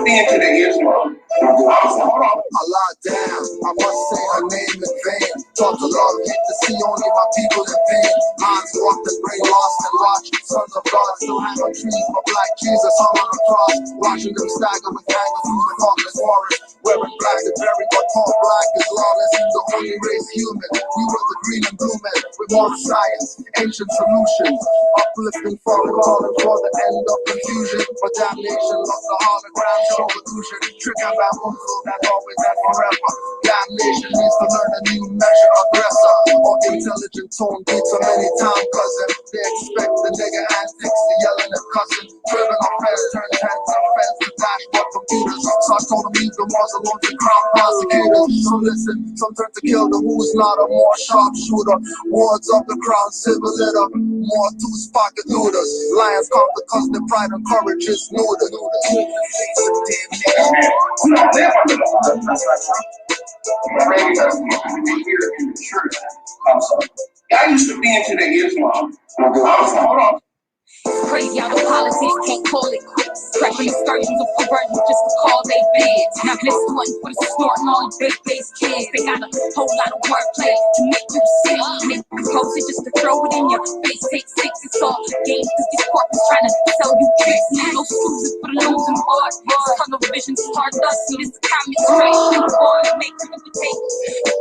be into the Islam. I lie down, I must say her name in vain. Talk to love, hate to see only my people in pain. Minds walked and brain lost and lost. Sons of God still hang on trees, but black Jesus hung on the cross. Watching them stagger with anger through the thoughtless forest. Wearing black and buried, but tall black is lawless. The only race human, we were the green and blue men. With more science, ancient solutions. Uplifting for the calling for the end of confusion. But damnation lost the hologram, show illusion. Trick and bamboozle, that's always and forever. Damnation needs to learn a new measure. Aggressor or intelligent tone beats so many times, cousin. They expect the nigga antics, the yelling and cussing. Driven offense, turn tents and fence to dashboard computers. So I told them leave the muzzle on to crown prosecutors. So listen, some turn to kill the who's not a more sharpshooter. Wards of the crown, civil it up. More two-pocket looters. Lions come because their pride and courage is neutered. I used to be into the Islam. Hold on. Crazy how the politics can't call it quits. Cracking excursions of perversions just to call they bids. Now this one for the snorting all the big face kids. They got a whole lot of wordplay to make you sick. Make you post it just to throw it in your face. Take six, it's all games cause these corporates trying to sell you tricks. Now no excuses for the losing part. Tunnel vision, star dust, and this commutation boy make you take.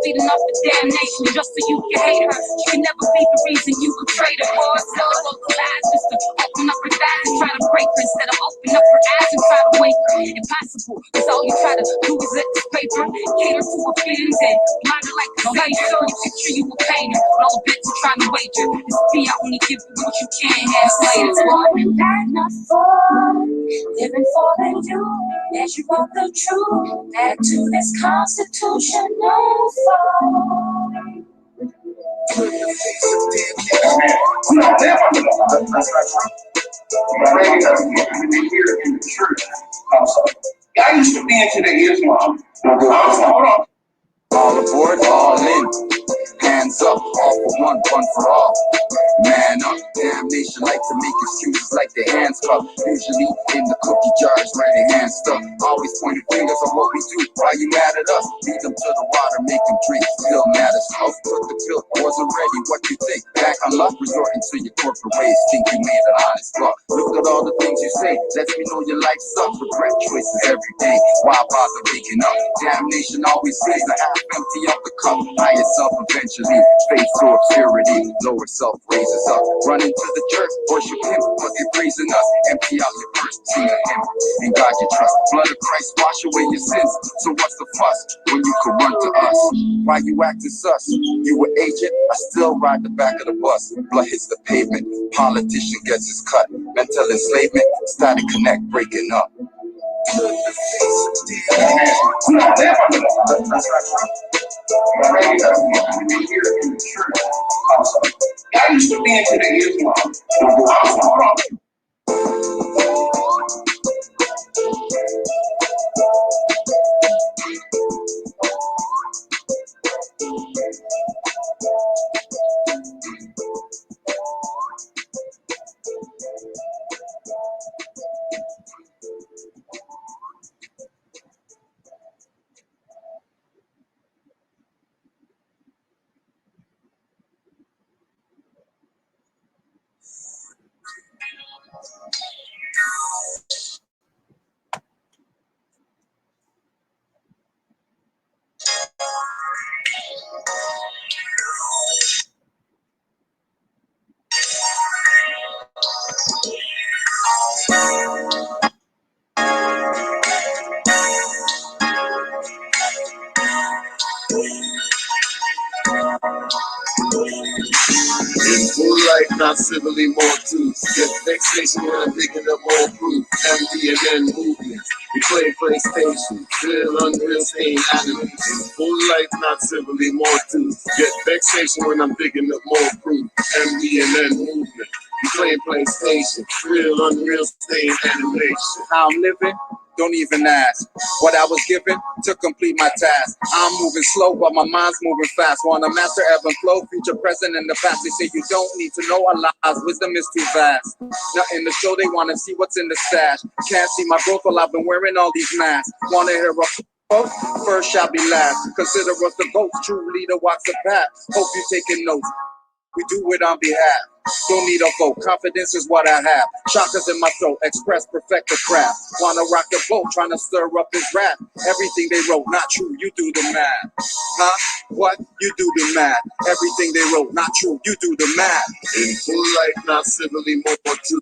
Feeding off the damnation just so you can hate her. She can never be the reason you betrayed her. Or sell her lies just to open up her thighs and try to break her instead of open up her eyes and try to wake her. Impossible, cause all you try to do is let this paper cater to her feelings and blind her like a savior. You picture you a painter, but all the bets are trying to wager. This be I only give you what you can have later. That not for living for the you, measure of the truth, back to this constitutional fall. I used to be into the Islam. Hold on. All aboard, all in. Hands up, all for one for all. Man up, damnation like to make excuses like their hands cuffed. Usually in the cookie jars, right their hands stuck. Always pointing fingers on what we do. Why you mad at us? Lead them to the water, make them drink. Still mad as hell. Took the pill, wasn't ready. What you think? Back on luck, resorting to your corporate ways. Think you made an honest buck. Look at all the things you say. Lets me know your life sucks. Regret choices every day. Why bother waking up? Damnation always says the half empty of the cup. High yourself eventually. Faith to obscurity. Lower self raises up. Run into the church, worship him, but they're praising us. Empty out your purse, sing to him, and God you trust. Blood of Christ wash away your sins. So what's the fuss when you can run to us? Why you acting sus? You were agent, I still ride the back of the bus. Blood hits the pavement, politician gets his cut. Mental enslavement, static connect, breaking up. I used to be into the Islam. Hold on. In full life, not civilly more truth. Get vexation when I'm picking up more proof. MD&N movement. We play PlayStation. Feel unreal stain animals. In full life, not civilly more truth. Get vexation when I'm picking up more proof. MD&N movement. We play PlayStation. Real unreal stain animation. How I'm living? Don't even ask what I was given to complete my task. I'm moving slow, but my mind's moving fast. Wanna master ebb and flow, future, present, and the past. They say you don't need to know our lives. Wisdom is too vast. Nothing to show, they wanna see what's in the stash. Can't see my growth while I've been wearing all these masks. Wanna hear a quote? First shall be last. Consider us the goats. True leader walks the path. Hope you taking notes. We do it on behalf. Don't need a vote. Confidence is what I have. Chakras in my throat. Express, perfect the craft. Wanna rock the boat. Trying to stir up his rap. Everything they wrote, not true. You do the math. Huh? What? You do the math. Everything they wrote, not true. You do the math. In full life, not civilly, more to.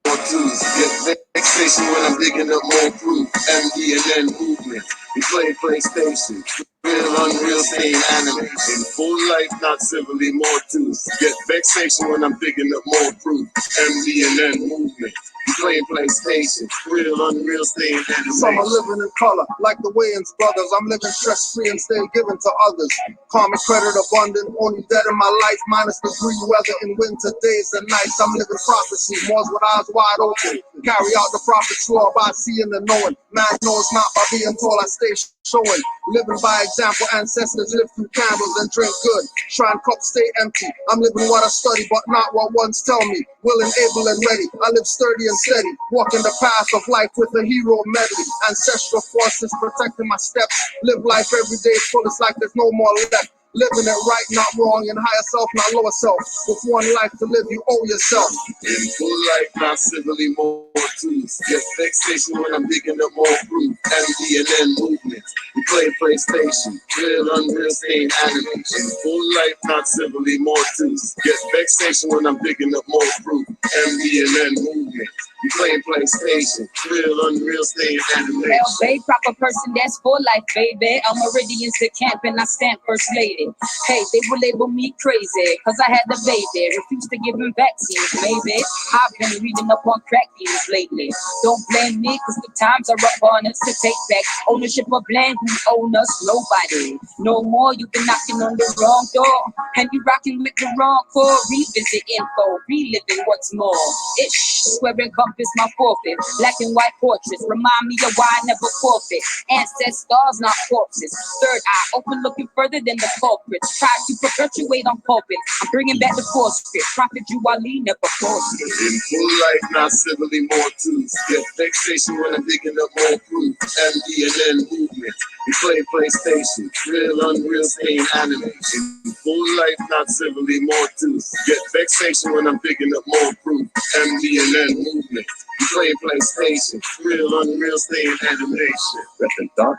Get vexation when I'm digging up more proof. MD and N movement. We play PlayStation. Real, unreal, sane anime. In full life, not civilly, more tools. Get vexation when I'm digging up more proof. MD and N movement. We playing PlayStation. Real, unreal, sane anime. Some are living in color, like the Wayans brothers. I'm living stress-free and stay giving to others. Karmic credit abundant, only dead in my life, minus degree weather in winter days and nights. I'm living prophecy, Moors with eyes wide open. Carry out the prophet's law by seeing and knowing. Man knows not by being told, I stay showing. Living by example, ancestors live through candles and drink good. Shrine cups stay empty. I'm living what I study, but not what ones tell me. Willing, able, and ready. I live sturdy and steady, walking the path of life with a hero medley. Ancestral forces protecting my steps. Live life every day full, it's like there's no more left. Living it right, not wrong, in higher self, not lower self. With one life to live, you owe yourself. In full life, not civilly, more tools. Get vexation when I'm digging up more proof. MD and N movements. We play PlayStation. Real, unreal, sane anime. In full life, not civilly, more tools. Get vexation when I'm digging up more proof. MD and N movements. We playing PlayStation. Real, unreal, sane anime. Hell, babe, proper person, that's for life, baby. I'm Meridians to camp and I stand first lady. Hey, they will label me crazy, cause I had the baby. Refused to give him vaccines, maybe. I've been reading up on crack deals lately. Don't blame me, cause the times are up on us to take back ownership of land. Who own us? Nobody. No more, you've been knocking on the wrong door. And you rocking with the wrong core. Revisit info, reliving what's more. Ish, swear encompass my forfeit. Black and white portraits, remind me of why I never forfeit. Ancestors, not corpses. Third eye, open looking further than the culprits. Try to perpetuate on pulpit. I'm bringing back the force-fit. Prophet Juwali never forced it. In full life, not civilly, more tools. Get vexation when I'm digging up more proof. MD and N movement. We play PlayStation. Real, unreal, sane anime. In full life, not civilly, more tools. Get vexation when I'm digging up more proof. MD and N movement. We play PlayStation. Real, unreal, sane animation. Reppin' dark?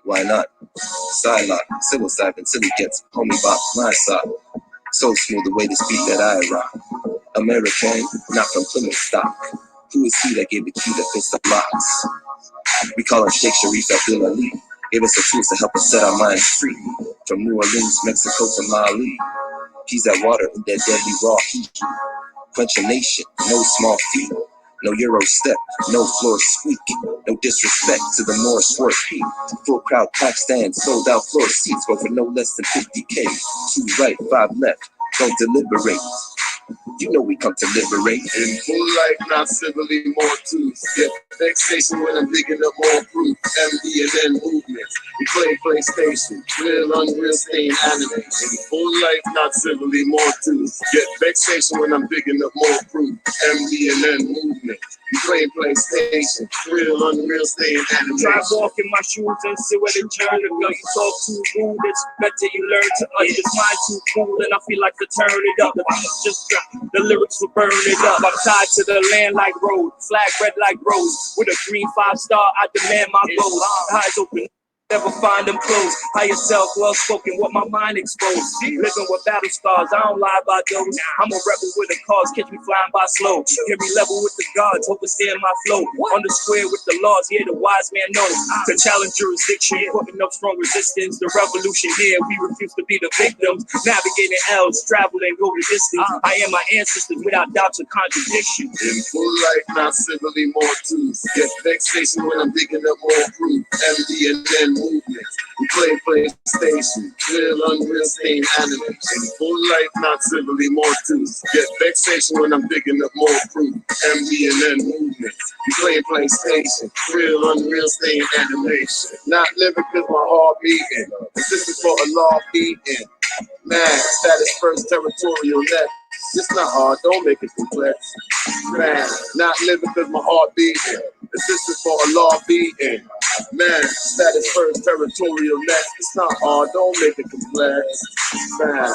Why not? Sidelock, civil side until he gets homie bop my side. So smooth the way this beat that I rock. American, not from Plymouth stock. Who is he that gave the key to fix the locks? We call him Sheikh Sharif Abdul Ali. Gave us the tools to help us set our minds free. From New Orleans, Mexico to Mali. He's that water in that deadly raw heat. Quench a nation, no small feat. No Euro step, no floor squeak. No disrespect to the Morris Worth Peak. Full crowd pack stand, sold out floor seats. Go for no less than 50K. 2 right, 5 left, don't deliberate. You know we come to liberate. In full life, not civilly, more tools. Get vexation when I'm digging up more proof. MD and N movements. We play PlayStation. Real, unreal, sane anime. In full life, not civilly, more tools. Get vexation when I'm digging up more proof. MD and N movements. We play PlayStation. Real, unreal, sane anime. Try walk in my shoes and see where they turn to go. You talk too rude, it's better you learn to us. It's mine too cool and I feel like to turn it up. The beat just dropped. The lyrics will burn it up. I'm tied to the land like road, flag red like rose. With a green 5-star, I demand my goals. Eyes open, never find them closed. Higher self, well spoken, what my mind exposed. Living with battle scars, I don't lie about those. I'm a rebel with a cause, catch me flying by slow. Hear me level with the gods, overstand my flow. On the square with the laws, yeah, the wise man knows. To challenge jurisdiction, putting up strong resistance. The revolution here, we refuse to be the victims. Navigating L's, travel and go the distance. I am my ancestors without doubts or contradictions. In full life, not civilly, more tools. Get vexation when I'm digging up more proof. MD and N movements. We play PlayStation, real unreal stain animation. Full life, not civilly more tools. Get vexation when I'm digging up more proof. MBNN movements. We play PlayStation, real unreal stain animation. Not living cause my heart beating. This is for a law beating. Man, status first territorial net. It's not hard, don't make it complex. Man, not living cause my heart beating. This is for a law beating. Man, status first territorial net. It's not hard, don't make it complex. Man.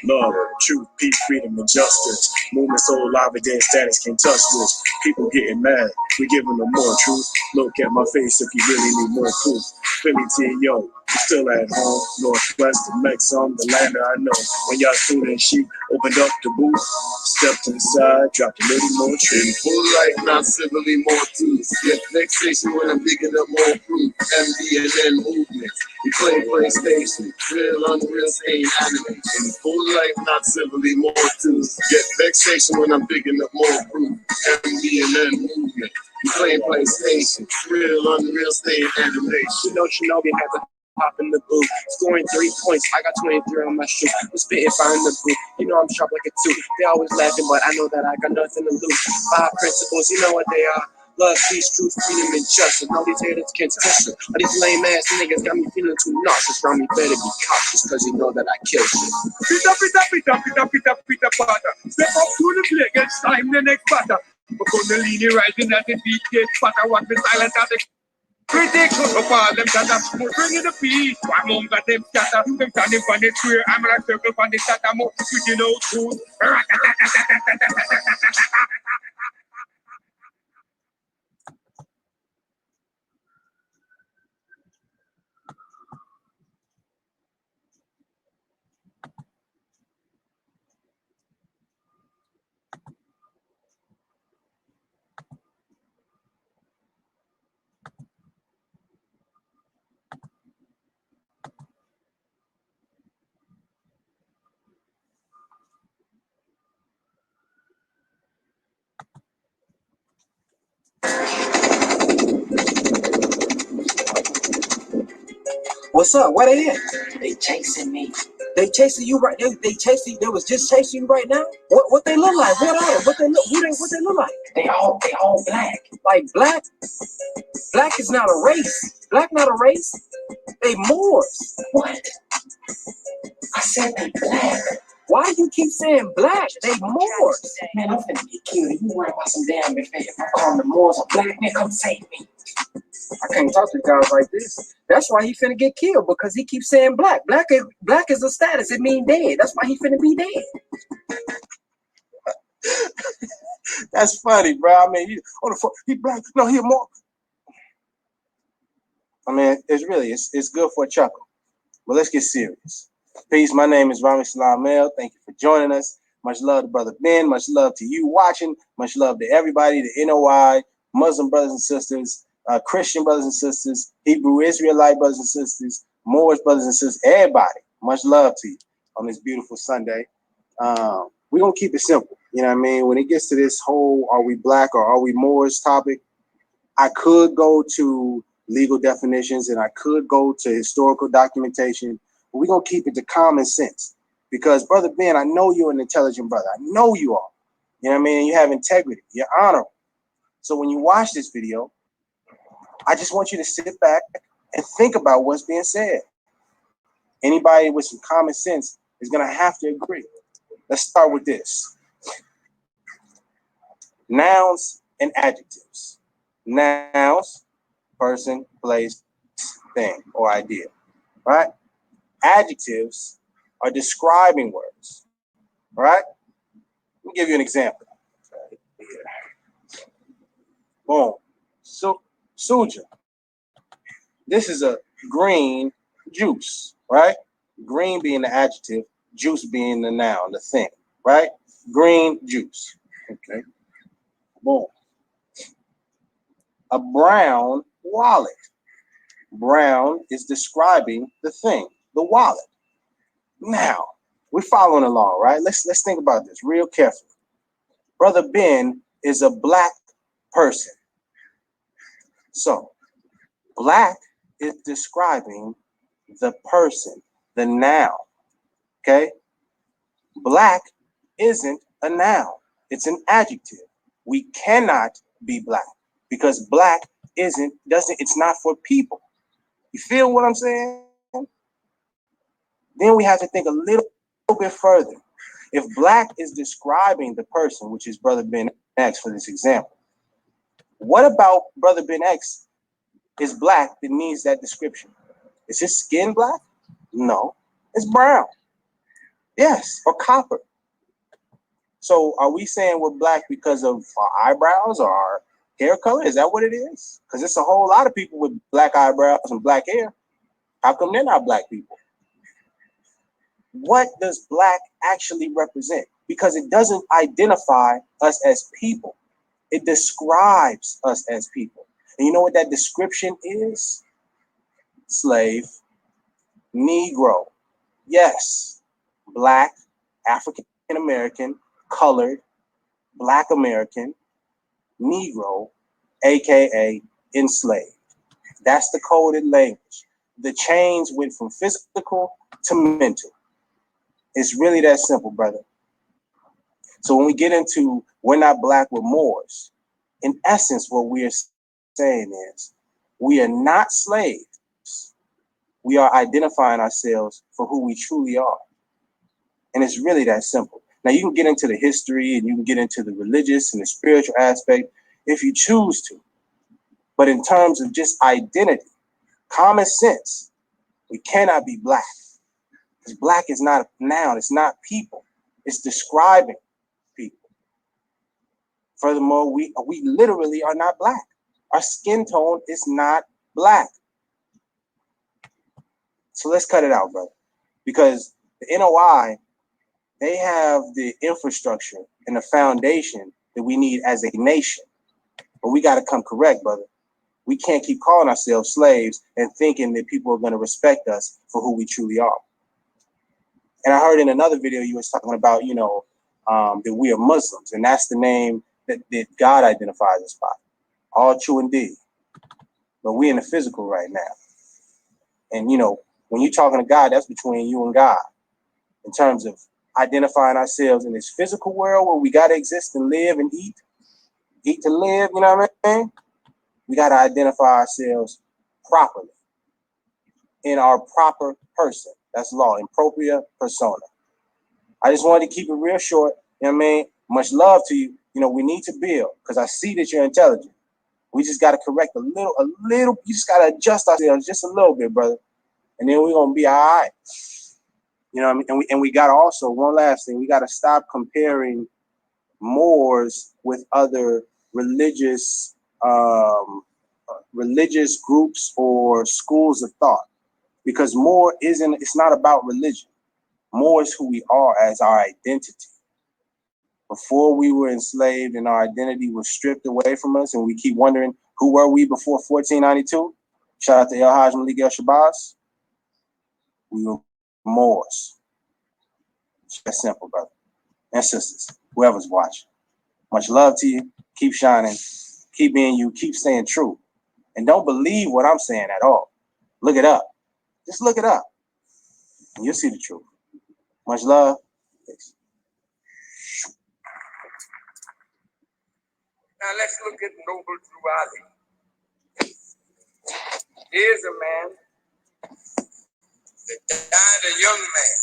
Love, truth, peace, freedom, and justice. Movement so alive again, status can't touch this. People getting mad, we giving them more truth. Look at my face if you really need more proof. Philly to yo, you still at home. Northwest, the Mexum, the land that I know. When y'all student sheep opened up the booth, stepped inside, dropped a little more truth. Full life, not civilly more tools. Get vexation when I'm digging up more proof. MDNN movements. We play PlayStation, real unreal stain animation. Full life, not civilly more tools. Get vexation when I'm digging up more proof. MDNN movement. We play PlayStation, real unreal stain animation. You know, Shinobi had to hop in the booth, scoring 3 points. I got 23 on my shoe. I'm spitting fire in the booth. You know I'm sharp like a tooth. They always laughing, but I know that I got nothing to lose. 5 principles, you know what they are. Love, peace, truth, freedom, and justice. All these haters can't touch it. All these lame ass niggas got me feeling too nauseous. Round me better be cautious, cause you know that I kill shit. Pita, pata. Step up to the plate, it's time the next batter. But Kundalini rising at the beat, get fatter, what the silent at the critics of all them that are bringing the peace. One mom got them scatter, them standing on the square, I'm like circle on the scatter, more switching out truth. What's up? Where they at? They chasing me. They chasing you right? They chasing? They was just chasing you right now? What they look like? What are they? What they look? What they look like? They all black. Like black? Black is not a race. Black not a race. They Moors. What? I said they black. Why you keep saying black? They Moors. Man, I'm finna get killed. You worry about some damn if I'm calling the Moors a black man, come save me. I can't talk to guys like this. That's why he finna get killed, because he keeps saying black. Black is a status. It means dead. That's why he finna be dead. That's funny, bro. I mean, he black. No, he more. I mean, it's good for a chuckle. But let's get serious. Peace. My name is Rami Salam Mel. Thank you for joining us. Much love to Brother Ben. Much love to you watching. Much love to everybody, the NOI, Muslim brothers and sisters, Christian brothers and sisters, Hebrew Israelite brothers and sisters, Moorish brothers and sisters, everybody. Much love to you on this beautiful Sunday. We're going to keep it simple. You know what I mean? When it gets to this whole are we black or are we Moors topic, I could go to legal definitions and I could go to historical documentation, but we're going to keep it to common sense. Because, Brother Ben, I know you're an intelligent brother. I know you are. You know what I mean? You have integrity. You're honorable. So when you watch this video, I just want you to sit back and think about what's being said. Anybody with some common sense is going to have to agree. Let's start with this. Nouns and adjectives. Nouns, person, place, thing, or idea, right? Adjectives are describing words, right? Let me give you an example. Boom. So, suja. This is a green juice, right? Green being the adjective, juice being the noun, the thing, right? Green juice. Okay. Boom. A brown wallet. Brown is describing the thing, the wallet. Now, we're following along, right? Let's think about this real carefully. Brother Ben is a black person. So, black is describing the person, the noun. Okay? Black isn't a noun. It's an adjective. We cannot be black because black it's not for people. You feel what I'm saying? Then we have to think a little bit further. If black is describing the person, which is Brother Ben X for this example, what about Brother Ben X is black that needs that description? Is his skin black? No, it's brown. Yes, or copper. So are we saying we're black because of our eyebrows or our hair color? Is that what it is? Because it's a whole lot of people with black eyebrows and black hair. How come they're not black people? What does black actually represent? Because it doesn't identify us as people. It describes us as people. And you know what that description is? Slave, Negro, yes, black, African American, colored, black American, Negro, aka enslaved. That's the coded language. The chains went from physical to mental. It's really that simple, brother. So when we get into we're not black, we're Moors, in essence, what we are saying is we are not slaves. We are identifying ourselves for who we truly are. And it's really that simple. Now, you can get into the history and you can get into the religious and the spiritual aspect if you choose to. But in terms of just identity, common sense, we cannot be black. Because black is not a noun, it's not people. It's describing people. Furthermore, we literally are not black. Our skin tone is not black. So let's cut it out, brother. Because the NOI, they have the infrastructure and the foundation that we need as a nation. But we got to come correct, brother. We can't keep calling ourselves slaves and thinking that people are going to respect us for who we truly are. And I heard in another video you was talking about, that we are Muslims, and that's the name that God identifies us by. All true indeed. But we in the physical right now. And, when you're talking to God, that's between you and God. In terms of identifying ourselves in this physical world where we got to exist and live and eat to live, you know what I mean? We got to identify ourselves properly in our proper person. That's law, in propria persona. I just wanted to keep it real short. You know what I mean? Much love to you. We need to build because I see that you're intelligent. We just got to correct a little. You just got to adjust ourselves just a little bit, brother. And then we're going to be all right. You know what I mean? And we got to also, one last thing, we got to stop comparing Moors with other religious groups or schools of thought. Because it's not about religion. More is who we are as our identity. Before we were enslaved and our identity was stripped away from us, and we keep wondering who were we before 1492? Shout out to El Hajj Malik El Shabazz. We were Moors. It's that simple, brother and sisters. Whoever's watching, much love to you. Keep shining. Keep being you. Keep staying true, and don't believe what I'm saying at all. Look it up. Just look it up, and you'll see the truth. Much love. Peace. Now let's look at Noble Drew Ali. Here's a man that died a young man.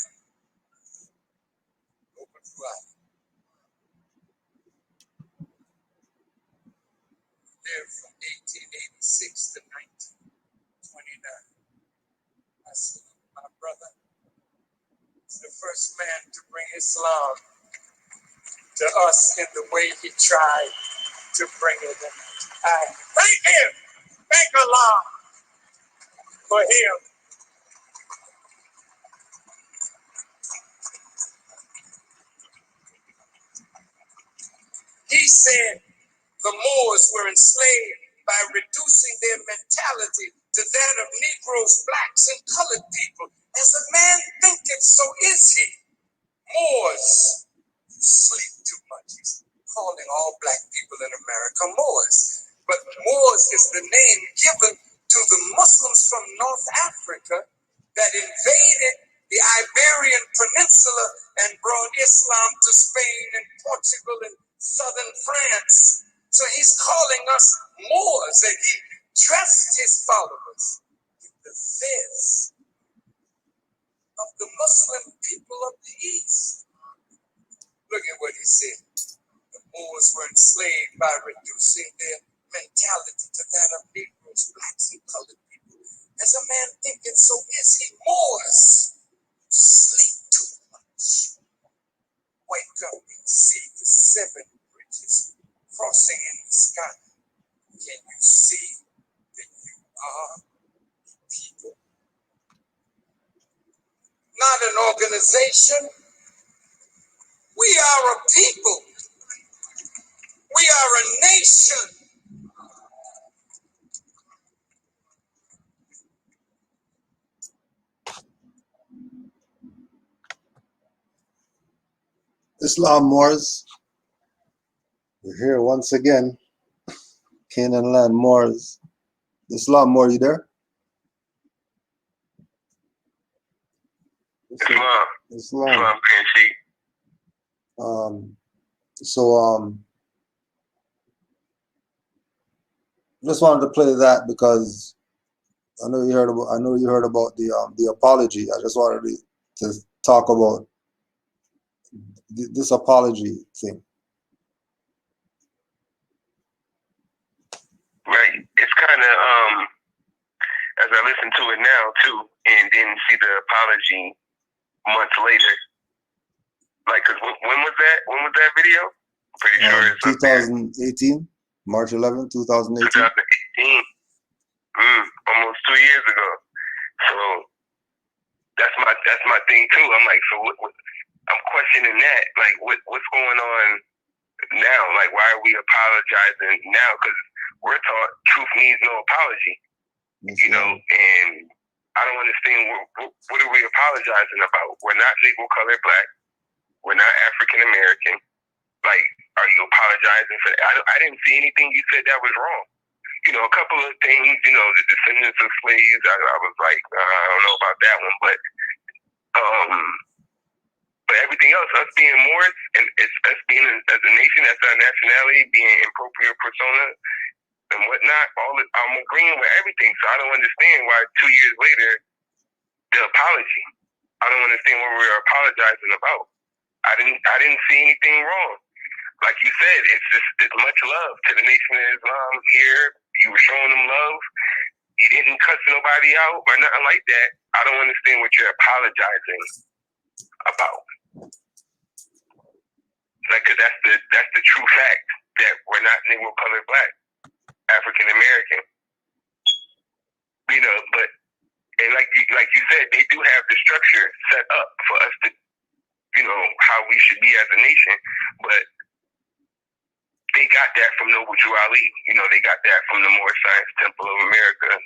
Noble Drew Ali. Lived from 1886 to 1929. I salute my brother. He's the first man to bring Islam to us in the way he tried to bring it. I thank him, thank Allah for him. He said the Moors were enslaved by reducing their mentality to that of Negroes, blacks, and colored people. As a man thinketh, so is he. Moors sleep too much. He's calling all black people in America Moors. But Moors is the name given to the Muslims from Africa that invaded the Iberian Peninsula and brought Islam to Spain and Portugal and southern France. So he's calling us Moors, and he dressed his followers in the fez of the Muslim people of the East. Look at what he said. The Moors were enslaved by reducing their mentality to that of Negroes, blacks, and colored people. As a man thinketh, so is he. Moors sleep too much. Wake up and see the 7 bridges crossing in the sky. Can you see that you are people? Not an organization. We are a people. We are a nation. Islam Moors, we're here once again. Canaanland Moors. Islam Moor, you there? Islam. Islam. Just wanted to play that because I know you heard about the apology. I just wanted to talk about this apology thing. Right. It's kind of as I listen to it now too, and then see the apology months later. Like, cause when was that? When was that video? I'm pretty sure it's 2018, March 11, 2018. 2018. Almost 2 years ago. So that's my thing too. I'm like, so what I'm questioning that. Like, what's going on now? Like, why are we apologizing now? Because we're taught truth needs no apology. You know, and I don't understand what are we apologizing about? We're not Negro, colored, black. We're not African American. Like, are you apologizing for that? I didn't see anything you said that was wrong. You know, a couple of things, you know, the descendants of slaves, I was like, I don't know about that one, but everything else, us being Moors, and it's us being as a nation, as our nationality, being impropriate persona and whatnot, I'm agreeing with everything. So I don't understand why 2 years later, the apology. I don't understand what we're apologizing about. I didn't see anything wrong. Like you said, it's much love to the Nation of Islam here. You were showing them love. You didn't cuss nobody out or nothing like that. I don't understand what you're apologizing about. Like, cause that's the true fact that we're not Negro, colored, black, African American. You know, but and like you said, they do have the structure set up for us to, you know, how we should be as a nation, but they got that from Noble Drew Ali. You know, they got that from the Moorish Science Temple of America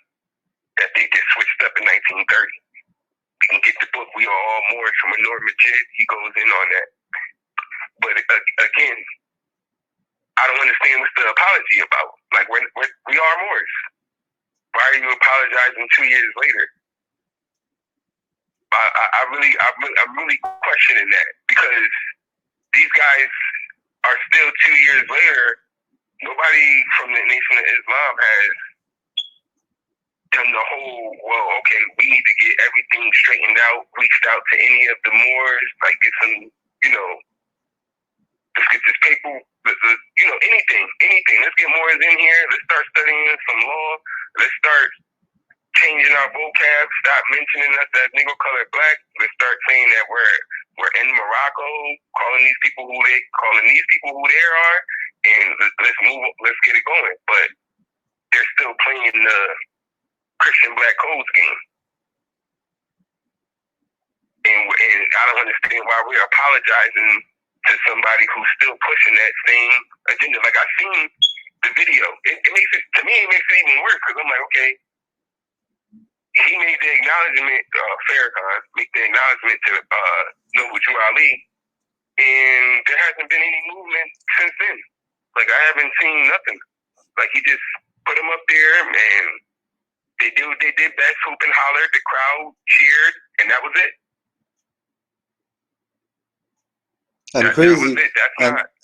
that they just switched up in 1930. You can get the book, We Are All Moors, from Anwar Majid. He goes in on that. But again, I don't understand what's the apology about. Like, we are Moors. Why are you apologizing 2 years later? I'm really questioning that, because these guys are still 2 years later. Nobody from the Nation of Islam has done the whole, well, okay, we need to get everything straightened out, reached out to any of the Moors, like get some, you know, let's get this paper, you know, anything. Let's get Moors in here. Let's start studying some law. Let's start changing our vocab. Stop mentioning us as Negro, colored, black. Let's start saying that we're in Morocco, calling these people who they are, and let's move. Let's get it going. But they're still playing the Christian black codes game, and I don't understand why we're apologizing to somebody who's still pushing that same agenda. Like, I've seen the video. It makes it, to me, it makes it even worse, because I'm like, okay, he made the acknowledgement, Farrakhan made the acknowledgement to Noble Drew Ali, and there hasn't been any movement since then. Like, I haven't seen nothing. Like, he just put him up there, and They did what they did best, hoop and hollered, the crowd cheered, and that was it. And That crazy, was it.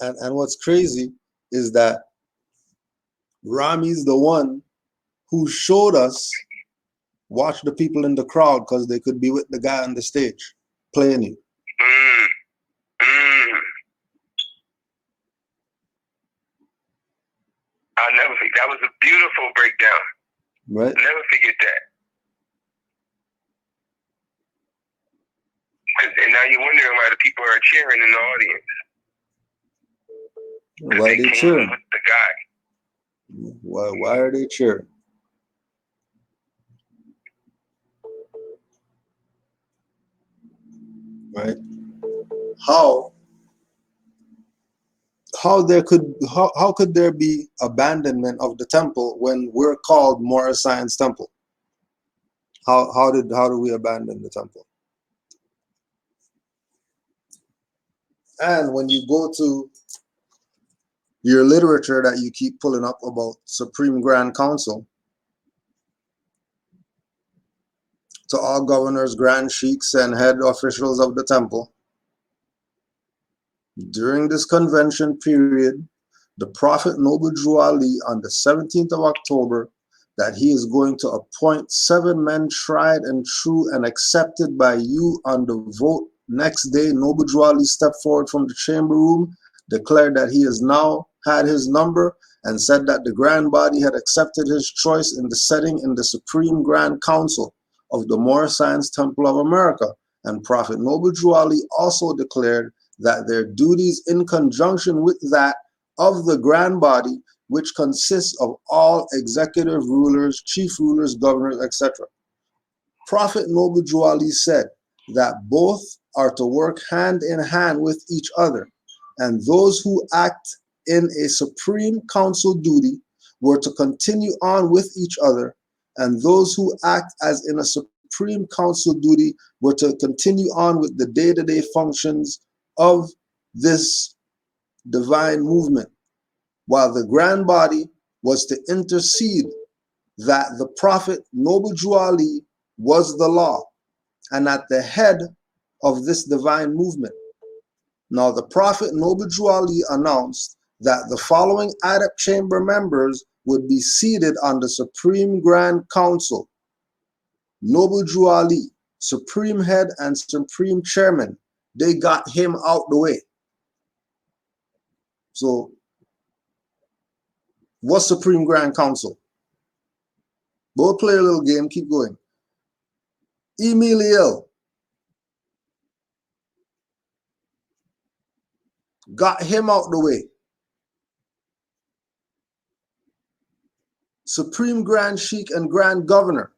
That's and what's crazy is that Rami's the one who showed us watch the people in the crowd because they could be with the guy on the stage playing you. I'll never forget. That was a beautiful breakdown. Right. Never forget that. And now you're wondering why the people are cheering in the audience. Why are they cheering? With the guy. Why are they cheering? Right? How could there be abandonment of the temple when we're called Morris Science Temple? How do we abandon the temple? And when you go to your literature that you keep pulling up about Supreme Grand Council, to all governors, grand sheiks, and head officials of the temple, during this convention period, the Prophet Noble Drew Ali on the 17th of October that he is going to appoint 7 men tried and true and accepted by you on the vote. Next day, Noble Drew Ali stepped forward from the chamber room, declared that he has now had his number, and said that the grand body had accepted his choice in the setting in the Supreme Grand Council of the Moorish Science Temple of America. And Prophet Noble Drew Ali also declared that their duties in conjunction with that of the grand body, which consists of all executive rulers, chief rulers, governors, etc. Prophet Noble Drew Ali said that both are to work hand in hand with each other, and those who act in a supreme council duty were to continue on with each other, and those who act as in a supreme council duty were to continue on with the day-to-day functions of this divine movement, while the grand body was to intercede that the Prophet Noble Drew Ali was the law and at the head of this divine movement. Now the Prophet Noble Drew Ali announced that the following Adept Chamber members would be seated on the Supreme Grand Council: Noble Drew Ali, Supreme Head and Supreme Chairman. They got him out the way. So what's Supreme Grand Council? We'll play a little game, keep going. Emilio got him out the way. Supreme Grand Sheikh and Grand Governor,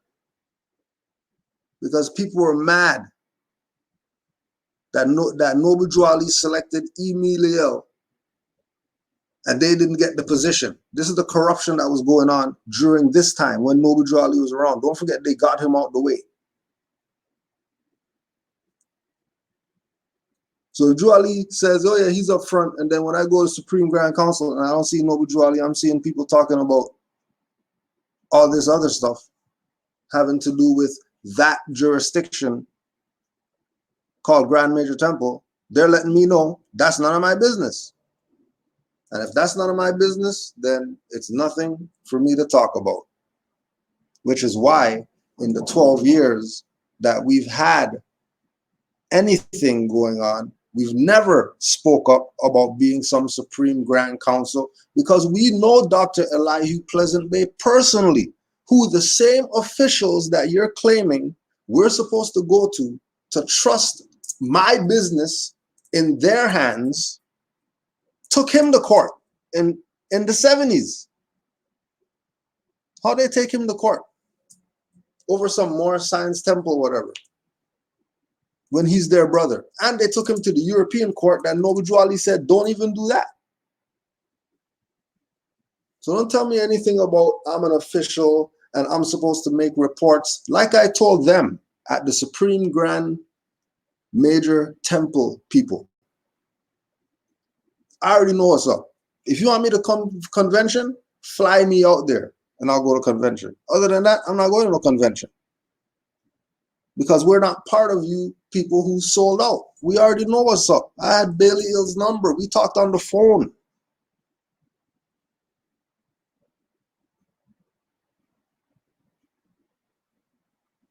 because people were mad that Noble Drew Ali selected Emilio and they didn't get the position. This is the corruption that was going on during this time when Noble Drew Ali was around. Don't forget, they got him out the way. So Drew Ali says, oh yeah, he's up front. And then when I go to Supreme Grand Council and I don't see Noble Drew Ali, I'm seeing people talking about all this other stuff having to do with that jurisdiction called Grand Major Temple. They're letting me know that's none of my business. And if that's none of my business, then it's nothing for me to talk about. Which is why in the 12 years that we've had anything going on, we've never spoke up about being some Supreme Grand Council, because we know Dr. Elihu Pleasant Bay personally, who the same officials that you're claiming we're supposed to go to trust my business in their hands, took him to court in the 70s. How'd they take him to court? Over some more science temple, whatever, when he's their brother. And they took him to the European court that Noble Drew Ali said, don't even do that. So don't tell me anything about I'm an official and I'm supposed to make reports. Like I told them at the Supreme Grand Major Temple people, I already know what's up. If you want me to come convention, fly me out there and I'll go to convention. Other than that, I'm not going to no convention. Because we're not part of you people who sold out. We already know what's up. I had Bailey Hill's number. We talked on the phone.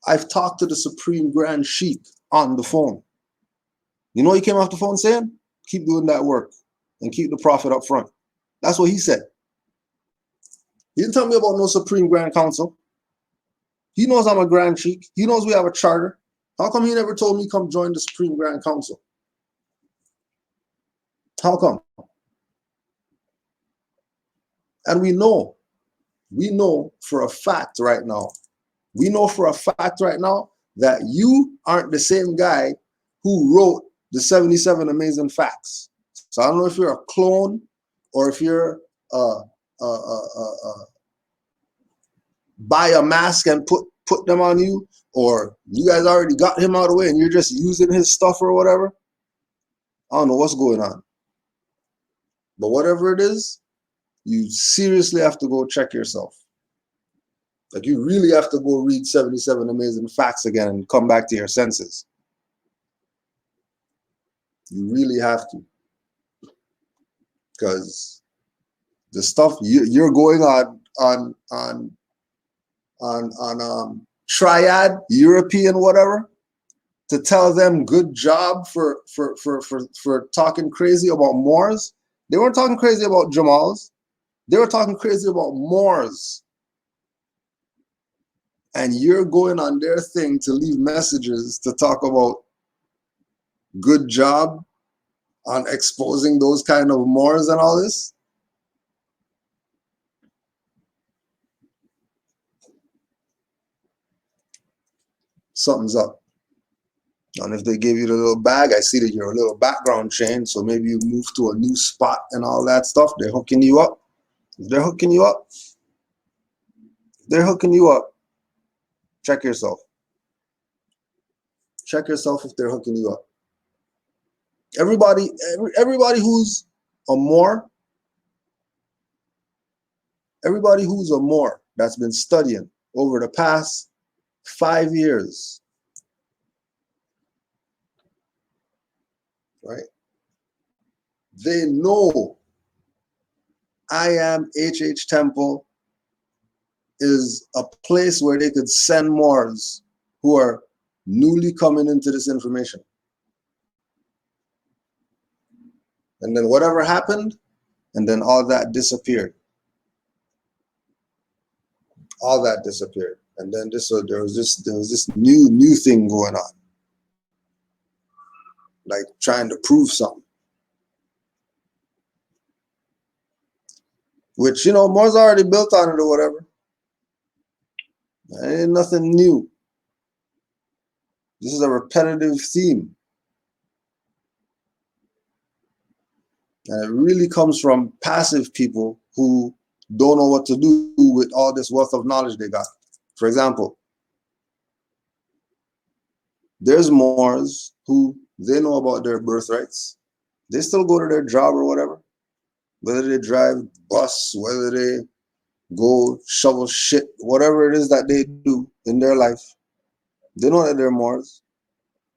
I've talked to the Supreme Grand Sheik on the phone. You know what he came off the phone saying? Keep doing that work and keep the profit up front. That's what he said. He didn't tell me about no Supreme Grand Council. He knows I'm a Grand Sheik. He knows we have a charter. How come he never told me come join the Supreme Grand Council? How come? And we know for a fact right now, that you aren't the same guy who wrote the 77 Amazing Facts. So I don't know if you're a clone or if you're buy a mask and put them on you, or you guys already got him out of the way and you're just using his stuff or whatever. I don't know what's going on. But whatever it is, you seriously have to go check yourself. Like, you really have to go read 77 Amazing Facts again and come back to your senses. You really have to. Because the stuff you're going on Triad, European, whatever, to tell them good job for talking crazy about Moors. They weren't talking crazy about Jamals. They were talking crazy about Moors. And you're going on their thing to leave messages to talk about good job on exposing those kind of Moors and all this. Something's up. And if they give you the little bag, I see that you're a little background chain, so maybe you move to a new spot and all that stuff. They're hooking you up. If they're hooking you up, check yourself. Check yourself if they're hooking you up. Everybody who's a Moor, that's been studying over the past 5 years, right? They know I Am HH Temple is a place where they could send Moors who are newly coming into this information. And then whatever happened, and then all that disappeared. All that disappeared. And then there was this new thing going on. Like trying to prove something. Which, Moors already built on it or whatever. Ain't nothing new. This is a repetitive theme. And it really comes from passive people who don't know what to do with all this wealth of knowledge they got. For example, there's Moors who they know about their birthrights. They still go to their job or whatever. Whether they drive bus, whether they go shovel shit, whatever it is that they do in their life, they know that they're Moors.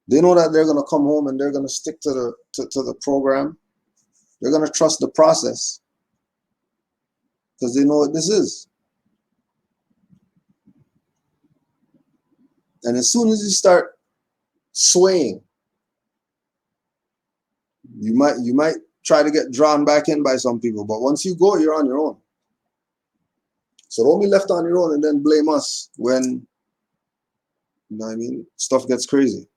They know that they're going to come home and they're going to stick to the program. They're going to trust the process because they know what this is. And as soon as you start swaying, you might try to get drawn back in by some people, but once you go, you're on your own. So don't be left on your own and then blame us when, stuff gets crazy.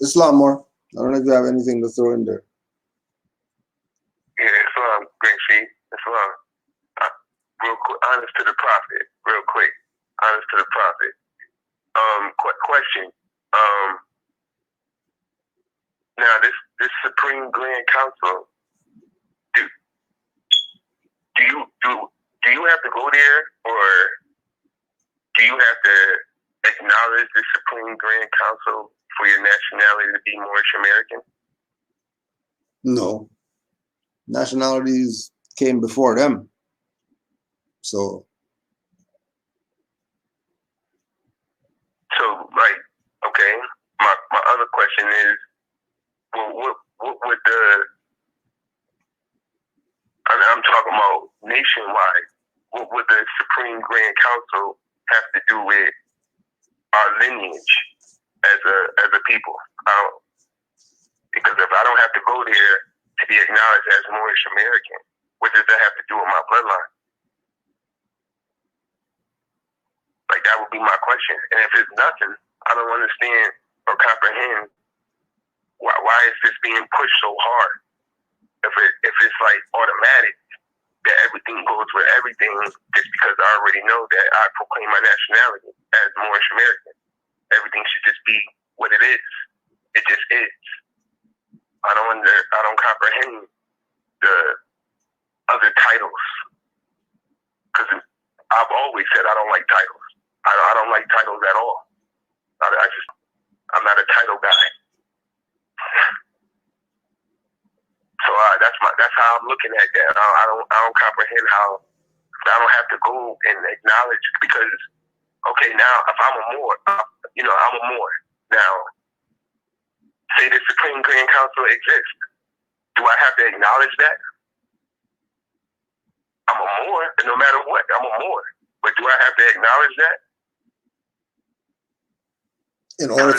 Islam more. I don't know if you have anything to throw in there. Yeah, Islam, great sheet. Islam. Real quick, honest to the prophet. Real quick, honest to the prophet. Question. Now this Supreme Grand Council. Do you have to go there, or do you have to acknowledge the Supreme Grand Council for your nationality to be Moorish American? No. Nationality is came before them. So like, okay, my other question is, well, what would I'm talking about nationwide, what would the Supreme Grand Council have to do with our lineage as a people? Because if I don't have to go there to be acknowledged as Moorish American, what does that have to do with my bloodline? Like, that would be my question. And if it's nothing, I don't understand or comprehend why is this being pushed so hard? If it's like automatic that everything goes with everything, just because I already know that I proclaim my nationality as Moorish American, everything should just be what it is. It just is. I don't comprehend the other titles, because I've always said I don't like titles. I don't like titles at all. I'm not a title guy. So that's how I'm looking at that. I don't comprehend how I don't have to go and acknowledge, because okay, now if I'm a Moor, I'm a Moor. Now, say the Supreme Grand Council exists. Do I have to acknowledge that? I'm a Moor, and no matter what, I'm a Moor. But do I have to acknowledge that? in order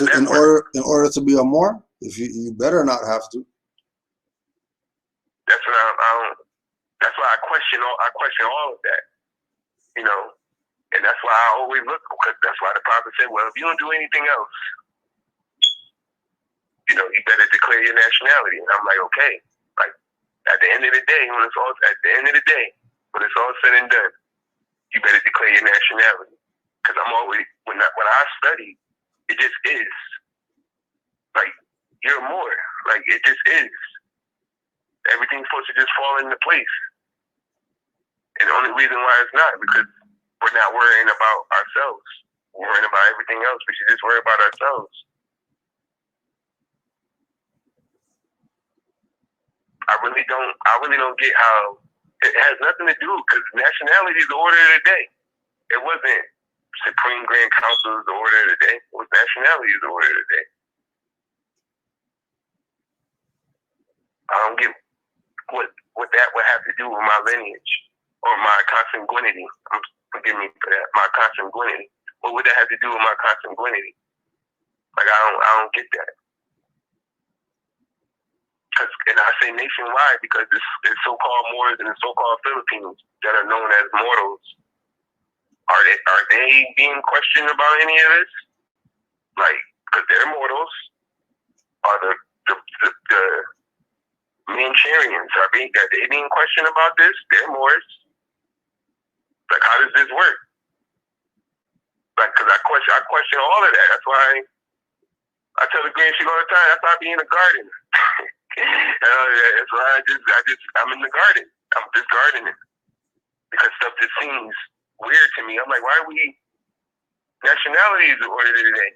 to be a Moor, if you better not have to. That's what that's why I question all of that, and that's why I always look, because that's why the prophet said, well, if you don't do anything else, you better declare your nationality. And I'm like, okay, like at the end of the day, when it's all said and done, you better declare your nationality. Because I'm always, when I study, it just is. Like, you're more. Like, it just is. Everything's supposed to just fall into place. And the only reason why it's not, because we're not worrying about ourselves. We're worrying about everything else. We should just worry about ourselves. I really don't get how it has nothing to do, because nationality is the order of the day. It wasn't Supreme Grand Council is the order of the day. It was nationality is the order of the day. I don't get what that would have to do with my lineage or my consanguinity. Forgive me for that. My consanguinity. What would that have to do with my consanguinity? Like, I don't get that. And I say nationwide because it's so-called Moors and the so-called Filipinos that are known as mortals. Are they being questioned about any of this? Like, because they're mortals. Are the Manchurians, are they being questioned about this? They're Moors. Like, how does this work? Like, because I question all of that. That's why I tell the grand shit all the time. That's why I be in the garden. That's why I'm in the garden. I'm just gardening, because stuff just seems weird to me. I'm like, why are we? Nationality is the order of the day.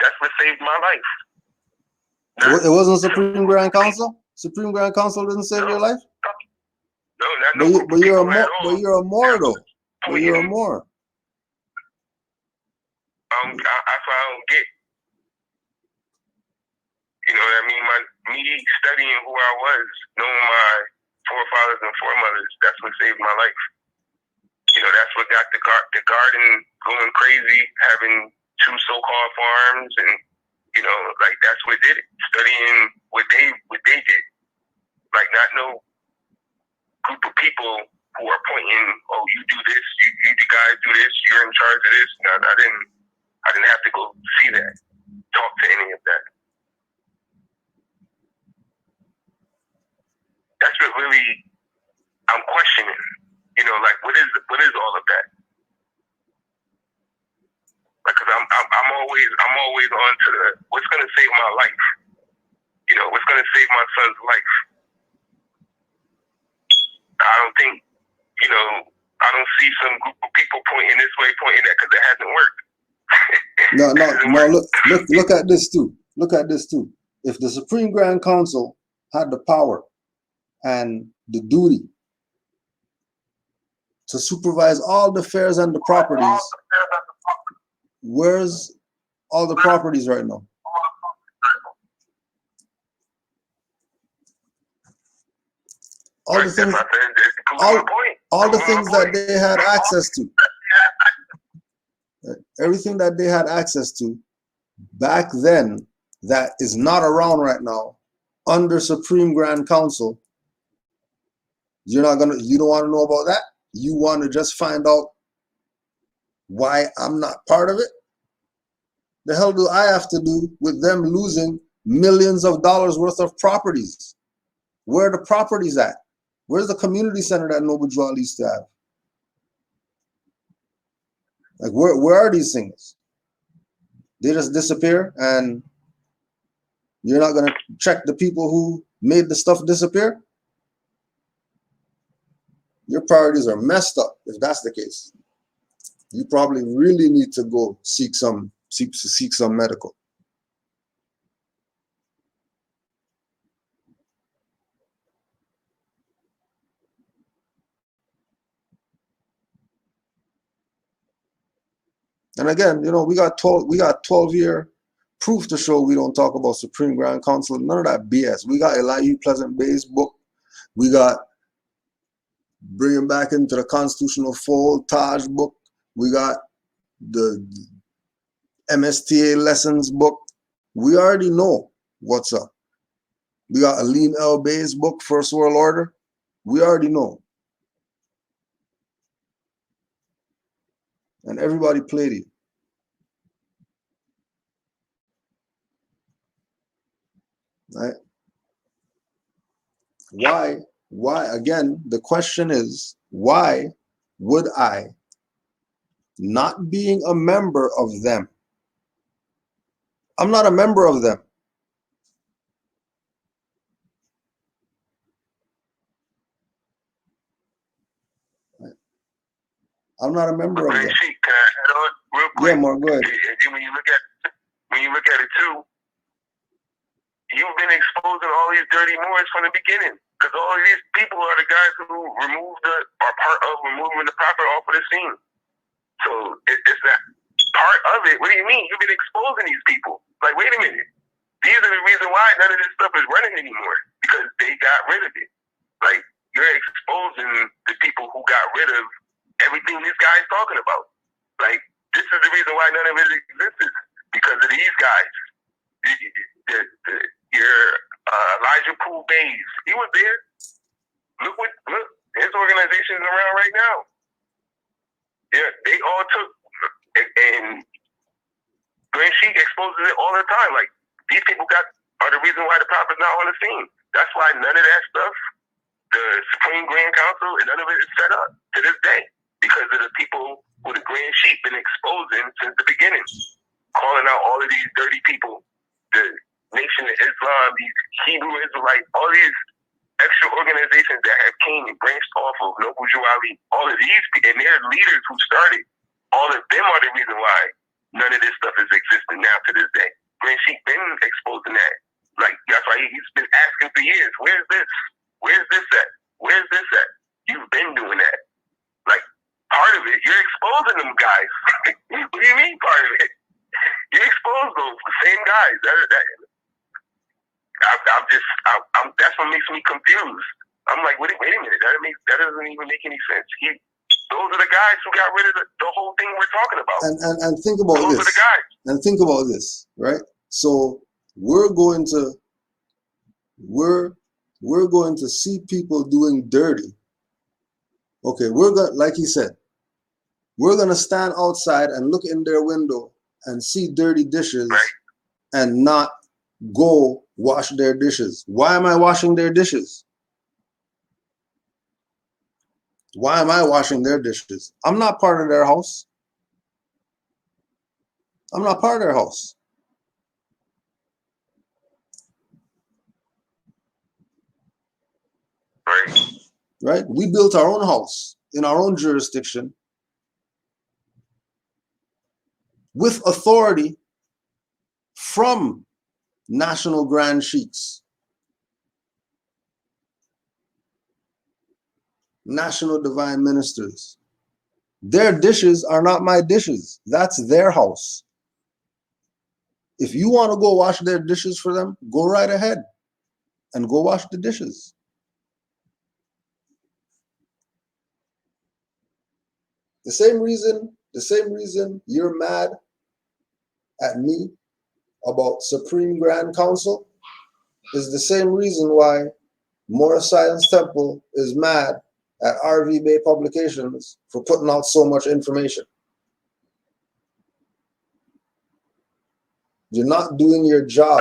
That's what saved my life. It wasn't Supreme Grand Council. Supreme Grand Council didn't save your life. No, not but you're a Moor. But you're a Moor, though. But you're a Moor. That's why I don't get. You know what I mean? Me studying who I was, knowing my forefathers and foremothers, that's what saved my life. That's what got the garden going crazy, having 2 so-called farms, and like, that's what did it. Studying what they did, like, not no group of people who are pointing, oh, you do this, you guys do this, you're in charge of this. No, I didn't have to go see that, talk to any of that. That's what really I'm questioning. Like, what is all of that? Like, cause I'm always on to what's gonna save my life. What's gonna save my son's life. I don't think, I don't see some group of people pointing this way, pointing that, because it hasn't worked. No. Look at this too. Look at this too. If the Supreme Grand Council had the power and the duty to supervise all the fairs and the properties. Where's all the properties right now? All the things, all the things that they had access to. Everything that they had access to back then that is not around right now under Supreme Grand Council. You don't want to know about that? You want to just find out why I'm not part of it? The hell do I have to do with them losing millions of dollars worth of properties? Where are the properties at? Where's the community center that Noble Drew Ali used to have? Like, where are these things? They just disappear, and you're not gonna check the people who made the stuff disappear? Your priorities are messed up if that's the case. You probably really need to go seek some medical. And again, you know, we got 12-year proof to show we don't talk about Supreme Grand Council. None of that BS. We got Elihu Pleasant Bay's book. We got Bringing Back into the Constitutional Fold, Taj book. We got the MSTA Lessons book. We already know what's up. We got Alim L. Bay's book, First World Order. We already know. And everybody played it. Right? Why, again, the question is, why would I, not being a member of them, I'm not a member of them. Right? I'm not a member of them. Can I add on real quick? Yeah, Mark, go ahead. And when you look at it too, you've been exposing all these dirty Moors from the beginning. Because all of these people are the guys who are part of removing the prophet off of the scene. So it's that part of it. What do you mean? You've been exposing these people. Like, wait a minute. These are the reason why none of this stuff is running anymore. Because they got rid of it. Like, you're exposing the people who got rid of everything this guy's talking about. Like, this is the reason why none of it existed. Because of these guys. Your Elijah Poole Bays, he was there. Look, his organization is around right now. Yeah, they all took, and Grand Sheik exposes it all the time. Like, these people are the reason why the prophet's not on the scene. That's why none of that stuff, the Supreme Grand Council, and none of it is set up to this day. Because of the people who the Grand Sheik been exposing since the beginning. Calling out all of these dirty people, the Nation of Islam, these Hebrew Israelites, all these extra organizations that have came and branched off of Noble Drew Ali, all of these, and their leaders who started, all of them are the reason why none of this stuff is existing now to this day. Grand Sheik been exposing that. Like, that's why he's been asking for years, where's this? Where's this at? Where's this at? You've been doing that. Like, part of it, you're exposing them guys. What do you mean part of it? You expose those same guys. That's what makes me confused. I'm like, wait a minute. That doesn't even make any sense. Those are the guys who got rid of the whole thing we're talking about. And think about those this. Are the guys. And think about this, right? So we're going to see people doing dirty. Okay, like he said, we're gonna stand outside and look in their window and see dirty dishes, right, and not go wash their dishes. Why am I washing their dishes? Why am I washing their dishes? I'm not part of their house. I'm not part of their house. Right? We built our own house in our own jurisdiction with authority from national grand sheiks, national divine ministers, Their dishes are not my dishes. That's their house. If you want to go wash their dishes for them, go right ahead and go wash the dishes. The same reason you're mad at me about Supreme Grand Council is the same reason why Morris Science Temple is mad at RV Bay Publications for putting out so much information. You're not doing your job.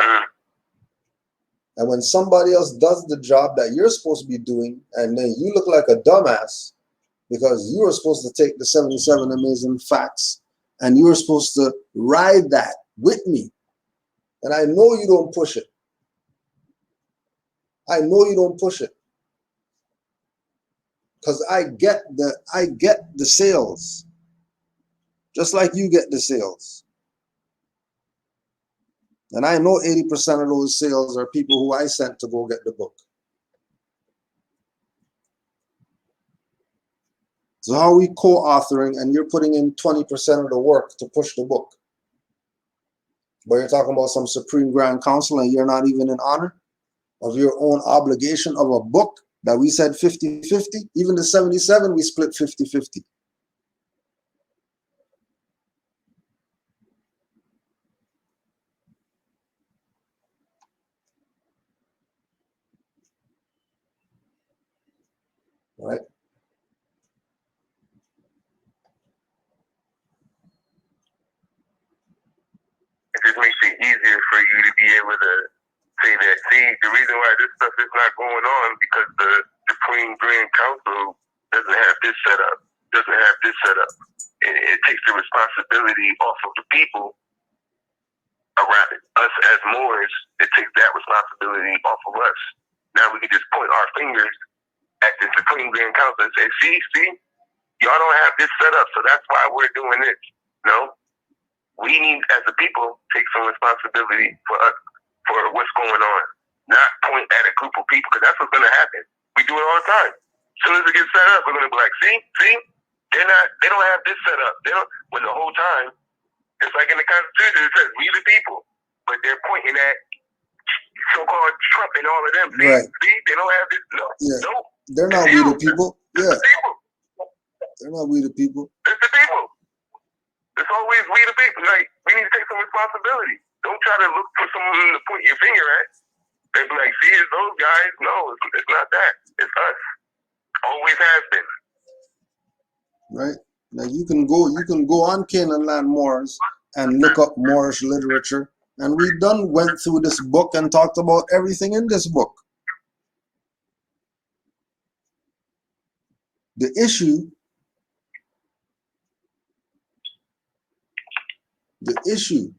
And when somebody else does the job that you're supposed to be doing, and then you look like a dumbass because you were supposed to take the 77 amazing facts and you were supposed to ride that with me. And I know you don't push it. I know you don't push it. Because I get the sales. Just like you get the sales. And I know 80% of those sales are people who I sent to go get the book. So how are we co-authoring and you're putting in 20% of the work to push the book? But you're talking about some Supreme Grand Council and you're not even in honor of your own obligation of a book that we said 50-50. Even the 77, we split 50-50. Right? It just makes it easier for you to be able to say that, see, the reason why this stuff is not going on because the Supreme Grand Council doesn't have this set up, doesn't have this set up. It takes the responsibility off of the people around it. Us as Moors, it takes that responsibility off of us. Now we can just point our fingers at the Supreme Grand Council and say, see, y'all don't have this set up, so that's why we're doing this. No. We need, as a people, take some responsibility for us, for what's going on. Not point at a group of people, because that's what's going to happen. We do it all the time. As soon as it gets set up, we're going to be like, see, they don't have this set up. They don't. When the whole time, it's like in the Constitution, it says we the people, but they're pointing at so-called Trump and all of them. See, right. See, they don't have this. No, yeah. no. They're not we the people. It's yeah. the people. They're not we the people. It's the people. It's always we the people. Like, we need to take some responsibility. Don't try to look for someone to point your finger at. They be like, see, it's those guys. No, it's not that. It's us. Always has been. Right? Now you can go on Canaanland Moors and look up Moorish literature. And we went through this book and talked about everything in this book. The issue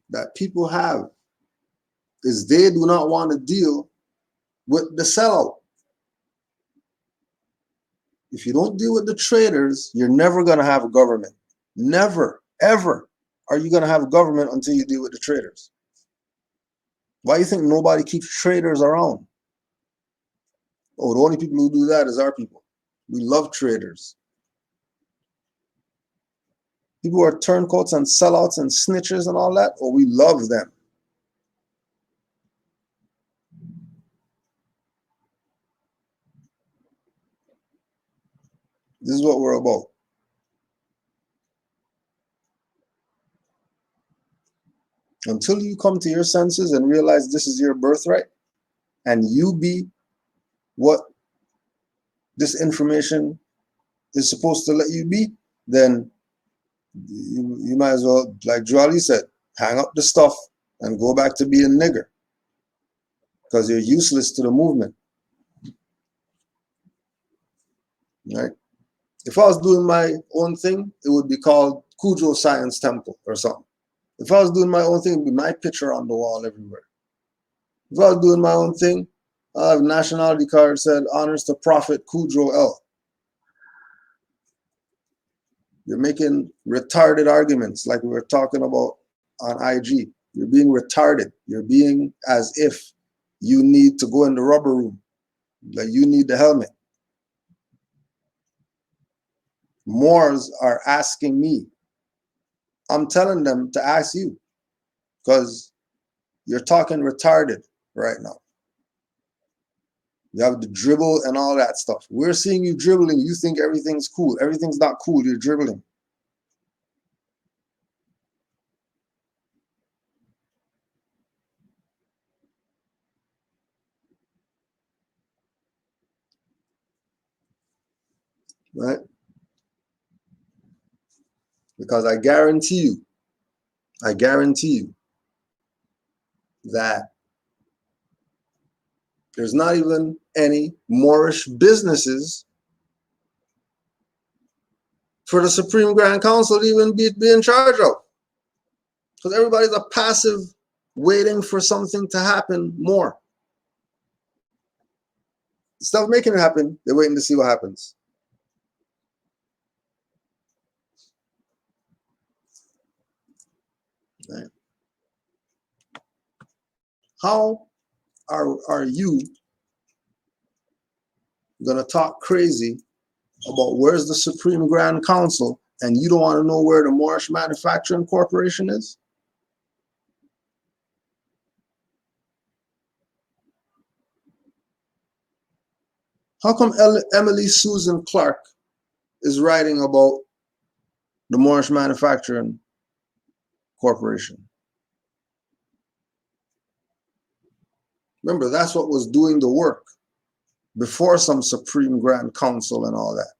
that people have is they do not want to deal with the sellout. If you don't deal with the traders, you're never going to have a government. Never, ever are you going to have a government until you deal with the traders. Why do you think nobody keeps traders around? Oh, the only people who do that is our people. We love traders. People who are turncoats and sellouts and snitchers and all that, we love them. This is what we're about. Until you come to your senses and realize this is your birthright, and you be what this information is supposed to let you be, then you might as well, like Jolly said, hang up the stuff and go back to being a nigger. Because you're useless to the movement. Right? If I was doing my own thing, it would be called Cujo Science Temple or something. If I was doing my own thing, it would be my picture on the wall everywhere. If I was doing my own thing, I have a nationality card said honors to Prophet Cujo L. You're making retarded arguments like we were talking about on IG. You're being retarded. You're being as if you need to go in the rubber room, like you need the helmet. Moors are asking me. I'm telling them to ask you because you're talking retarded right now. You have the dribble and all that stuff. We're seeing you dribbling. You think everything's cool. Everything's not cool. You're dribbling. Right? Because I guarantee you that there's not even any Moorish businesses for the Supreme Grand Council to even be in charge of. Because everybody's a passive waiting for something to happen more. Instead of making it happen, they're waiting to see what happens. Right. How are you gonna talk crazy about where's the Supreme Grand Council and you don't want to know where the Moorish Manufacturing Corporation is? How come Emily Susan Clark is writing about the Moorish Manufacturing Corporation? Remember, that's what was doing the work before some Supreme Grand Council and all that.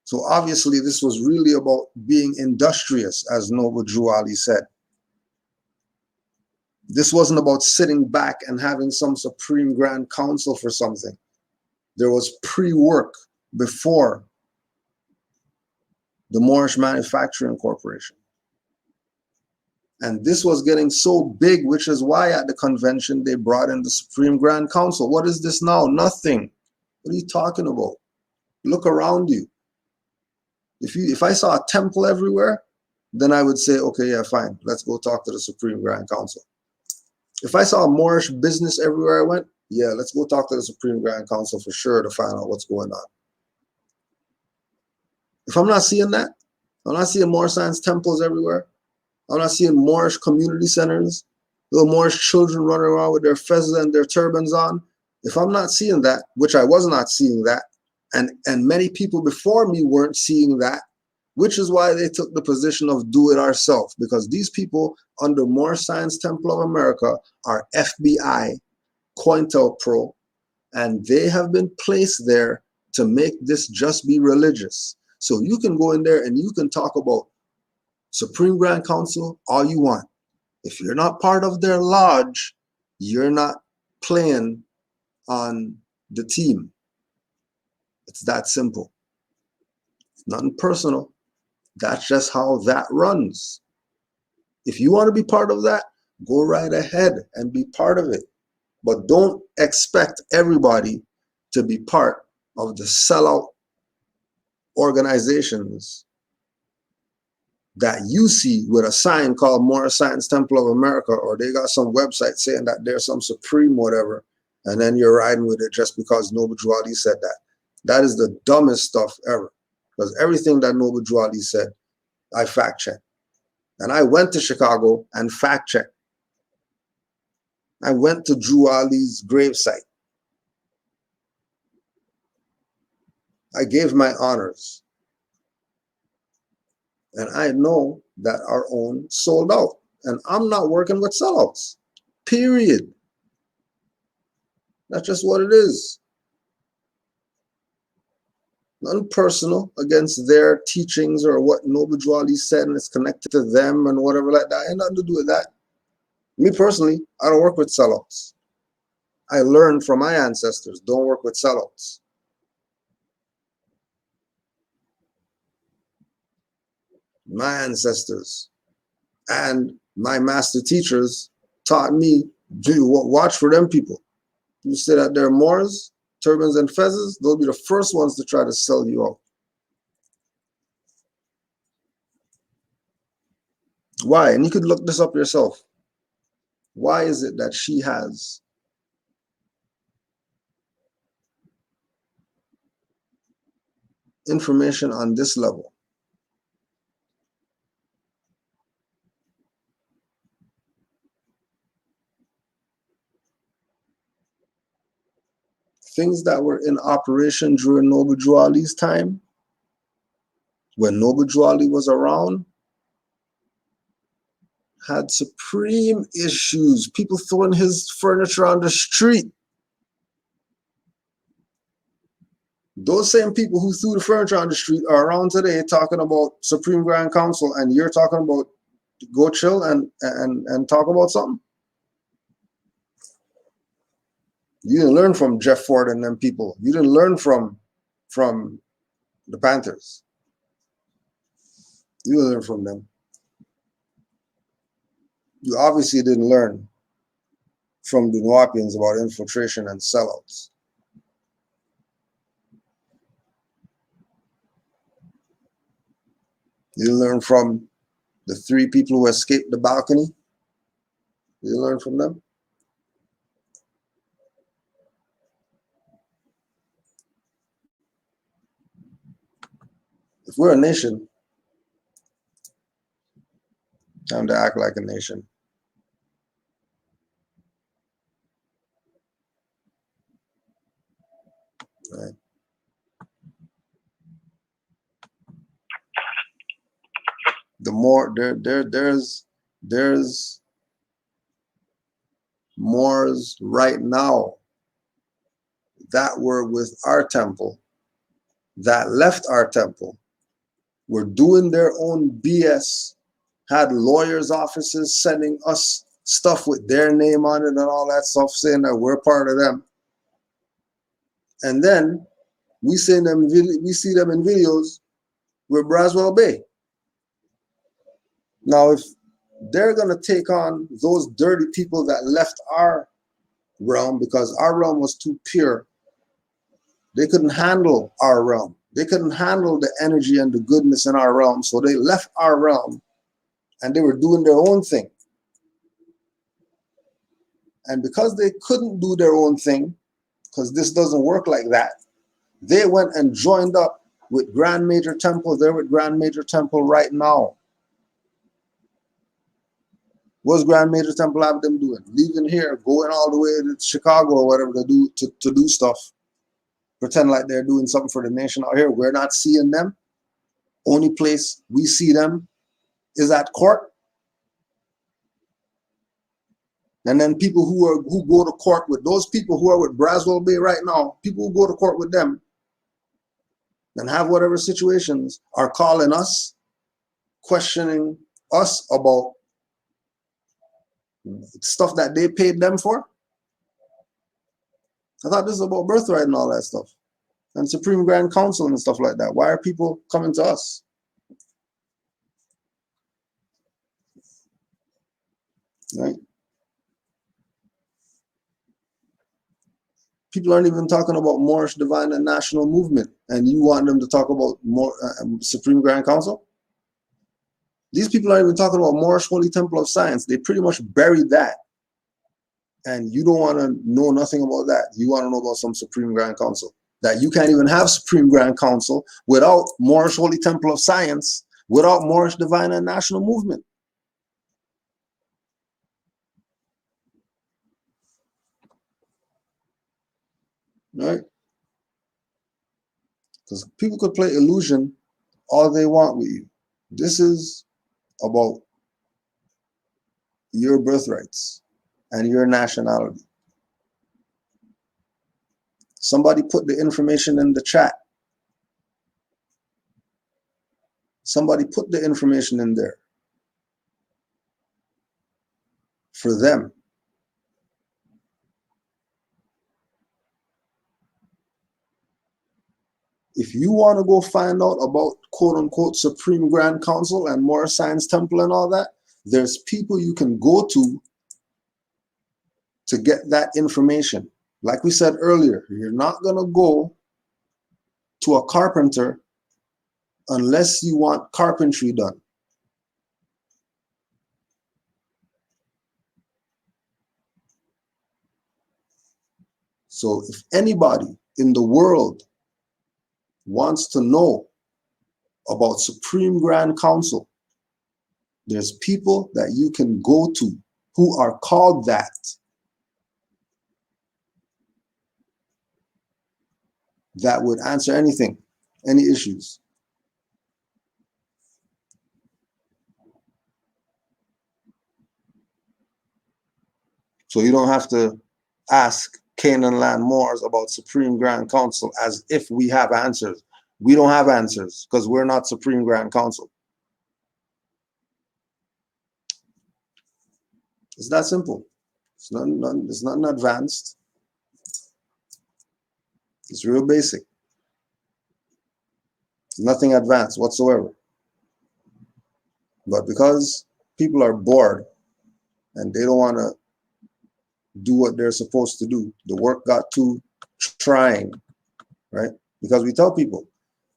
So obviously this was really about being industrious, as Noble Drew Ali said. This wasn't about sitting back and having some Supreme Grand Council for something. There was pre-work before the Moorish Manufacturing Corporation. And this was getting so big, which is why at the convention they brought in the Supreme Grand Council. What is this now? Nothing. What are you talking about? Look around you. If I saw a temple everywhere, then I would say, okay, yeah, fine. Let's go talk to the Supreme Grand Council. If I saw a Moorish business everywhere I went, yeah, let's go talk to the Supreme Grand Council for sure to find out what's going on. If I'm not seeing that, I'm not seeing Moorish science temples everywhere. I'm not seeing Moorish community centers, little Moorish children running around with their fezzes and their turbans on. If I'm not seeing that, which I was not seeing that, and many people before me weren't seeing that, which is why they took the position of do it ourselves, because these people under Moorish Science Temple of America are FBI, COINTELPRO, and they have been placed there to make this just be religious. So you can go in there and you can talk about Supreme Grand Council all you want. If you're not part of their lodge, you're not playing on the team. It's that simple. It's nothing personal. That's just how that runs. If you want to be part of that, go right ahead and be part of it. But don't expect everybody to be part of the sellout organizations that you see with a sign called Moorish Science Temple of America, or they got some website saying that there's some supreme whatever, and then you're riding with it just because Noble Drew Ali said that. That is the dumbest stuff ever. Because everything that Noble Drew Ali said, I fact checked. And I went to Chicago and fact checked. I went to Drew Ali's gravesite. I gave my honors. And I know that our own sold out. And I'm not working with sellouts. Period. That's just what it is. Nothing personal against their teachings or what Noble Drew Ali said and it's connected to them and whatever like that. Ain't nothing to do with that. Me personally, I don't work with sellouts. I learned from my ancestors, don't work with sellouts. My ancestors and my master teachers taught me, watch for them people. You say that they're Moors, turbans and fezzes, they'll be the first ones to try to sell you out. Why? And you could look this up yourself. Why is it that she has information on this level. Things that were in operation during Noble Drew Ali's time, when Noble Drew Ali was around, had supreme issues. People throwing his furniture on the street. Those same people who threw the furniture on the street are around today talking about Supreme Grand Council, and you're talking about go chill and talk about something. You didn't learn from Jeff Ford and them people. You didn't learn from the Panthers. You didn't learn from them. You obviously didn't learn from the Nuwapians about infiltration and sellouts. You didn't learn from the 3 people who escaped the balcony. You didn't learn from them. If we're a nation, time to act like a nation. Right? The more there's Moors right now that were with our temple, that left our temple, were doing their own BS, had lawyers' offices sending us stuff with their name on it and all that stuff, saying that we're part of them. And then we see them in videos with Braswell Bay. Now, if they're going to take on those dirty people that left our realm because our realm was too pure, they couldn't handle our realm. They couldn't handle the energy and the goodness in our realm, so they left our realm and they were doing their own thing. And because they couldn't do their own thing, because this doesn't work like that, they went and joined up with Grand Major Temple. They're with Grand Major Temple right now. What's Grand Major Temple have them doing? Leaving here, going all the way to Chicago or whatever they do to do stuff. Pretend like they're doing something for the nation out here. We're not seeing them. Only place we see them is at court. And then people who go to court with those people who are with Braswell Bay right now, people who go to court with them and have whatever situations are calling us, questioning us about stuff that they paid them for. I thought this was about birthright and all that stuff, and Supreme Grand Council and stuff like that. Why are people coming to us? Right? People aren't even talking about Moorish Divine and National Movement, and you want them to talk about more Supreme Grand Council? These people aren't even talking about Moorish Holy Temple of Science. They pretty much buried that. And you don't want to know nothing about that. You want to know about some Supreme Grand Council. That you can't even have Supreme Grand Council without Moorish Holy Temple of Science, without Moorish Divine and National Movement. Right? Because people could play illusion all they want with you. This is about your birthrights and your nationality. Somebody put the information in the chat. Somebody put the information in there for them. If you want to go find out about quote unquote Supreme Grand Council and Moorish Science Temple and all that, there's people you can go to get that information. Like we said earlier, you're not going to go to a carpenter unless you want carpentry done. So if anybody in the world wants to know about Supreme Grand Council, there's people that you can go to who are called that. That would answer anything, any issues. So you don't have to ask Canaanland Moors about Supreme Grand Council as if we have answers. We don't have answers because we're not Supreme Grand Council. It's that simple. It's nothing advanced. It's real basic. It's nothing advanced whatsoever. But because people are bored and they don't want to do what they're supposed to do, the work got too trying, right? Because we tell people,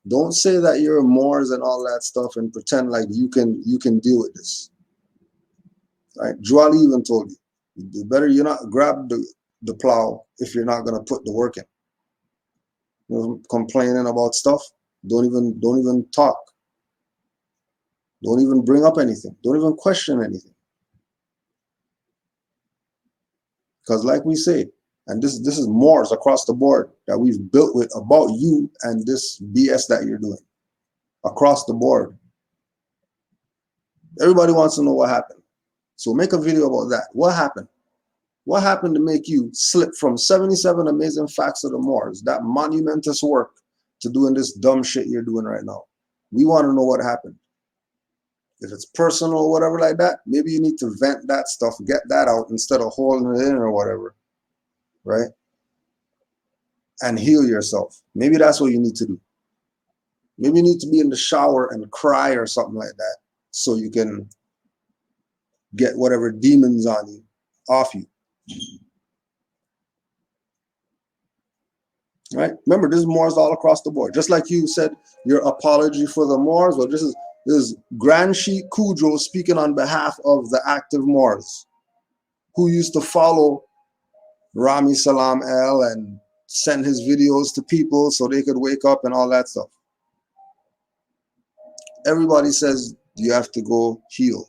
don't say that you're Moors and all that stuff and pretend like you can deal with this. Right? Juali even told you, you better you not grab the plow if you're not gonna put the work in. You know, complaining about stuff, don't even talk. Don't even bring up anything. Don't even question anything. Because like we say, and this is Moors across the board that we've built with about you and this BS that you're doing. Across the board. Everybody wants to know what happened. So make a video about that. What happened? What happened to make you slip from 77 amazing facts of the Moors, that monumentous work, to doing this dumb shit you're doing right now? We want to know what happened. If it's personal or whatever like that, maybe you need to vent that stuff, get that out instead of holding it in or whatever, right? And heal yourself. Maybe that's what you need to do. Maybe you need to be in the shower and cry or something like that so you can get whatever demons on you off you. Right? Remember, this is Moors all across the board. Just like you said, your apology for the Moors. Well, this is Grand Sheikh Kudro speaking on behalf of the active Moors who used to follow Rami Salam El and send his videos to people so they could wake up and all that stuff. Everybody says you have to go heal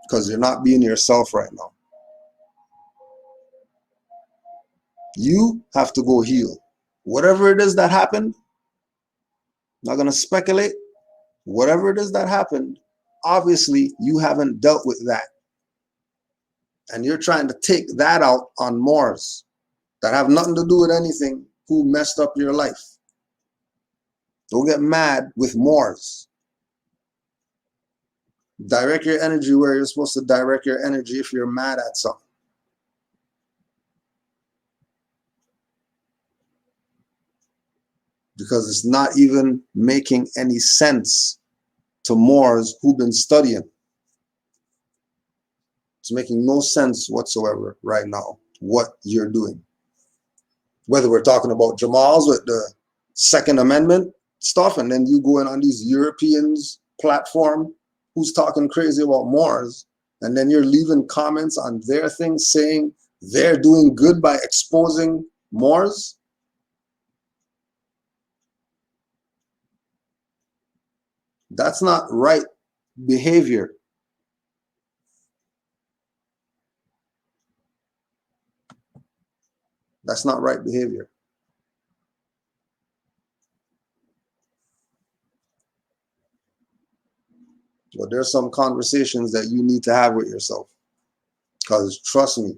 because you're not being yourself right now. You have to go heal. Whatever it is that happened, I'm not going to speculate. Whatever it is that happened, obviously you haven't dealt with that. And you're trying to take that out on Moors that have nothing to do with anything who messed up your life. Don't get mad with Moors. Direct your energy where you're supposed to direct your energy if you're mad at something. Because it's not even making any sense to Moors who've been studying. It's making no sense whatsoever right now, what you're doing. Whether we're talking about Jamal's with the Second Amendment stuff, and then you go in on these Europeans platform who's talking crazy about Moors, and then you're leaving comments on their things saying they're doing good by exposing Moors. That's not right behavior. That's not right behavior. But there's some conversations that you need to have with yourself. Because trust me,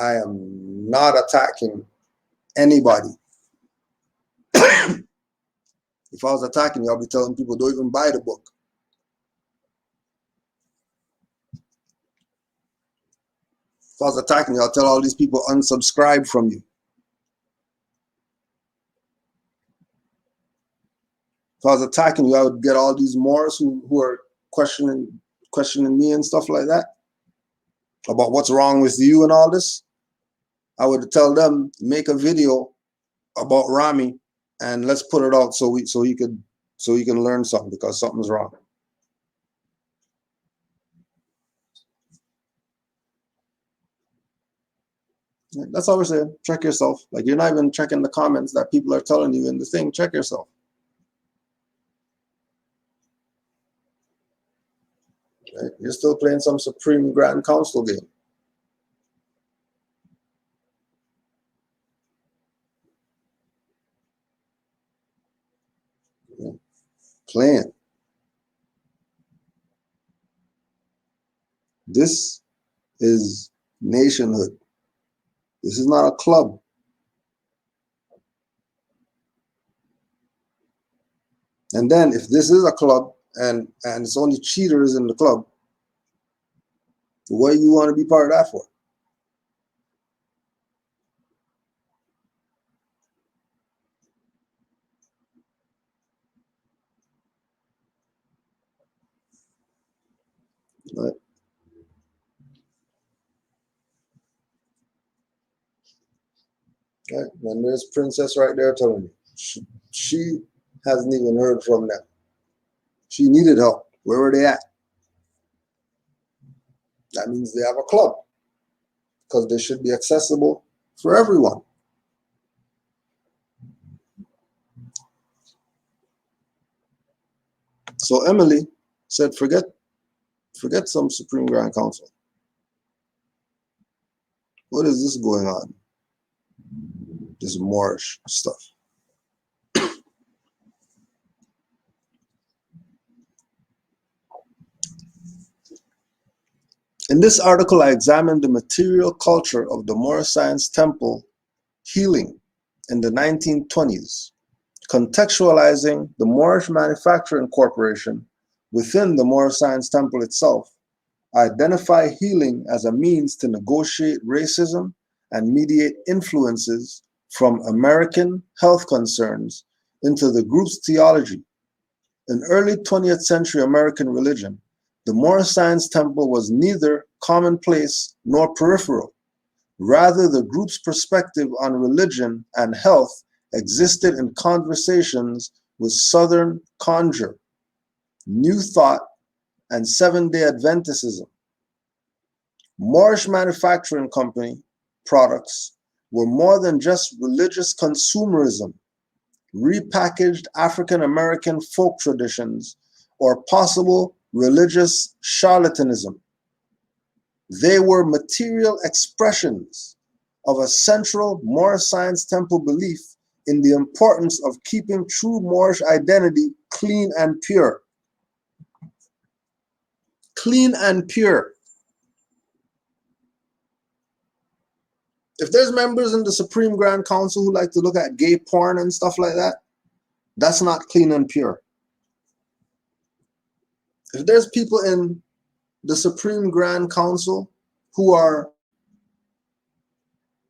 I am not attacking anybody. If I was attacking you, I'll be telling people don't even buy the book. If I was attacking you, I'll tell all these people unsubscribe from you. If I was attacking you, I would get all these Moors who are questioning me and stuff like that about what's wrong with you and all this. I would tell them, make a video about Rami and let's put it out so you can learn something because something's wrong. That's all we're saying. Check yourself. Like, you're not even checking the comments that people are telling you in the thing. Check yourself. Right? You're still playing some Supreme Grand Council game. Playing. This is nationhood. This is not a club. And then if this is a club and it's only cheaters in the club, what do you want to be part of that for? Right? Right? And there's Princess right there telling me. She hasn't even heard from them. She needed help. Where were they at? That means they have a club, because they should be accessible for everyone. So Emily said, forget some Supreme Grand Council. What is this going on? This Moorish stuff. In this article, I examined the material culture of the Moorish Science Temple healing in the 1920s, contextualizing the Moorish Manufacturing Corporation within the Moorish Science Temple itself. I identify healing as a means to negotiate racism and mediate influences from American health concerns into the group's theology. In early 20th century American religion, the Moorish Science Temple was neither commonplace nor peripheral. Rather, the group's perspective on religion and health existed in conversations with Southern Conjure, New Thought, and Seventh-day Adventism. Moorish Manufacturing Company products were more than just religious consumerism, repackaged African American folk traditions, or possible religious charlatanism. They were material expressions of a central Moorish Science Temple belief in the importance of keeping true Moorish identity clean and pure. Clean and pure. If there's members in the Supreme Grand Council who like to look at gay porn and stuff like that, that's not clean and pure. If there's people in the Supreme Grand Council who are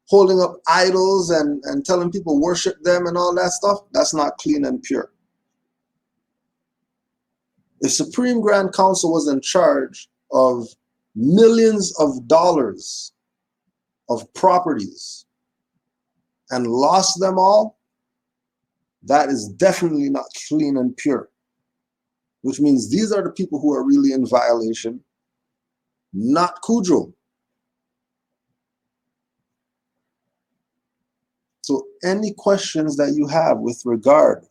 holding up idols and telling people worship them and all that stuff, that's not clean and pure. If Supreme Grand Council was in charge of millions of dollars of properties and lost them all, that is definitely not clean and pure. Which means these are the people who are really in violation, not Kudrow. So any questions that you have with regard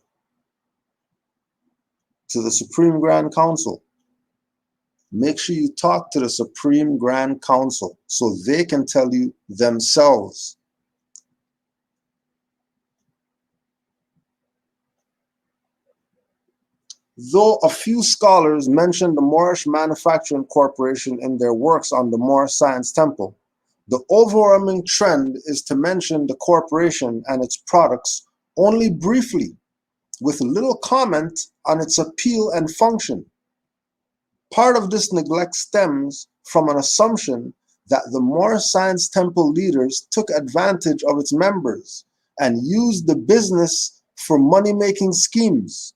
to the Supreme Grand Council, make sure you talk to the Supreme Grand Council so they can tell you themselves. Though a few scholars mention the Moorish Manufacturing Corporation in their works on the Moorish Science Temple, the overwhelming trend is to mention the corporation and its products only briefly, with little comment on its appeal and function. Part of this neglect stems from an assumption that the Moorish Science Temple leaders took advantage of its members and used the business for money-making schemes.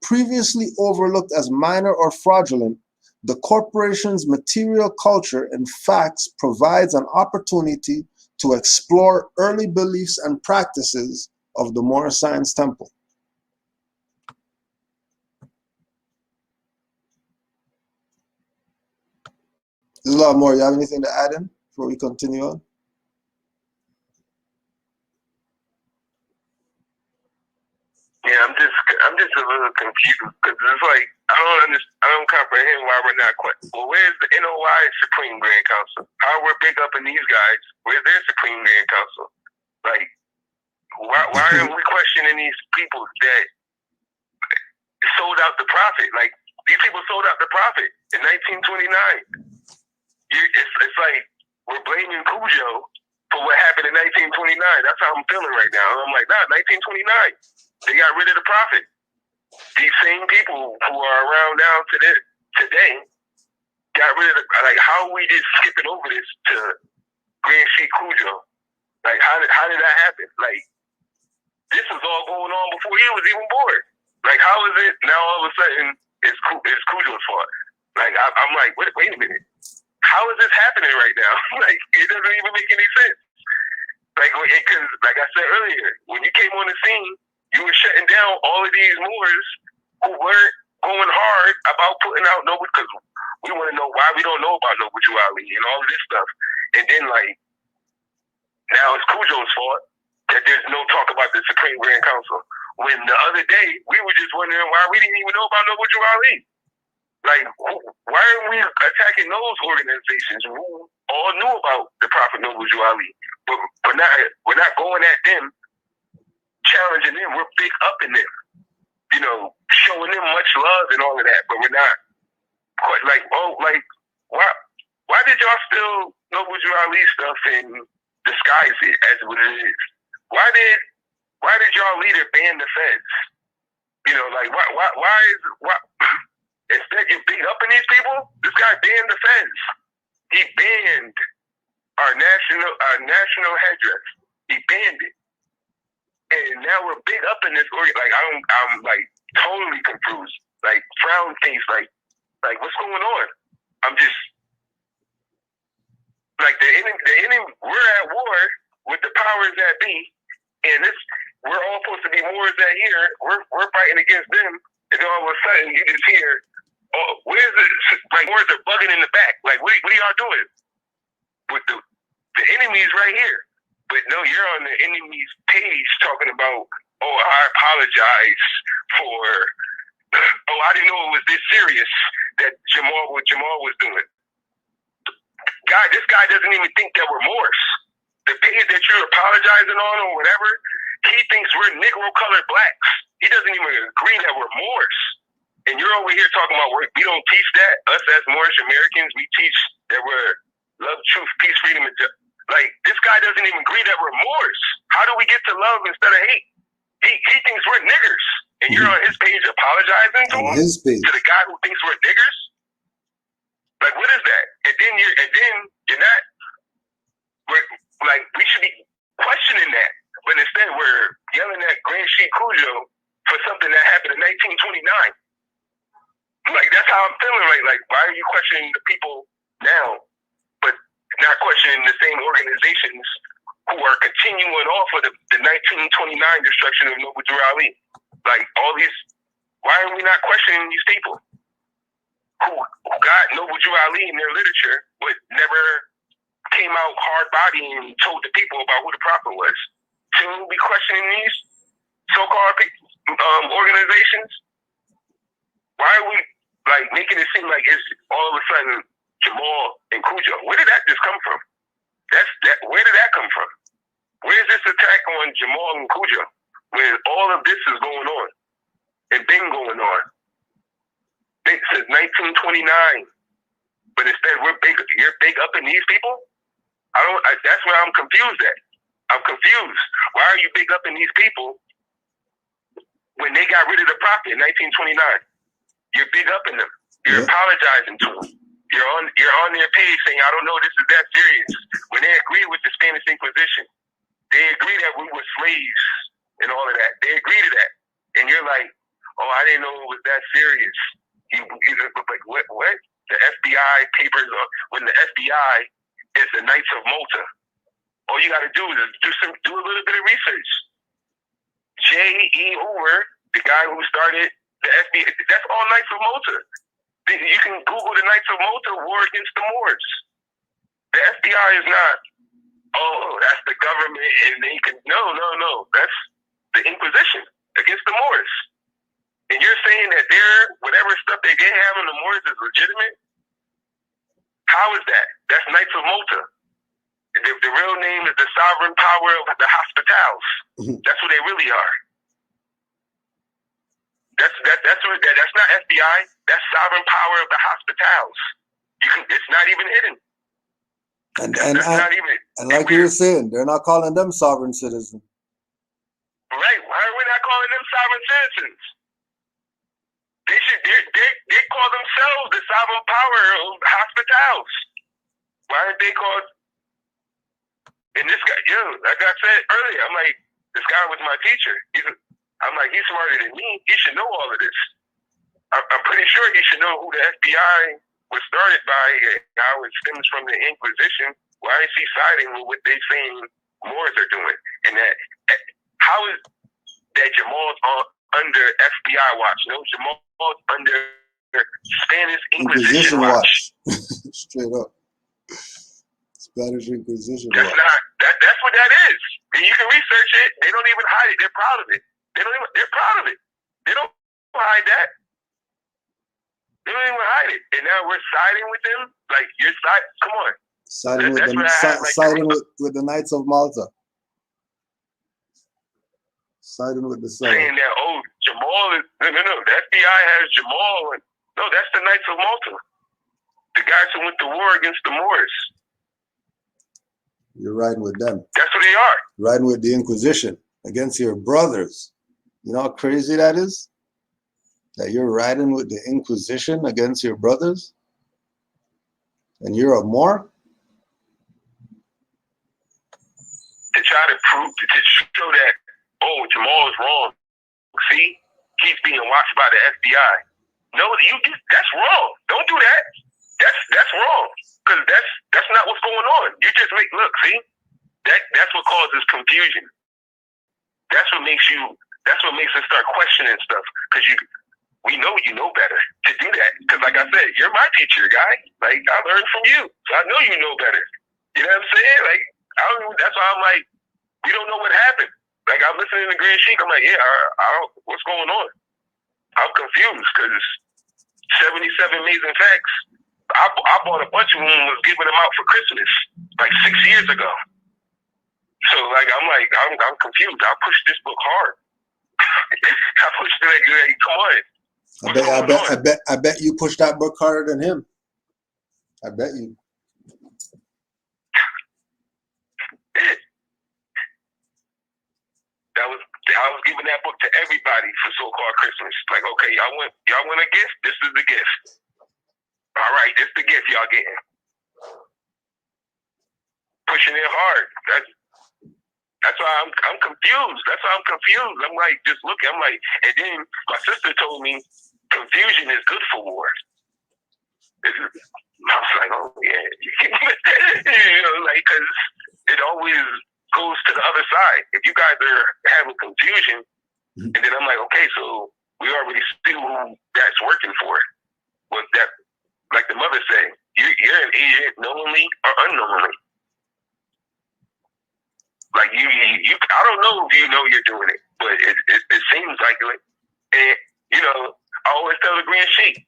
Previously overlooked as minor or fraudulent, the corporation's material culture in fact provides an opportunity to explore early beliefs and practices of the Moorish Science Temple. There's a lot more. You have anything to add in before we continue on? Yeah, I'm just a little confused because it's like I don't comprehend why we're not quite. Well, where's the NOI Supreme Grand Council? How we're big up in these guys? Where's their Supreme Grand Council? Like, why aren't we questioning these people that sold out the prophet? Like, these people sold out the prophet in 1929. It's like we're blaming Cujo for what happened in 1929. That's how I'm feeling right now. I'm like, nah, 1929. They got rid of the prophet. These same people who are around now today got rid of the, like, how are we just skipping over this to Grand Sheik Cujo? Like, how did that happen? Like, this was all going on before he was even born. Like, how is it now all of a sudden it's Cujo's fault? Like, I'm like, wait a minute. How is this happening right now? Like, it doesn't even make any sense. Like, because, like I said earlier, when you came on the scene, you were shutting down all of these Moors who weren't going hard about putting out Noble, because we want to know why we don't know about Noble Jew Ali and all of this stuff. And then, like, now it's Cujo's fault that there's no talk about the Supreme Grand Council. When the other day, we were just wondering why we didn't even know about Noble Jew Ali. Like, why aren't we attacking those organizations who all knew about the Prophet Noble Jew Ali? But we're not going at them, challenging them. We're big up in them, you know, showing them much love and all of that. But we're not quite like, why did y'all still Noble Jew Ali stuff and disguise it as what it is? Why did y'all leader ban the feds? You know, like why instead you're big up in these people? This guy banned the feds. He banned our national headdress. He banned it. And now we're big up in this organ. Like, I'm like totally confused. Like, frown face, like what's going on? I'm just like the enemy. We're at war with the powers that be, and we're all supposed to be wars that here. We're fighting against them, and then all of a sudden you just hear, oh, where's it? Like, wars are bugging in the back. Like, what are y'all doing? With the enemy's right here. But no, you're on the enemy's page talking about, oh, I apologize for, oh, I didn't know it was this serious that Jamal was doing. This guy doesn't even think that we're Moors. The page that you're apologizing on or whatever, he thinks we're Negro-colored blacks. He doesn't even agree that we're Moors. And you're over here talking about we don't teach that. Us as Moorish Americans, we teach that we're love, truth, peace, freedom, and justice. Like, this guy doesn't even agree that we're Moors. How do we get to love instead of hate? He thinks we're niggers. And you're on his page apologizing to him? To the guy who thinks we're niggers? Like, what is that? And then you're not, like, we should be questioning that. But instead we're yelling at Grand Sheik Cujo for something that happened in 1929. Like, that's how I'm feeling. Like, why are you questioning the people now, but not questioning the same organizations who are continuing off of the 1929 destruction of Noble Jew Ali? Like, all these, why are we not questioning these people who got Noble Jew Ali in their literature, but never came out hard body and told the people about who the prophet was? Shouldn't we be questioning these so-called organizations? Why are we, like, making it seem like it's all of a sudden Jamal and Cujo? Where did that just come from? Where did that come from? Where's this attack on Jamal and Cujo when all of this is going on and been going on since 1929? But instead you're big up in these people? That's where I'm confused at. I'm confused. Why are you big up in these people when they got rid of the prophet in 1929? You're big up in them. You're apologizing to them. You're on their page saying, I don't know, this is that serious. When they agree with the Spanish Inquisition, they agree that we were slaves and all of that. They agree to that. And you're like, oh, I didn't know it was that serious. Like, what? The FBI papers, when the FBI is the Knights of Malta. All you got to do is do a little bit of research. J.E. Hoover, the guy who started the FBI, that's all Knights of Malta. You can Google the Knights of Malta war against the Moors. The FBI is not, oh, that's the government and they can, no. That's the Inquisition. against the Moors. And you're saying that whatever stuff they have on the Moors is legitimate? How is that? That's Knights of Malta. The real name is the Sovereign Power of the Hospitals. That's who they really are. That's not FBI. That's Sovereign Power of the Hospitals. It's not even hidden. And like you were saying, they're not calling them sovereign citizens. Right? Why are we not calling them sovereign citizens? They call themselves the Sovereign Power of the Hospitals. Why aren't they called? And this guy, like I said earlier, I'm like, this guy was my teacher. I'm like, he's smarter than me. He should know all of this. I'm pretty sure he should know who the FBI was started by and how it stems from the Inquisition. Why is he siding with what they saying Moors are doing? And how is that Jamal's under FBI watch? No, Jamal's under Spanish Inquisition watch. Straight up. Spanish Inquisition watch. That's what that is. And you can research it. They don't even hide it. They're proud of it. They're proud of it. They don't hide that. They don't even hide it. And now we're siding with them? Like, you're siding? Come on. Siding with the Knights of Malta. Siding with the South. Saying that, Jamal is... No. The FBI has Jamal. No, that's the Knights of Malta. The guys who went to war against the Moors. You're riding with them. That's who they are. Riding with the Inquisition against your brothers. You know how crazy that is? That you're riding with the Inquisition against your brothers? And you're a Moor? To try to prove, to show that, Jamal is wrong. See? He's being watched by the FBI. No, that's wrong. Don't do that. That's wrong. Because that's not what's going on. You just see? That's what causes confusion. That's what makes us start questioning stuff. Because we know you know better to do that. Because like I said, you're my teacher, guy. Like, I learned from you. So I know you know better. You know what I'm saying? Like, that's why I'm like, we don't know what happened. Like, I'm listening to Green Sheik. I'm like, what's going on? I'm confused because 77 Amazing Facts. I bought a bunch of them and was giving them out for Christmas like 6 years ago. So like I'm confused. I pushed this book hard. I pushed it like come on. I bet you pushed that book harder than him. I bet you. I was giving that book to everybody for so-called Christmas. Like, okay, y'all want a gift? This is the gift. All right, this is the gift y'all getting. Pushing it hard. That's why I'm confused. That's why I'm confused. I'm like, just looking. I'm like, and then my sister told me confusion is good for war. I was like, oh yeah, like because it always goes to the other side. If you guys are having confusion, and then I'm like, okay, so we already see who that's working for. Well, that, like the mother said, you're an agent knowingly or unknowingly. Like you, I don't know if you know you're doing it, but it seems like it. And I always tell the Green Sheik,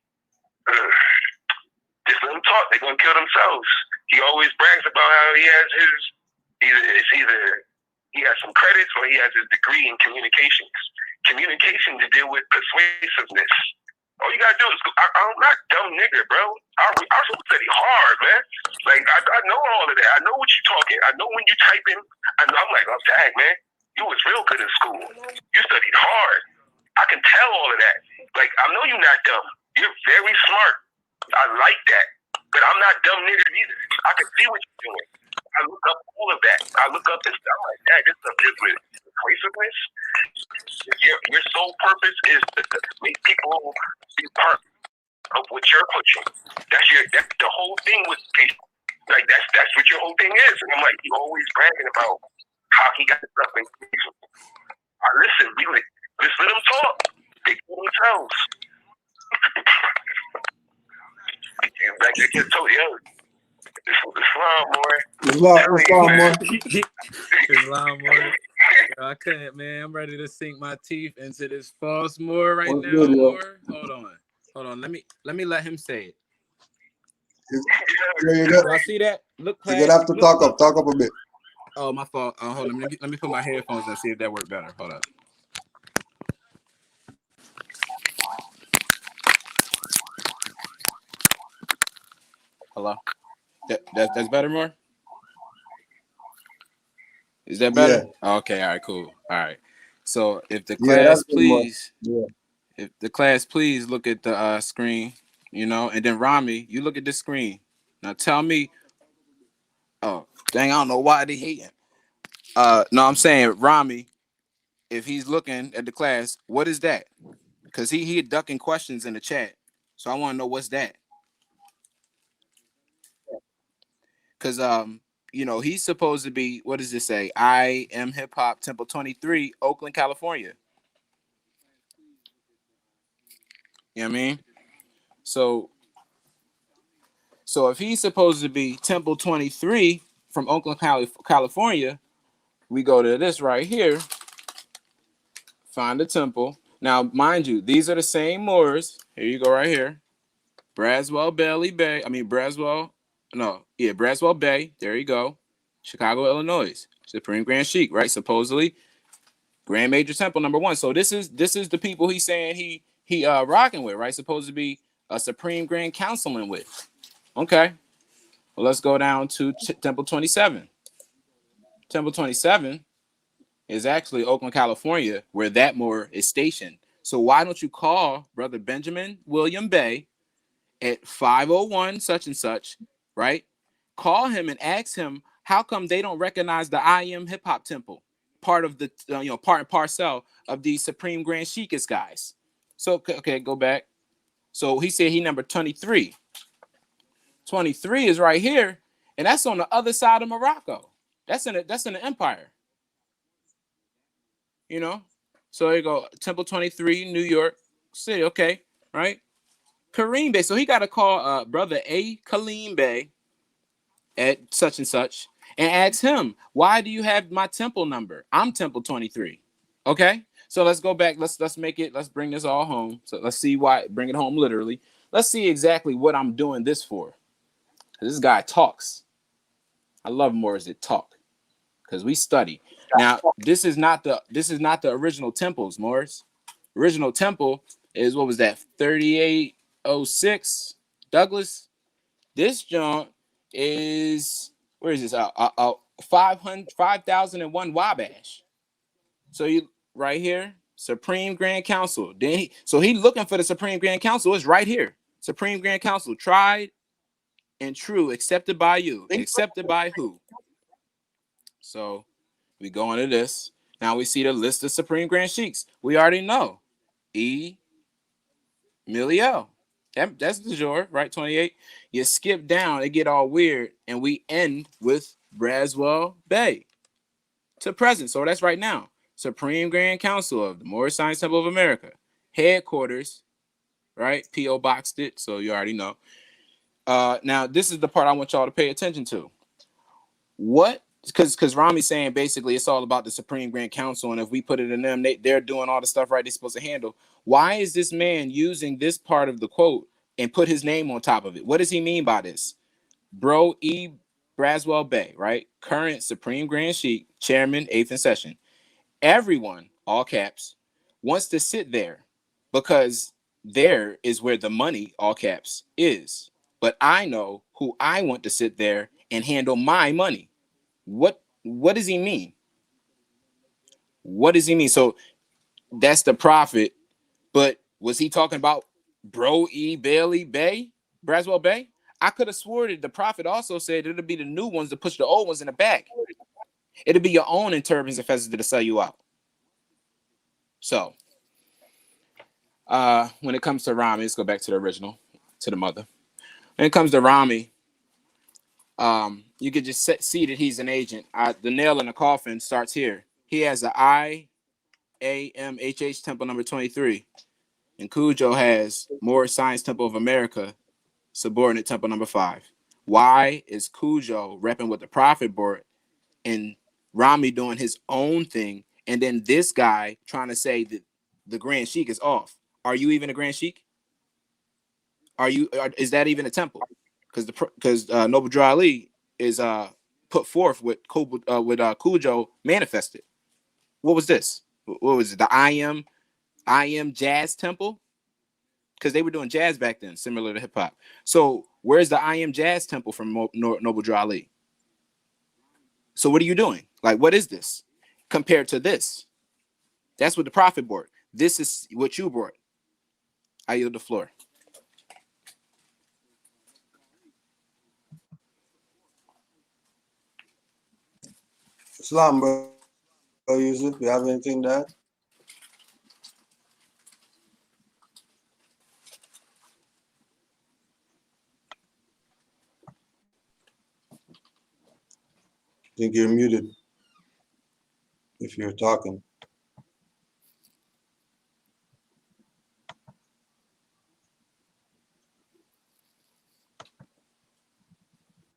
just let them talk. They're gonna kill themselves. He always brags about how he has either he has some credits or he has his degree in communications. Communication to deal with persuasiveness. All you gotta do is I'm not dumb nigga, bro. I study hard, man. Like I know all of that. I know what you're talking. I know when you type in. I'm like, oh dang, man, you was real good in school. You studied hard. I can tell all of that. Like I know you're not dumb. You're very smart. I like that. But I'm not dumb nigga either. I can see what you're doing. I look up all of that. I look up and stuff like that. This stuff is with persuasiveness. Your sole purpose is to make people be part of what you're pushing. That's the whole thing with people. Like that's what your whole thing is. And I'm like, you always bragging about how he got stuff in. Listen, just let them talk. They kill themselves. Like I just told you, Islam, boy. Islam, boy. Islam, boy. I couldn't, man. I'm ready to sink my teeth into this false Moore right What's now. good, yo? Moore. Hold on. Let me let him say it. Yeah, Y'all see that? Look you're past. gonna have to talk up a bit. Oh, my fault. Hold on. Let me put my headphones on and see if that worked better. Hold up. Hello. That's better, Moore. Is that Yeah, better? Okay. All right. Cool. All right. So if the yeah, class that's good, man. please, Yeah, if the class please look at the screen, and then Rami, you look at this screen. Now tell me. Oh, dang! I don't know why they hating. No, I'm saying Rami. If he's looking at the class, what is that? Because he ducking questions in the chat, so I want to know what's that. Because he's supposed to be, what does it say? I am hip hop Temple 23, Oakland, California. You know what I mean? So if he's supposed to be Temple 23 from Oakland, California, we go to this right here, find the temple. Now, mind you, these are the same Moors. Here you go right here. Braswell Bay. There you go. Chicago, Illinois. Supreme Grand Sheik, right? Supposedly Grand Major Temple #1. So this is the people he's saying he rocking with, right? Supposed to be a Supreme Grand Counseling with. Okay. Well, let's go down to Temple 27. Temple 27 is actually Oakland, California, where that Moor is stationed. So why don't you call Brother Benjamin William Bay at 501 such and such, right? Call him and ask him how come they don't recognize the I Am Hip Hop Temple, part of the part and parcel of the Supreme Grand Sheikist guys. So okay, go back. So he said he number 23. 23 is right here, and that's on the other side of Morocco. That's in the empire. So there you go. Temple 23, New York City. Okay, right? Kareem Bey. So he got to call Brother A. Kaleem Bey at such and such and ask him, why do you have my temple number? I'm Temple 23. Okay? So let's go back. Let's bring this all home. So let's see why, bring it home literally. Let's see exactly what I'm doing this for. This guy talks. I love Moors that talk because we study. Now, this is not the original temples, Moors. Original temple is, what was that, 3806 Douglas? This junk is, where is this? 5001 Wabash. So you right here, Supreme Grand Council. Then he looking for the Supreme Grand Council. It's right here. Supreme Grand Council, tried and true, accepted by you. Accepted by who? So we go into this. Now we see the list of Supreme Grand Sheiks. We already know. E. Miliel. That's the jour, right? 28. You skip down, it get all weird, and we end with Braswell Bay to present. So that's right now. Supreme Grand Council of the Moorish Science Temple of America. Headquarters, right? P.O. boxed it, so you already know. Now, this is the part I want y'all to pay attention to. What? Because Rami's saying basically it's all about the Supreme Grand Council, and if we put it in them, they're doing all the stuff right they're supposed to handle. Why is this man using this part of the quote and put his name on top of it? What does he mean by this? Bro E. Braswell Bay, right? Current Supreme Grand Sheik, Chairman, 8th in session. Everyone, all caps, wants to sit there because there is where the money, all caps, is. But I know who I want to sit there and handle my money. What does he mean? What does he mean? So that's the prophet, but was he talking about Bro E. Bailey Bay, Braswell Bay? I could have swore that the prophet also said it'll be the new ones to push the old ones in the back. It'll be your own in turbans and fezzes to sell you out. So when it comes to Rami, let's go back to the original, to the mother. When it comes to Rami, you could just see that he's an agent. The nail in the coffin starts here. He has an IAMHH Temple number 23. And Cujo has Moorish Science Temple of America, subordinate Temple number 5. Why is Cujo repping what the prophet brought and Rami doing his own thing and then this guy trying to say that the Grand Sheik is off. Are you even a Grand Sheik? Is that even a temple? Because Noble Drew Ali is put forth with Cujo manifested. What was this? What was it? The I am jazz temple? Because they were doing jazz back then, similar to hip hop. So where's the I am jazz temple from Noble Drew Ali? So what are you doing? Like, what is this compared to this? That's what the prophet brought. This is what you brought. I yield the floor. Islam, bro. Yusuf, you have anything to add? I think you're muted if you're talking.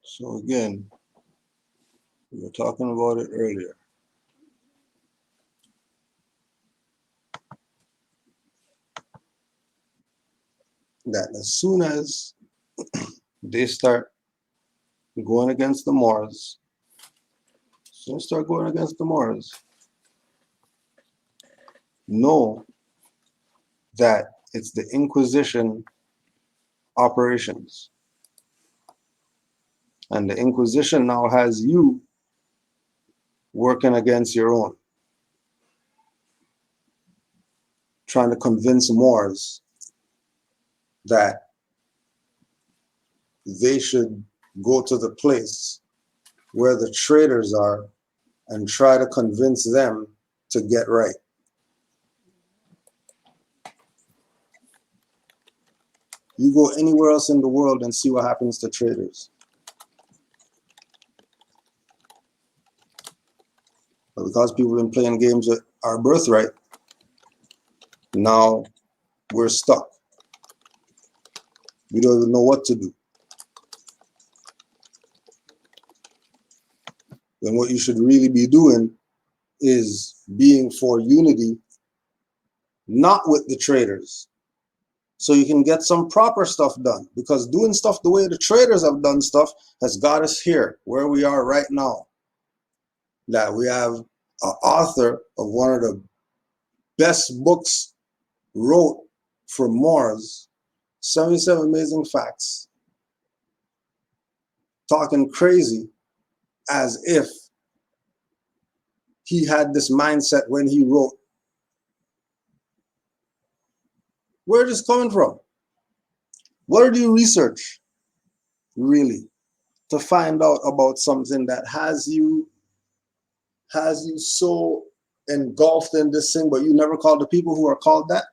So again, we were talking about it earlier. That as soon as they start going against the Moors, know that it's the Inquisition operations. And the Inquisition now has you working against your own, trying to convince Moors that they should go to the place where the traitors are and try to convince them to get right. You go anywhere else in the world and see what happens to traitors. But because people have been playing games with our birthright, now we're stuck. We don't even know what to do. Then what you should really be doing is being for unity, not with the traitors, so you can get some proper stuff done. Because doing stuff the way the traitors have done stuff has got us here, where we are right now. That we have an author of one of the best books wrote for Moors, 77 Amazing Facts, talking crazy as if he had this mindset when he wrote. Where is this coming from? What do you research, really, to find out about something that has you so engulfed in this thing, but you never called the people who are called that,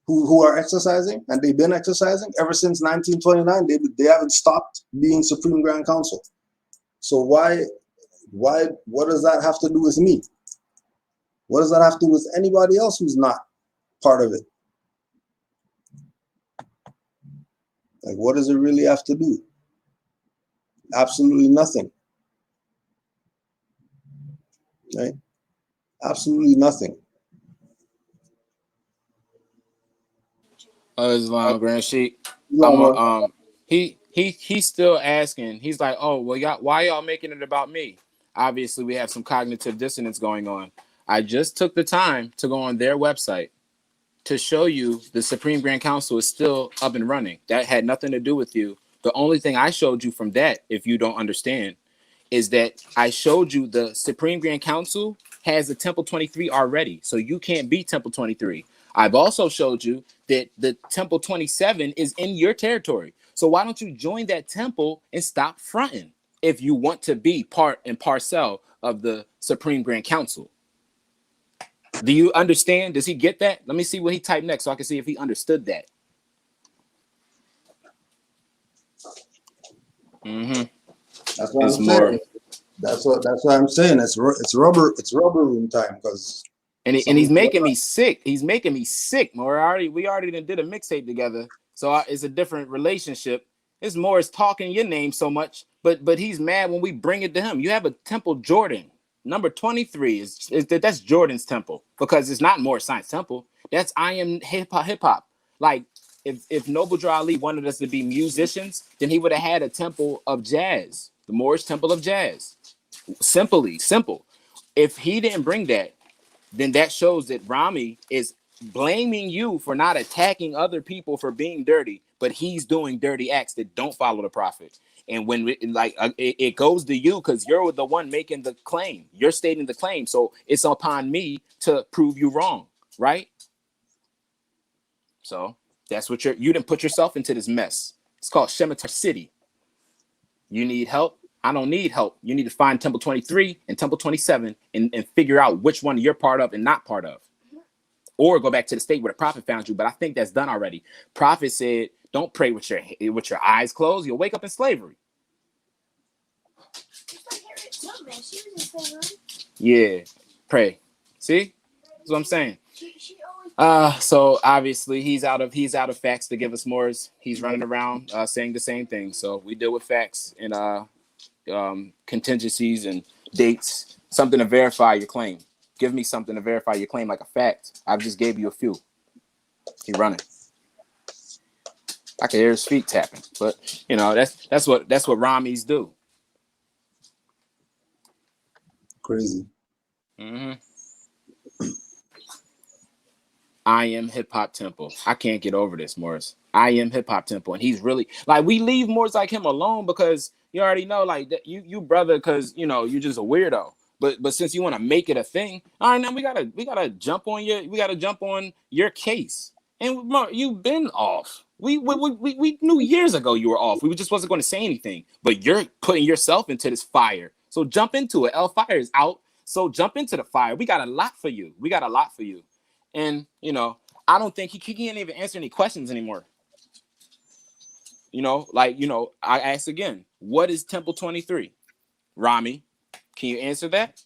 who are exercising, and they've been exercising ever since 1929. They haven't stopped being Supreme Grand Council. So what does that have to do with me? What does that have to do with anybody else who's not part of it? Like, what does it really have to do? Absolutely nothing. Right? Absolutely nothing. Islam Grand Sheik. He's still asking. He's like, oh well, why y'all making it about me? Obviously, we have some cognitive dissonance going on. I just took the time to go on their website to show you the Supreme Grand Council is still up and running. That had nothing to do with you. The only thing I showed you from that, if you don't understand, is that I showed you the Supreme Grand Council has a Temple 23 already, so you can't beat Temple 23. I've also showed you that the Temple 27 is in your territory. So why don't you join that temple and stop fronting if you want to be part and parcel of the Supreme Grand Council? Do you understand? Does he get that? Let me see what he typed next so I can see if he understood that. Mm-hmm. That's what I'm saying. That's what I'm saying. It's rubber room time, because he's making me sick. He's making me sick. We already did a mixtape together, so it's a different relationship. It's more talking your name so much, but he's mad when we bring it to him. You have a Temple Jordan. Number 23 is that's Jordan's temple, because it's not Moorish Science Temple. That's I Am Hip Hop. Like if Noble Drew Ali wanted us to be musicians, then he would have had a temple of jazz, the Moorish Temple of Jazz. Simple. If he didn't bring that, then that shows that Rami is blaming you for not attacking other people for being dirty, but he's doing dirty acts that don't follow the prophet. And when it goes to you because you're the one making the claim, you're stating the claim, so it's upon me to prove you wrong, right? So that's what you didn't put yourself into this mess. It's called Shemitah City. You need help. I don't need help. You need to find Temple 23 and Temple 27 and figure out which one you're part of and not part of. Or go back to the state where the prophet found you. But I think that's done already. Prophet said, don't pray with your eyes closed. You'll wake up in slavery. Yeah, pray. See? That's what I'm saying. So obviously he's out of facts to give us more. He's running around saying the same thing. So we deal with facts and contingencies and dates, something to verify your claim. Give me something to verify your claim, like a fact. I just gave you a few. He running. I can hear his feet tapping, but you know that's what Ramis do. Crazy. Mm-hmm. I Am Hip Hop Temple. I can't get over this, Morris. I Am Hip Hop Temple, and he's really like, we leave Morris like him alone because you already know, like that you brother, because you know you're just a weirdo. But since you want to make it a thing, all right, now we gotta jump on your case. And you've been off. We knew years ago you were off. We just wasn't going to say anything. But you're putting yourself into this fire. So jump into it. Fire is out. So jump into the fire. We got a lot for you. And you know, I don't think he can't even answer any questions anymore. You know, I ask again, what is Temple 23? Rami, can you answer that?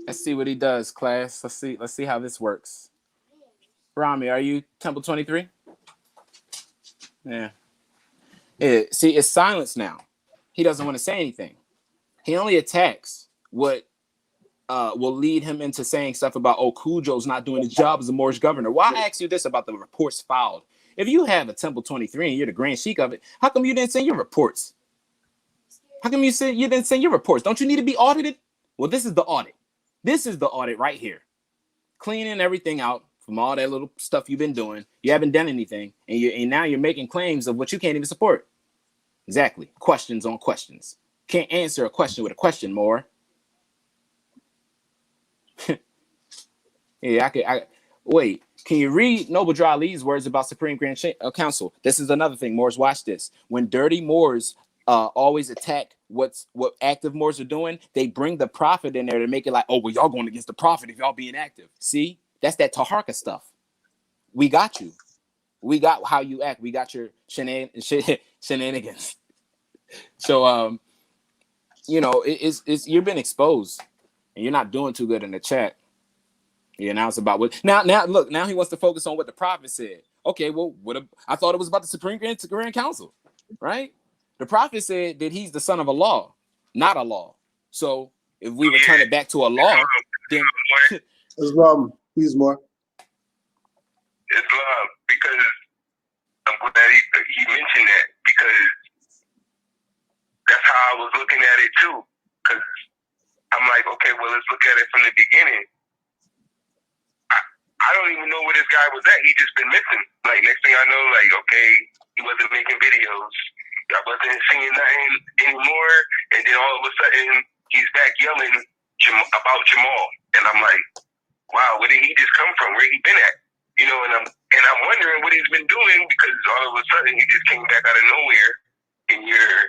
Let's see what he does, class. Let's see how this works. Rami, are you Temple 23? Yeah. See, it's silence now. He doesn't want to say anything. He only attacks what will lead him into saying stuff about, Cujo's not doing his job as a Moorish governor. Well, I ask you this about the reports filed. If you have a Temple 23 and you're the Grand Sheik of it, how come you didn't send your reports? How come you didn't send your reports? Don't you need to be audited? Well, this is the audit. This is the audit right here. Cleaning everything out from all that little stuff you've been doing. You haven't done anything, and now you're making claims of what you can't even support. Exactly. Questions on questions. Can't answer a question with a question more. Yeah, wait. Can you read Noble Drew Ali's words about Supreme Grand Council? This is another thing, Moors. Watch this. When dirty Moors always attack what active Moors are doing, they bring the prophet in there to make it like, well, y'all going against the prophet if y'all being active. See, that's that Taharka stuff. We got you. We got how you act. We got your shenanigans. So, you know, it's you've been exposed, and you're not doing too good in the chat. Yeah, now it's about what now look, now he wants to focus on what the prophet said. Okay, well, I thought it was about the Supreme Grand Council, right? The prophet said that he's the son of Allah, not a law. So if we return it back to a law, then Islam, please more. Islam, because I'm glad he mentioned that, because that's how I was looking at it too. Because I'm like, okay, well, let's look at it from the beginning. I don't even know where this guy was at. He just been missing. Like, next thing I know, like, okay, he wasn't making videos. I wasn't seeing nothing anymore. And then all of a sudden, he's back yelling about Jamal. And I'm like, wow, where did he just come from? Where he been at? You know, and I'm wondering what he's been doing, because all of a sudden he just came back out of nowhere and you're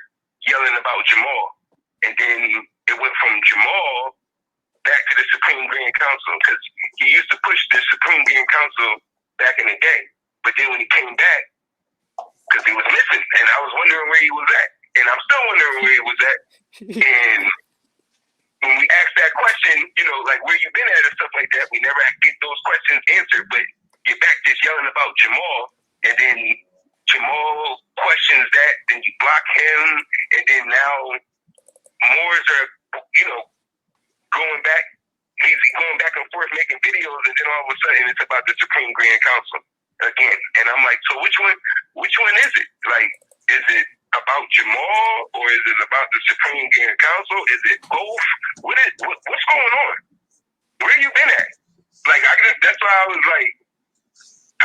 yelling about Jamal. And then it went from Jamal back to the Supreme Grand Council, because he used to push the Supreme Grand Council back in the day. But then when he came back, because he was missing, and I was wondering where he was at. And I'm still wondering where he was at. And when we ask that question, you know, like, where you been at and stuff like that, we never get those questions answered. But you're back just yelling about Jamal, and then Jamal questions that, then you block him, and then now Moors are, going back. He's going back and forth making videos, and then all of a sudden it's about the Supreme Grand Council again. And I'm like, so which one is it? Like, is it about Jamal or is it about the Supreme Grand Council? Is it both? What's going on? Where you been at? Like, that's why I was like,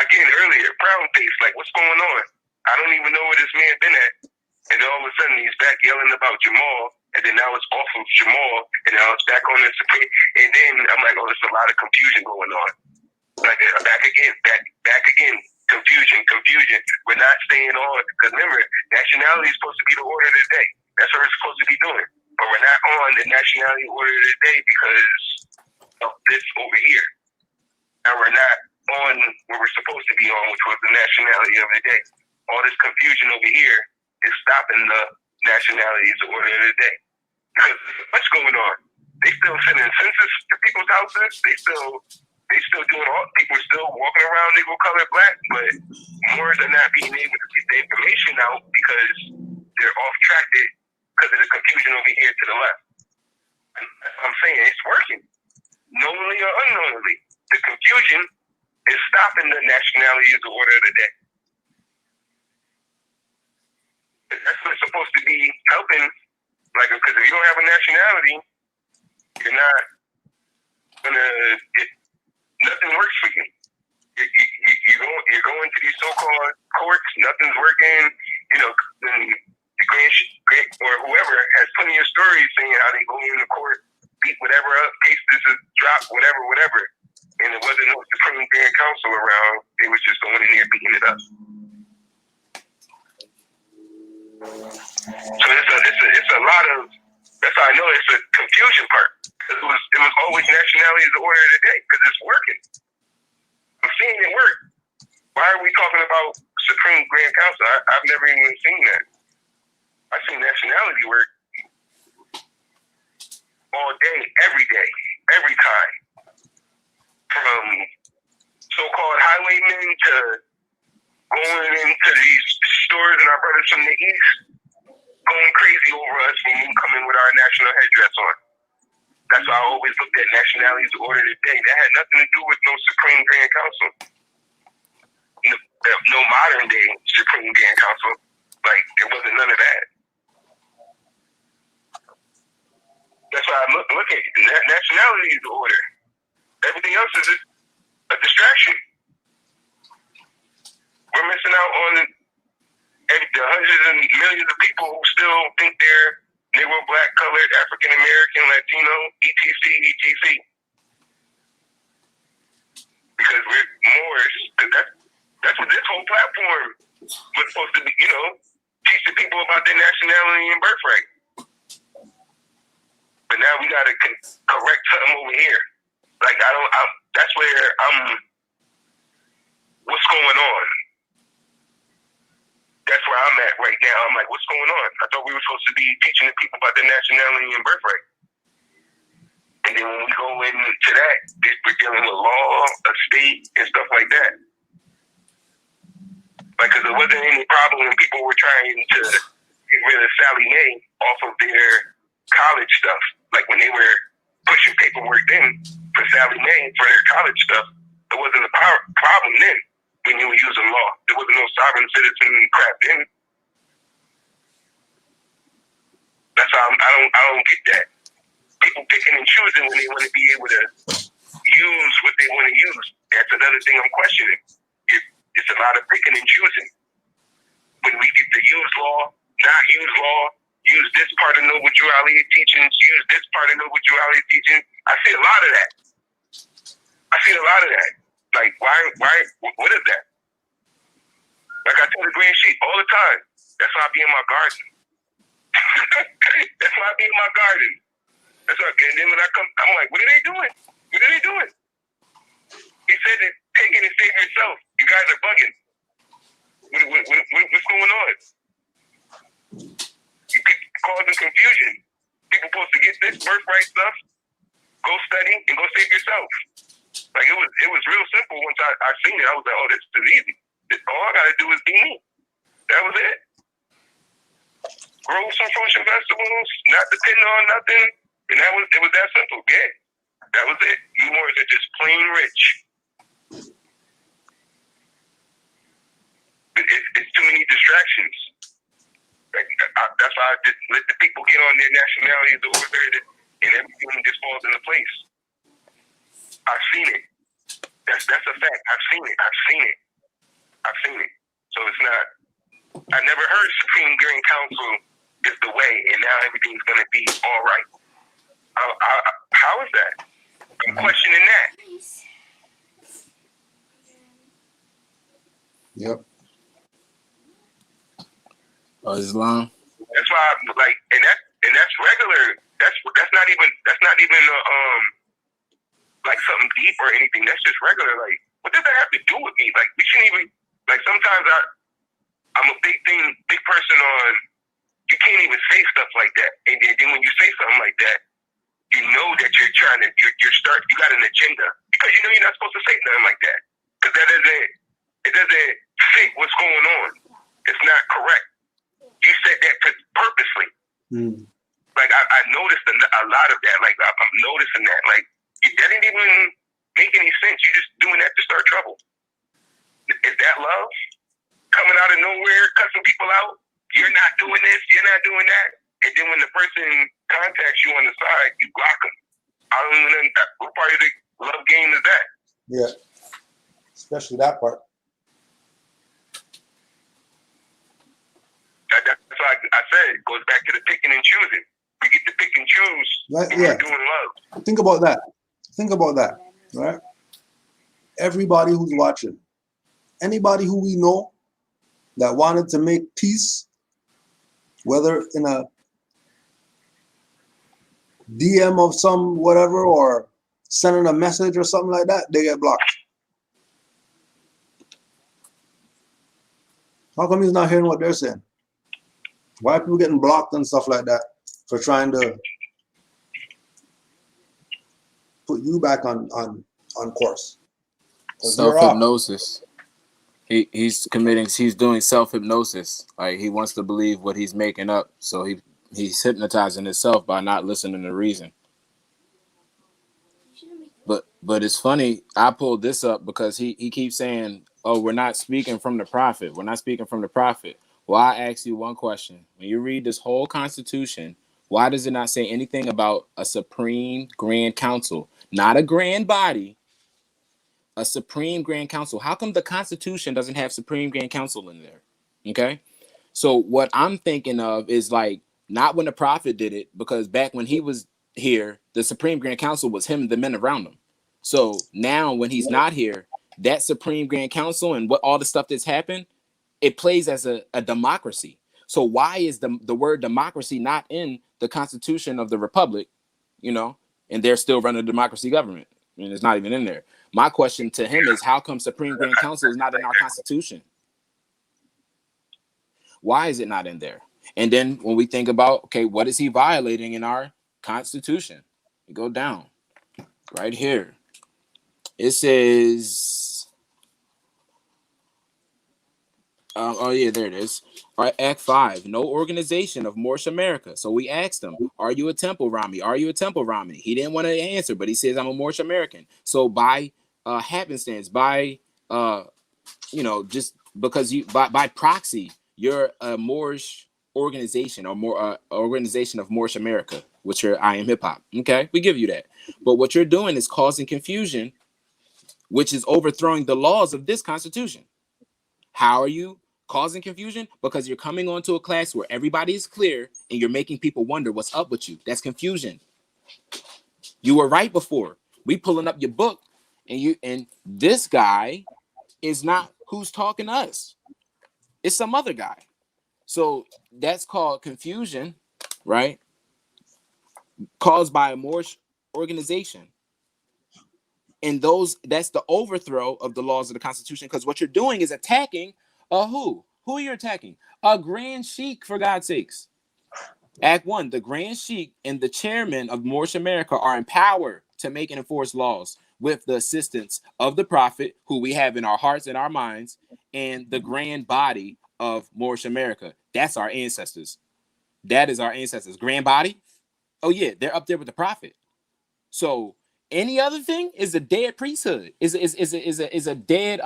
again earlier, brown face, like, what's going on? I don't even know where this man been at. And then all of a sudden he's back yelling about Jamal, and then now it's off of Jamal, and now it's back on the Supreme. And then I'm like, oh, there's a lot of confusion going on. Like, back again, confusion. We're not staying on, because remember, nationality is supposed to be the order of the day. That's what we're supposed to be doing. But we're not on the nationality order of the day because of this over here. Now we're not on where we're supposed to be on, which was the nationality of the day. All this confusion over here is stopping the nationalities order of the day. Because what's going on? They still sending census to people's houses. They still doing all. People are still walking around legal color black, but Moors are not being able to get the information out because they're off track because of the confusion over here to the left. And I'm saying it's working, knowingly or unknowingly. The confusion is stopping the nationalities order of the day. That's what's supposed to be helping. Like, because if you don't have a nationality, you're not gonna nothing works for you. You're going to these so-called courts, nothing's working. And the Grand or whoever has plenty of stories saying how they go into court, beat whatever up, case this is dropped, whatever. And it wasn't no Supreme Grand Council around. They was just going in there beating it up. So it's a lot of. That's how I know it's a confusion part. It was always nationality is the order of the day because it's working. I'm seeing it work. Why are we talking about Supreme Grand Council? I've never even seen that. I've seen nationality work all day, every time. From so-called highwaymen to going into these stores and our brothers from the East going crazy over us when we come in with our national headdress on. That's why I always looked at nationalities order of the day. That had nothing to do with no Supreme Grand Council. No modern day Supreme Grand Council. Like, there wasn't none of that. That's why I look at it. Nationality is the order. Everything else is a distraction. We're missing out on the hundreds and millions of people who still think they're Negro, Black, Colored, African American, Latino, etc. Because we're Moors. That's what this whole platform was supposed to be. Teach the people about their nationality and birthright. But now we got to correct something over here. Like that's where what's going on? That's where I'm at right now. I'm like, what's going on? I thought we were supposed to be teaching the people about their nationality and birthright. And then when we go into that, we're dealing with law, a state, and stuff like that. Like, because there wasn't any problem when people were trying to get rid of Sally Mae off of their college stuff. Like, when they were pushing paperwork in for Sally Mae for their college stuff, there wasn't a problem then. When you were using law, there wasn't no sovereign citizen crap in. That's how I don't get that. People picking and choosing when they want to be able to use what they want to use. That's another thing I'm questioning. It's a lot of picking and choosing. When we get to use law, not use law, use this part of Noble Drew Ali teachings, use this part of Noble Drew Ali teaching. I see a lot of that. Like, why, what is that? Like I tell the Green Sheep all the time, that's why I be in my garden. That's why I be in my garden. That's why, and then when I come, I'm like, what are they doing? He said that take it and save yourself. You guys are bugging. What's going on? You keep causing confusion. People supposed to get this birthright stuff, go study, and go save yourself. Like, it was real simple. Once I seen it, I was like, oh, this is easy. All I gotta do is be me. That was it. Grow some fruits and vegetables, not depend on nothing, and it was that simple. Yeah, that was it. You more than just plain rich. It's too many distractions. That's why I just let the people get on their nationalities over there, and everything just falls into place. I've seen it. That's a fact. I've seen it. So it's not. I never heard Supreme Grand Council is the way, and now everything's gonna be all right. How is that? I'm questioning that. Yep. Islam. That's why, and that's regular. That's not even like something deep or anything. That's just regular. Like, what does that have to do with me? Like, we shouldn't even. Like, sometimes I'm a big person on. You can't even say stuff like that. And then when you say something like that, you know that you're trying to. You got an agenda because you know you're not supposed to say nothing like that because it doesn't fit what's going on. It's not correct. You said that purposely. Like I noticed a lot of that. Like I'm noticing that. Like that didn't even make any sense. You're just doing that to start trouble. Is that love? Coming out of nowhere, cussing people out. You're not doing this. You're not doing that. And then when the person contacts you on the side, you block them. I don't even know what part of the love game is that. Yeah, especially that part. That's why I said it goes back to the picking and choosing. We get to pick and choose. Right? When we're doing love. Think about that. Right? Everybody who's watching, anybody who we know that wanted to make peace, whether in a DM of some whatever or sending a message or something like that, they get blocked. How come he's not hearing what they're saying? Why are people getting blocked and stuff like that for trying to put you back on course? Self-hypnosis. He's doing self-hypnosis. Like he wants to believe what he's making up. So he's hypnotizing himself by not listening to reason. But it's funny, I pulled this up because he keeps saying, oh, we're not speaking from the prophet. We're not speaking from the prophet. Well, I ask you one question. When you read this whole Constitution, why does it not say anything about a Supreme Grand Council? Not a grand body, a Supreme Grand Council. How come the Constitution doesn't have Supreme Grand Council in there? Okay. So what I'm thinking of is like, not when the prophet did it, because back when he was here, the Supreme Grand Council was him and the men around him. So now when he's not here, that Supreme Grand Council and what all the stuff that's happened, it plays as a democracy. So why is the word democracy not in the Constitution of the Republic, and they're still running a democracy government? I mean, it's not even in there. My question to him is, how come Supreme Grand Council is not in our Constitution? Why is it not in there? And then when we think about, okay, what is he violating in our Constitution? We go down right here. It says, oh yeah, there it is. All right, Act 5, no organization of Moorish America. So we asked him, are you a Temple Romney? Are you a Temple Romney? He didn't want to answer, but he says, I'm a Moorish American. So by happenstance, just because by proxy, you're a Moorish organization or more organization of Moorish America, which are I Am Hip Hop. Okay, we give you that. But what you're doing is causing confusion, which is overthrowing the laws of this Constitution. How are you causing confusion? Because you're coming onto a class where everybody is clear and you're making people wonder what's up with you. That's confusion. You were right before. We pulling up your book and this guy is not who's talking to us. It's some other guy. So that's called confusion, right? Caused by a Moorish organization. And that's the overthrow of the laws of the Constitution, because what you're doing is attacking who? Who are you attacking? A Grand Sheik, for God's sakes. Act 1, the Grand Sheik and the chairman of Moorish America are empowered to make and enforce laws with the assistance of the prophet, who we have in our hearts and our minds, and the grand body of Moorish America. That's our ancestors. That is our ancestors. Grand body. Oh yeah, they're up there with the prophet. So any other thing is a dead priesthood. Is a dead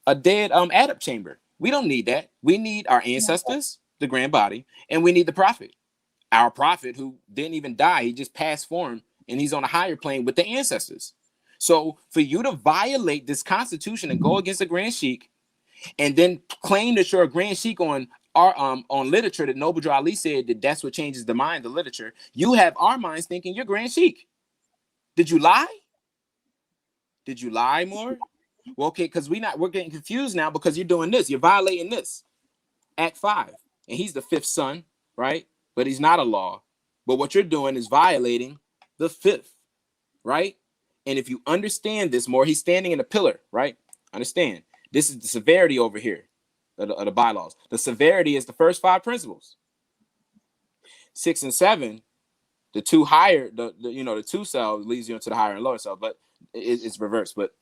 adept chamber. We don't need that. We need our ancestors, the grand body, and we need the prophet. Our prophet who didn't even die, he just passed form, and he's on a higher plane with the ancestors. So for you to violate this constitution and go against a grand sheik, and then claim that you're a grand sheik on our on literature that Noble Drew Ali said that that's what changes the mind of literature, you have our minds thinking you're grand sheik. Did you lie? Did you lie more? Well, okay, because we're getting confused now because you're doing this. You're violating this. Act 5. And he's the 5th son, right? But he's not a law. But what you're doing is violating the 5th, right? And if you understand this more, he's standing in a pillar, right? Understand. This is the severity over here of the bylaws. The severity is the first 5 principles. 6 and 7, the 2 higher, the 2 cell leads you into the higher and lower cell, but it's reversed. But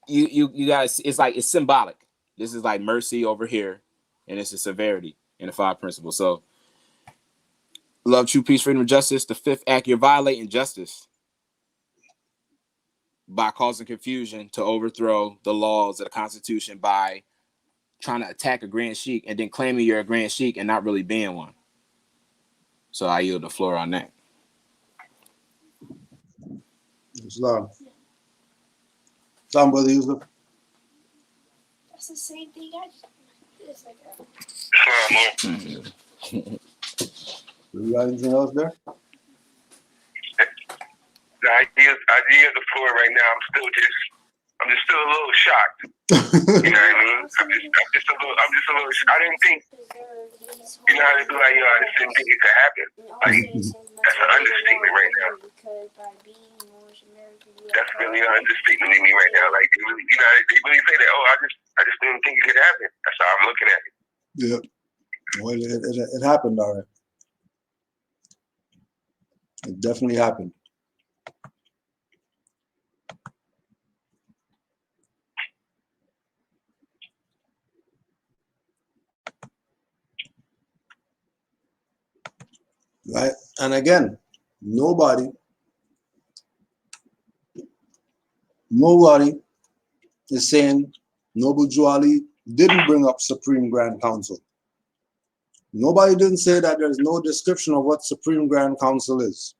you guys, it's symbolic. This is like mercy over here, and this is severity in the 5 principles. So love, true peace, freedom, and justice. The 5th act, you're violating justice by causing confusion to overthrow the laws of the Constitution by trying to attack a grand sheik and then claiming you're a grand sheik and not really being one. So I yield the floor on that. Islam. Islam, brother Yusuf. That's the same thing. It's like You got anything else there? I yield the floor right now. I'm just still a little shocked. You know what I mean? I'm just a little. I didn't think. You know how they be like, I just didn't think it could happen. Like that's an understatement right now. That's really an understatement in me right now. Like they really, they really say that. Oh, I just didn't think it could happen. That's how I'm looking at it. Yeah. Well, it happened, all right. It definitely happened. Right? And again, nobody is saying Noble Drew Ali didn't bring up Supreme Grand Council. Nobody didn't say that there's no description of what Supreme Grand Council is.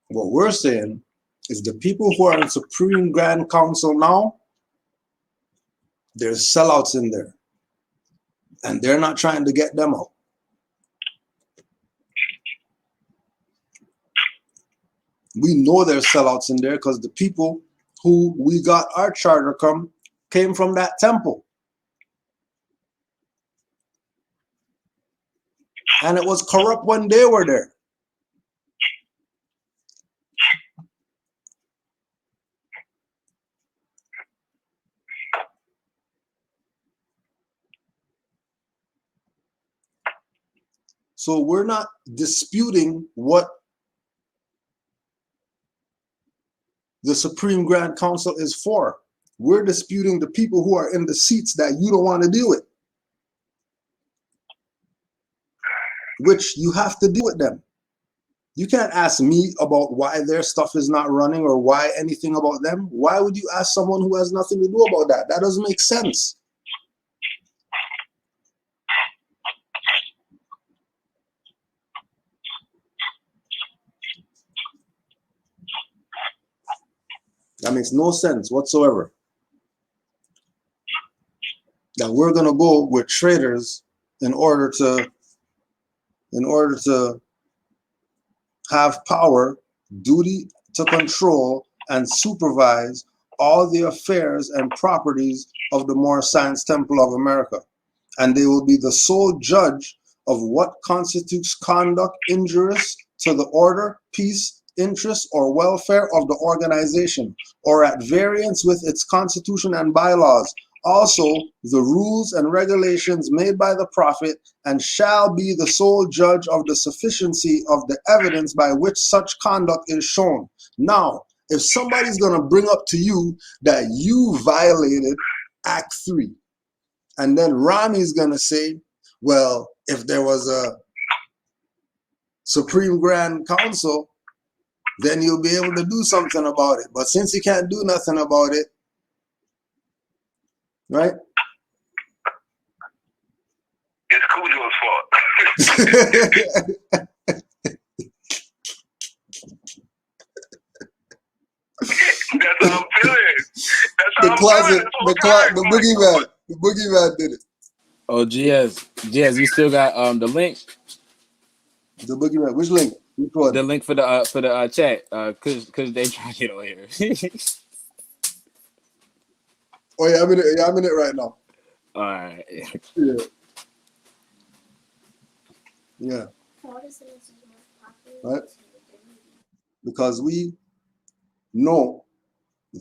What we're saying is the people who are in Supreme Grand Council now, there's sellouts in there. And they're not trying to get them out. We know there's sellouts in there because the people who we got our charter came from that temple. And it was corrupt when they were there. So we're not disputing what the Supreme Grand Council is for. We're disputing the people who are in the seats that you don't want to deal with. Which you have to deal with them. You can't ask me about why their stuff is not running or why anything about them. Why would you ask someone who has nothing to do about that? That doesn't make sense. That makes no sense whatsoever. That we're going to go with traders in order to have power, duty to control and supervise all the affairs and properties of the Moorish Science Temple of America. And they will be the sole judge of what constitutes conduct injurious to the order, peace, interest, or welfare of the organization, or at variance with its constitution and bylaws. Also, the rules and regulations made by the prophet, and shall be the sole judge of the sufficiency of the evidence by which such conduct is shown. Now, if somebody's going to bring up to you that you violated Act 3, And then Rami's gonna say, well, if there was a Supreme Grand Council, then you'll be able to do something about it. But since you can't do nothing about it, right? It's Cujo's fault. That's how I'm feeling. That's how I'm feeling. The boogeyman did it. Oh, GS, you still got the link. The boogeyman. Which link? Which one? The link for the chat. Cause they trying to get on here. Oh yeah, I'm in it right now. All right. Yeah. Right? Because we know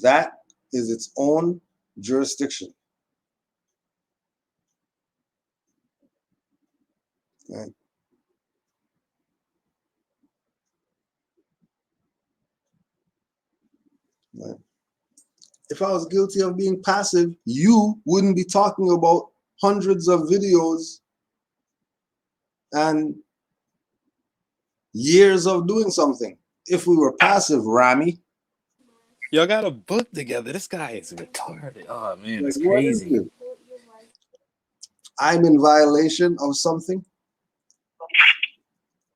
that is its own jurisdiction. Right? Right. If I was guilty of being passive, you wouldn't be talking about hundreds of videos and years of doing something. If we were passive, Rami. Y'all got a book together. This guy is retarded. Oh man, it's Like, what is crazy. it? I'm in violation of something.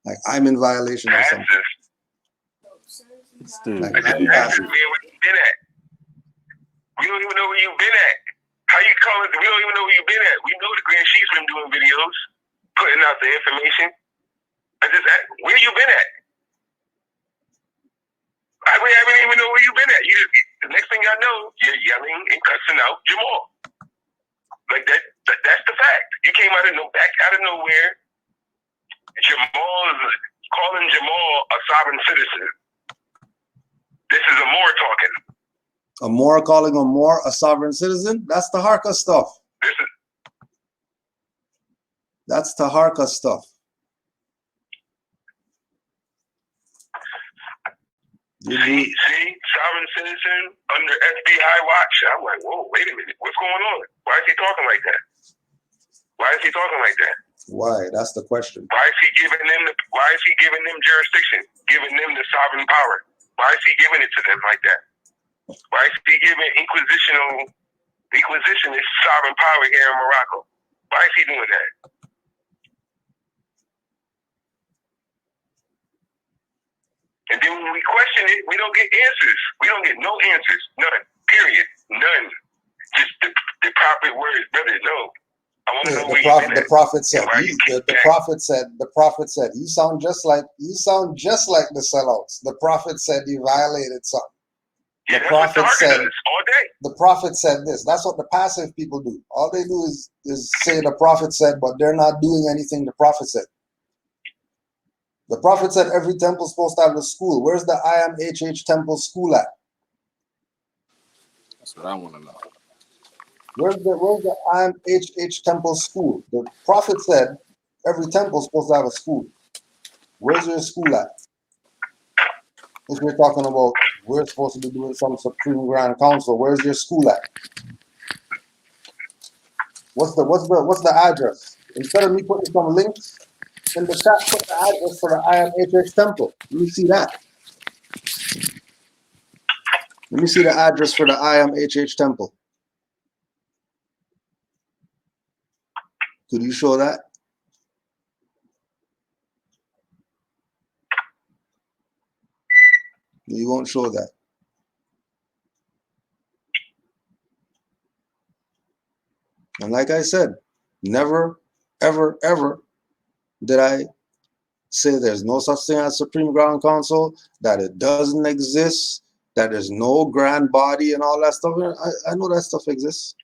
Like I'm in violation of something. Like, We don't even know where you've been at. How you call it? We don't even know where you've been at. We know the Grand Chief's been doing videos, putting out the information. Where you been at? I don't even know where you've been at. The next thing I know, you're yelling and cussing out Jamal. Like that's the fact. You came out of nowhere. Jamal is calling Jamal a sovereign citizen. This is a Moore talking. A Moore calling a Moore a sovereign citizen? That's Taharka stuff. That's Taharka stuff. See, sovereign citizen under FBI watch. I'm like, whoa, wait a minute. What's going on? Why is he talking like that? Why is he talking like that? Why? That's the question. Why is he giving them jurisdiction, giving them the sovereign power? Why is he giving it to them like that? Why is he giving Inquisitionist sovereign power here in Morocco? Why is he doing that? And then when we question it, we don't get answers. We don't get no answers. None. Period. None. Just the prophet words, brother. No. I want to know where you've been at. The prophet said. The prophet said. You sound just like the sellouts. The prophet said you violated something. Yeah, the prophet said. All day. The prophet said this. That's what the passive people do. All they do is say the prophet said, but they're not doing anything the prophet said. The prophet said every temple's supposed to have a school. Where's the IMHH temple school at? That's what I want to know. Where's the IMHH temple school? The prophet said every temple's supposed to have a school. Where's your school at? If you're talking about we're supposed to be doing some Supreme Grand Council, where's your school at? What's the address? Instead of me putting some links in the chat, put the address for the IMHH temple. Let me see that. Let me see the address for the IMHH temple. Could you show that? You won't show that. And like I said, never, ever, ever did I say there's no such thing as Supreme Grand Council, that it doesn't exist, that there's no grand body and all that stuff. I know that stuff exists.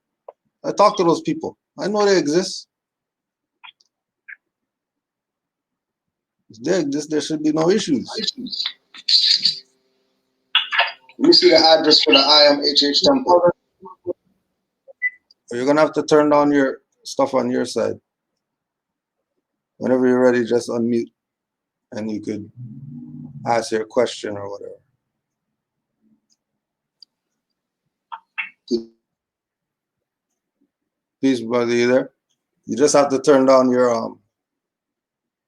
I talk to those people. I know they exist. If they exist, there should be no issues. Let me see the address for the IMHH temple. You're going to have to turn down your stuff on your side. Whenever you're ready, just unmute and you could ask your question or whatever. Peace, brother. You there? You just have to turn down your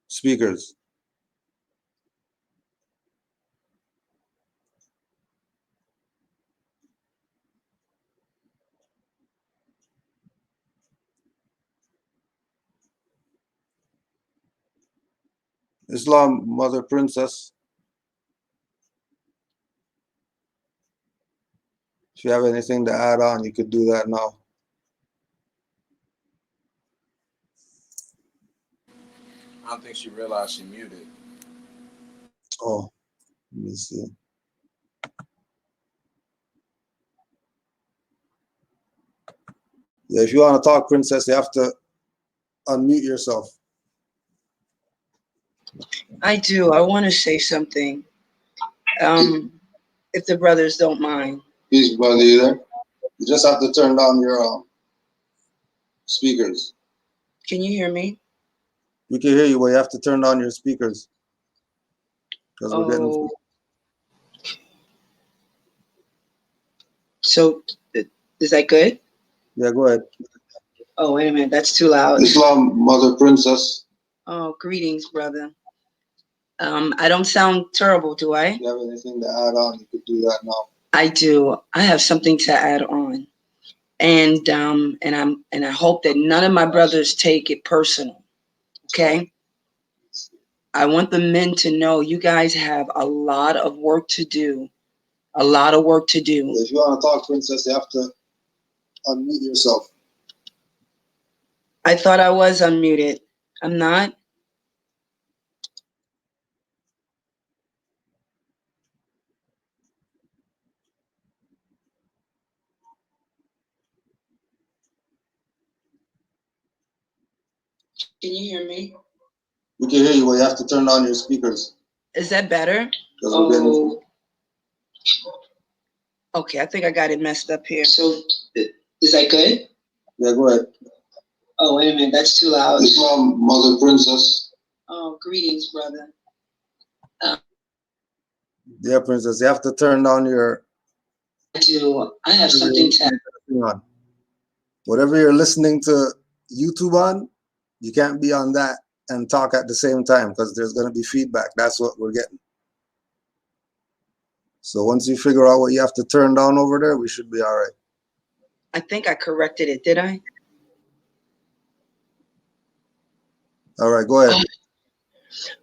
speakers. Islam, Mother Princess. If you have anything to add on, you could do that now. I don't think she realized she muted. Oh, let me see. Yeah, if you want to talk, Princess, you have to unmute yourself. I do. I want to say something. If the brothers don't mind. Peace, brother. You there? You just have to turn down your speakers. Can you hear me? We can hear you, but you have to turn down your speakers. Because we're getting. So, is that good? Yeah, go ahead. Oh, wait a minute. That's too loud. Islam, Mother Princess. Oh, greetings, brother. I don't sound terrible, do I? If you have anything to add on, you could do that now. I do. I have something to add on. And I hope that none of my brothers take it personal. Okay? I want the men to know you guys have a lot of work to do. A lot of work to do. If you want to talk, Princess, you have to unmute yourself. I thought I was unmuted. I'm not. Can you hear me? We can hear you, but you have to turn on your speakers. Is that better? Oh. Okay, I think I got it messed up here. So, is that good? Yeah, go ahead. Oh, wait a minute. That's too loud. Islam, Mother Princess. Oh, greetings, brother. Yeah, Princess, you have to turn down your. I do. I have something to on. Whatever you're listening to YouTube on, you can't be on that and talk at the same time because there's going to be feedback. That's what we're getting. So once you figure out what you have to turn down over there, we should be all right. I think I corrected it, did I? All right, go ahead.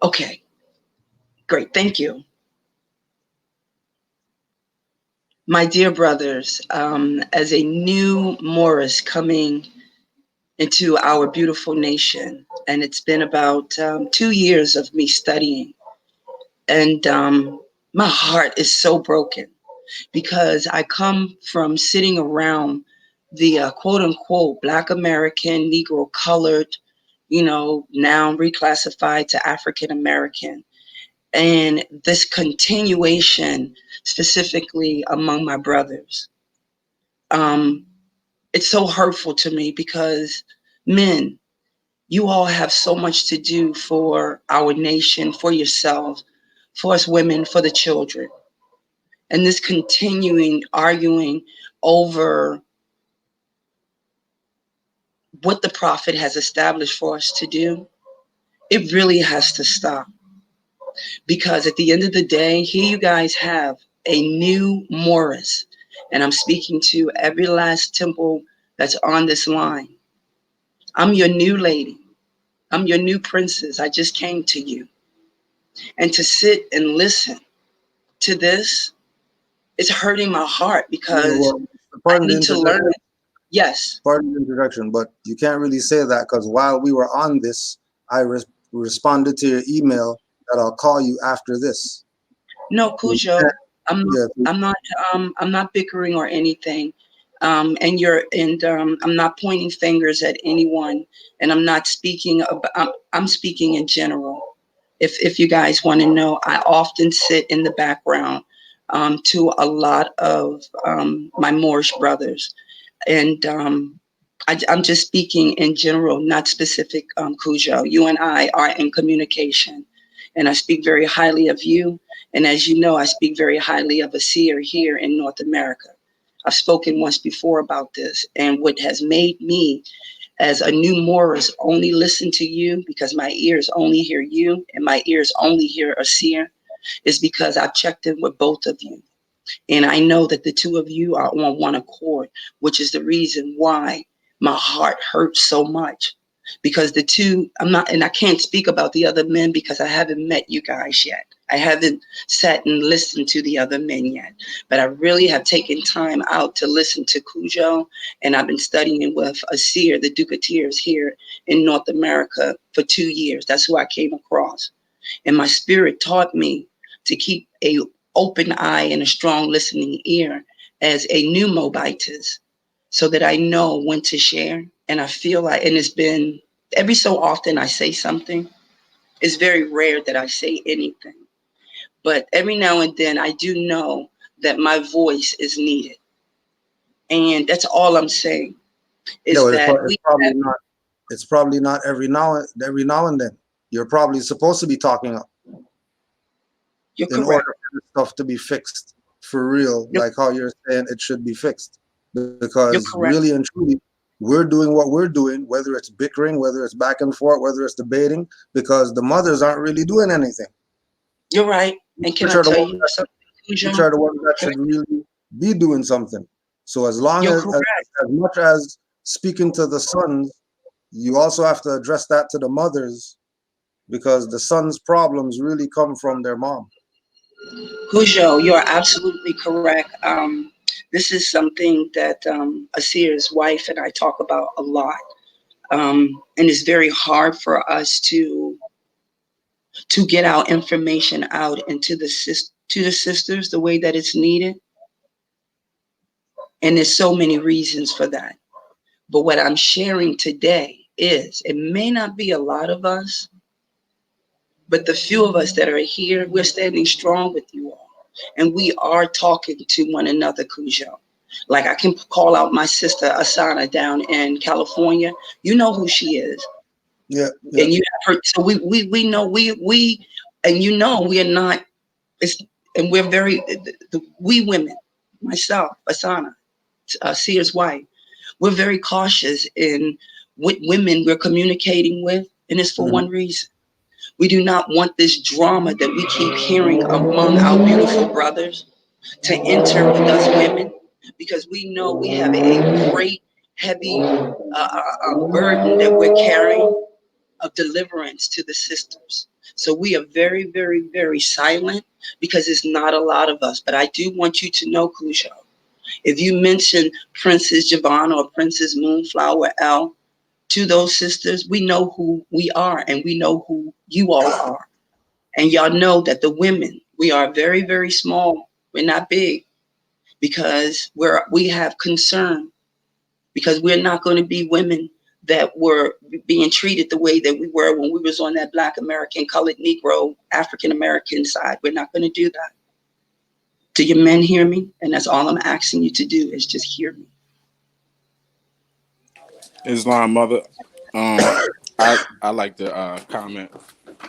Okay. Great. Thank you. My dear brothers, as a new Morris coming into our beautiful nation, and it's been about 2 years of me studying, and my heart is so broken because I come from sitting around the quote unquote Black American, Negro colored, now reclassified to African American. And this continuation, specifically among my brothers, it's so hurtful to me because men, you all have so much to do for our nation, for yourselves, for us women, for the children. And this continuing arguing over what the prophet has established for us to do, it really has to stop. Because at the end of the day, here you guys have a new Morris. And I'm speaking to every last temple that's on this line. I'm your new lady. I'm your new princess. I just came to you. And to sit and listen to this, it's hurting my heart because I need to learn it. Yes. Pardon the introduction, but you can't really say that because while we were on this, I responded to your email that I'll call you after this. No, Cujo, I'm not bickering or anything. I'm not pointing fingers at anyone, and I'm not speaking about, I'm speaking in general. If you guys want to know, I often sit in the background to a lot of my Moorish brothers, and I'm just speaking in general, not specific. Cujo, you and I are in communication, and I speak very highly of you. And as you know, I speak very highly of a seer here in North America. I've spoken once before about this, and what has made me as a new Morris only listen to you because my ears only hear you and my ears only hear a seer is because I've checked in with both of you. And I know that the two of you are on one accord, which is the reason why my heart hurts so much. Because the two, I'm not, and I can't speak about the other men because I haven't met you guys yet. I haven't sat and listened to the other men yet. But I really have taken time out to listen to Cujo, and I've been studying with Asir, the Duke of Tears, here in North America for 2 years. That's who I came across. And my spirit taught me to keep a open eye and a strong listening ear as a new Moabitess so that I know when to share. And I feel like, and it's been every so often I say something. It's very rare that I say anything. But every now and then I do know that my voice is needed. And that's all I'm saying is No, that it's probably not every now and then. You're probably supposed to be talking up You're in correct. order for this stuff to be fixed for real, like how you're saying it should be fixed. Because really and truly, we're doing what we're doing, whether it's bickering, whether it's back and forth, whether it's debating, because the mothers aren't really doing anything. You're right. And can I tell you something? Which are the ones that should really be doing something. So as long as much as speaking to the sons, you also have to address that to the mothers, because the sons' problems really come from their mom. Cujo, you're absolutely correct. This is something that Asir's wife and I talk about a lot. And it's very hard for us to get our information out into the sisters the way that it's needed. And there's so many reasons for that. But what I'm sharing today is it may not be a lot of us, but the few of us that are here, we're standing strong with you all. And we are talking to one another, Cujo. Like I can call out my sister Asana down in California. You know who she is. Yeah. And you have her. So we know we and you know we are not. And we're very we women, myself, Asana, Seer's wife. We're very cautious in what women we're communicating with, and it's for one reason. We do not want this drama that we keep hearing among our beautiful brothers to enter with us women, because we know we have a great, heavy burden that we're carrying of deliverance to the sisters. So we are very, very, very silent because it's not a lot of us. But I do want you to know, Cujo, if you mention Princess Javon or Princess Moonflower L to those sisters, we know who we are and we know who you all are. And y'all know that the women, we are very, very small. We're not big because we have concern, because we're not going to be women that were being treated the way that we were when we was on that Black American, colored Negro, African American side. We're not going to do that. Do your men hear me? And that's all I'm asking you to do is just hear me. Islam mother, I like to comment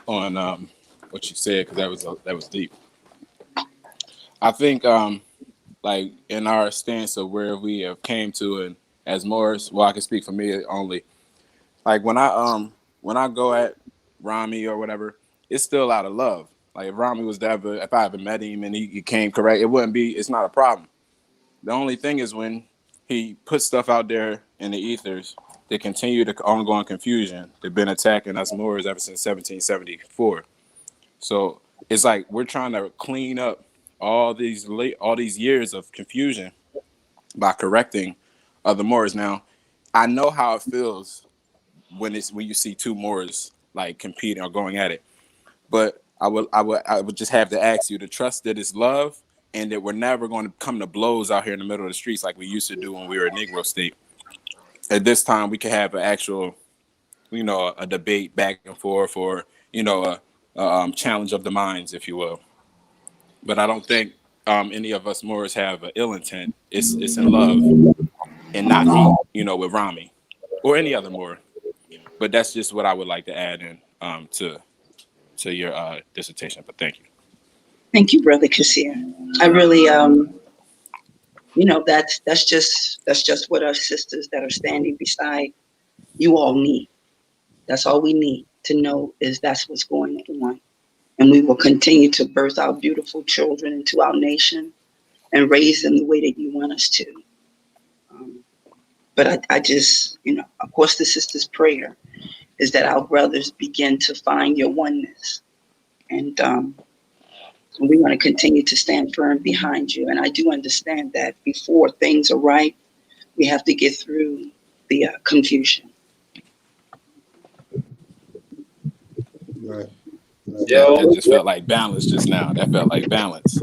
on what you said, because that was deep. I think like in our stance of where we have came to, and as Morris, well, I can speak for me only. Like when I go at Rami or whatever, it's still out of love. Like if Rami was ever, if I ever met him and he came correct, it's not a problem. The only thing is when he puts stuff out there in the ethers that continue the ongoing confusion. They've been attacking us Moors ever since 1774. So it's like we're trying to clean up all these years of confusion by correcting other Moors. Now, I know how it feels when you see two Moors like competing or going at it, but I would just have to ask you to trust that it's love, and that we're never going to come to blows out here in the middle of the streets like we used to do when we were a Negro state. At this time, we can have an actual, a debate back and forth, or a challenge of the minds, if you will. But I don't think any of us Moors have an ill intent. It's in love and not hate, with Rami or any other Moor. But that's just what I would like to add in to your dissertation. But thank you. Thank you, Brother Kasir. I really you know, that's just what our sisters that are standing beside you all need. That's all we need to know, is that's what's going on. And we will continue to birth our beautiful children into our nation and raise them the way that you want us to. But I just, you know, of course, the sister's prayer is that our brothers begin to find your oneness. And we want to continue to stand firm behind you. And I do understand that before things are right, we have to get through the confusion. Right. That just felt like balance just now. That felt like balance.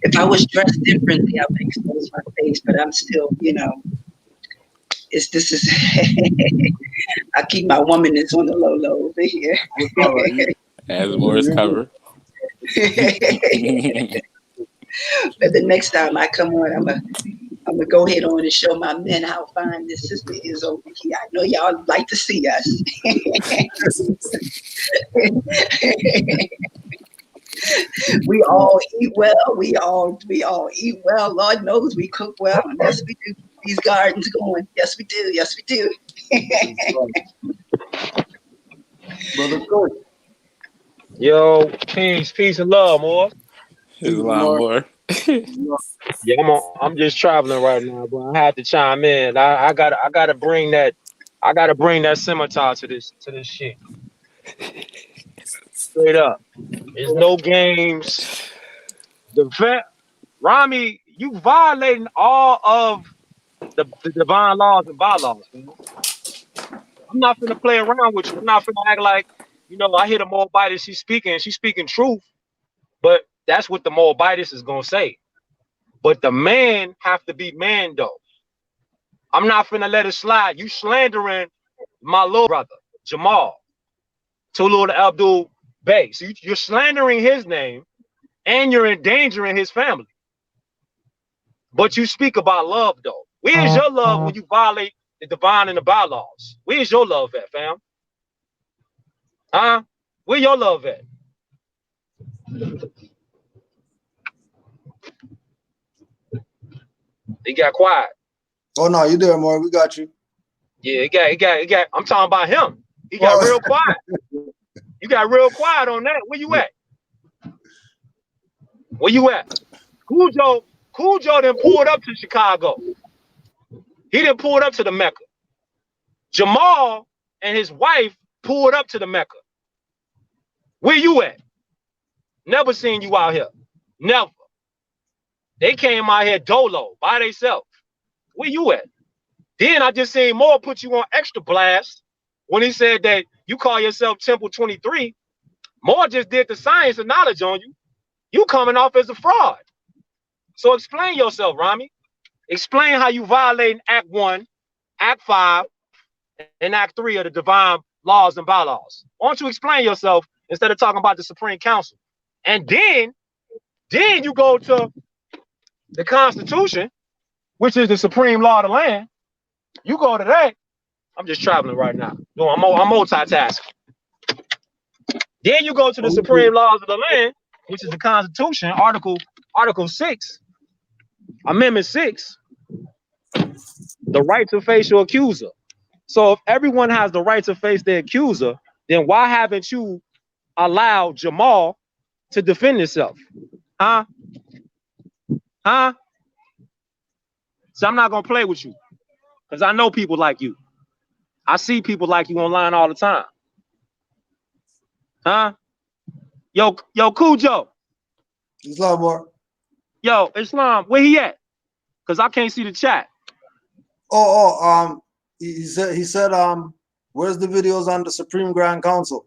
If I was dressed differently, I would expose my face, but I'm still, you know, this is, I keep my womanness on the low over here. As more is covered. But the next time I come on, I'm gonna go ahead on and show my men how fine this sister is over here. I know y'all like to see us. We all eat well. We all eat well. Lord knows we cook well. And yes, we do. These gardens going. Yes, we do. Yes, we do. Brother Coach. Yo, peace and love, more. There's a lot more. Yeah, I'm just traveling right now, but I had to chime in. I gotta bring that scimitar to this shit. Straight up. There's no games. Rami, you violating all of the divine laws and bylaws, man. I'm not finna play around with you. I'm not finna act like, you know, I hear the Moabitess, she's speaking truth, but that's what the Moabitess is gonna say. But the man have to be man though. I'm not finna let it slide. You slandering my little brother, Jamal, Tulu Abdul Bey. So you're slandering his name and you're endangering his family. But you speak about love though. Where's your love when you violate the divine and the bylaws? Where's your love at, fam? Huh? Where your love at? He got quiet. Oh no, you there, more. We got you. Yeah, he got. I'm talking about him. He got real quiet. You got real quiet on that. Where you at? Where you at? Cujo done pulled up to Chicago. He done pulled up to the Mecca. Jamal and his wife pulled up to the Mecca. Where you at? Never seen you out here. Never. They came out here dolo by themselves. Where you at? Then I just seen Moore put you on extra blast when he said that you call yourself Temple 23. Moore just did the science and knowledge on you. You coming off as a fraud. So explain yourself, Rami. Explain how you violating Act 1, Act 5, and Act 3 of the divine laws and bylaws. Why don't you explain yourself instead of talking about the Supreme Council? And then you go to the Constitution, which is the supreme law of the land. You go to that. I'm just traveling right now. No, I'm multitasking. Then you go to the supreme laws of the land, which is the Constitution, Article 6, Amendment 6, the right to face your accuser. So if everyone has the right to face their accuser, then why haven't you allowed Jamal to defend himself? Huh? So I'm not gonna play with you because I know people like you. I see people like you online all the time. Huh? Yo, Cujo. Islam, more. Yo, Islam, where he at? Because I can't see the chat. He said, where's the videos on the Supreme Grand Council?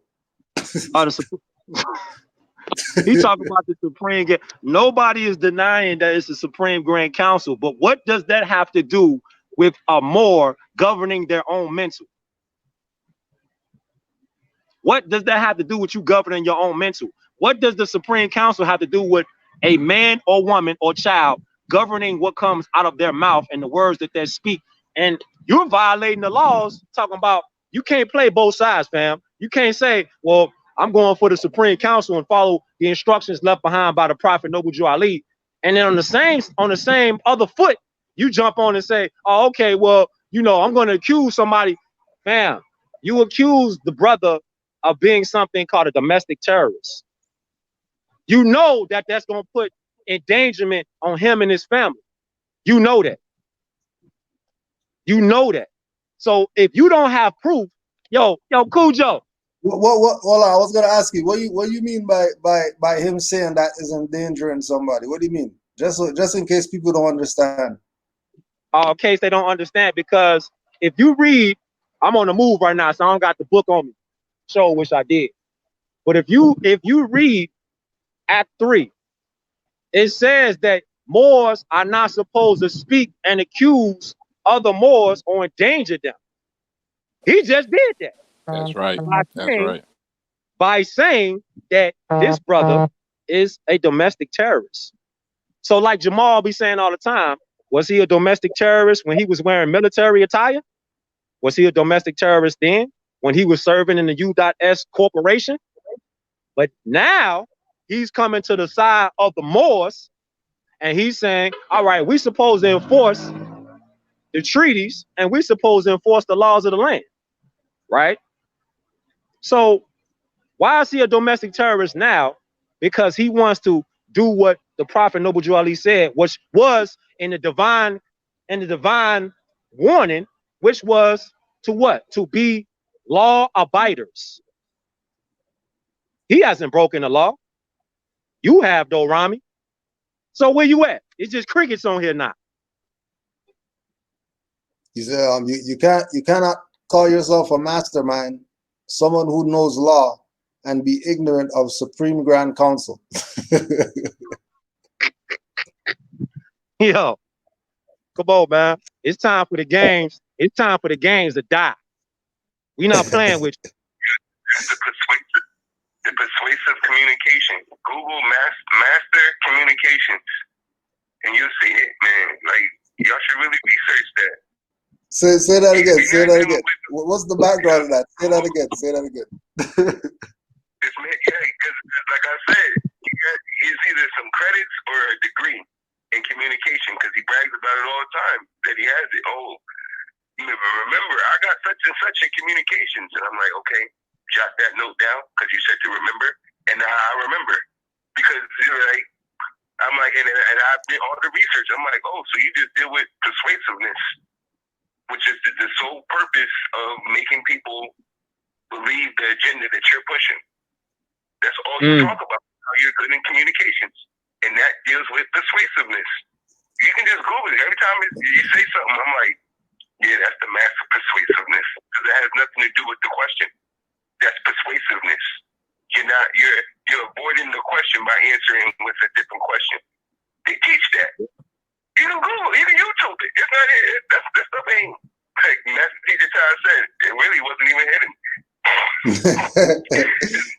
He talking about the Supreme. Nobody is denying that it's the Supreme Grand Council, but what does that have to do with a Moor governing their own mental? What does that have to do with you governing your own mental? What does the Supreme Council have to do with a man or woman or child governing what comes out of their mouth and the words that they speak? And you're violating the laws, talking about you can't play both sides, fam. You can't say, well, I'm going for the Supreme Council and follow the instructions left behind by the Prophet Noble Jew Ali, And then on the same other foot, you jump on and say, oh, okay, well, you know, I'm going to accuse somebody. Fam, you accuse the brother of being something called a domestic terrorist. You know that that's going to put endangerment on him and his family. You know that. You know that. So if you don't have proof, yo, Cujo. What? Hold on, I was gonna ask you, what you mean by him saying that is endangering somebody? What do you mean? Just in case people don't understand. In case they don't understand, because if you read, I'm on the move right now, so I don't got the book on me. Sure, wish I did. But if you read Act 3, it says that Moors are not supposed to speak and accuse other Moors or endanger them. He just did that. That's right. That's right. By saying that this brother is a domestic terrorist. So like Jamal be saying all the time, was he a domestic terrorist when he was wearing military attire? Was he a domestic terrorist then when he was serving in the U.S. corporation? But now he's coming to the side of the Moors and he's saying, all right, we're supposed to enforce the treaties and we're supposed to enforce the laws of the land, right? So why is he a domestic terrorist now? Because he wants to do what the Prophet Noble Drew Ali said, which was in the divine warning, which was to what? To be law abiders. He hasn't broken the law. You have, though, Rami. So where you at? It's just crickets on here now. He said, you cannot call yourself a mastermind, someone who knows law, and be ignorant of Supreme Grand Council. Yo, come on, man. It's time for the games. It's time for the games to die. We not playing with you. The persuasive communication. Google master communications, and you'll see it, man. Like, y'all should really research that. Say that again. Say that again. What's the background of that? Say that again. Say that again. Yeah, because like I said, it's either some credits or a degree in communication, because he brags about it all the time that he has it. Oh, remember, I got such and such in communications, and I'm like, okay, jot that note down because you said to remember, and now I remember because like I'm like, and I did all the research. I'm like, oh, so you just deal with persuasiveness, which is the sole purpose of making people believe the agenda that you're pushing. That's all you talk about, how you're good in communications. And that deals with persuasiveness. You can just Google it. Every time you say something, I'm like, yeah, that's the master persuasiveness. Because it has nothing to do with the question. That's persuasiveness. You're avoiding the question by answering with a different question. They teach that. You can Google it, you can YouTube it. It's not it. That stuff ain't, like Master Teacher Todd said, it really wasn't even hidden. It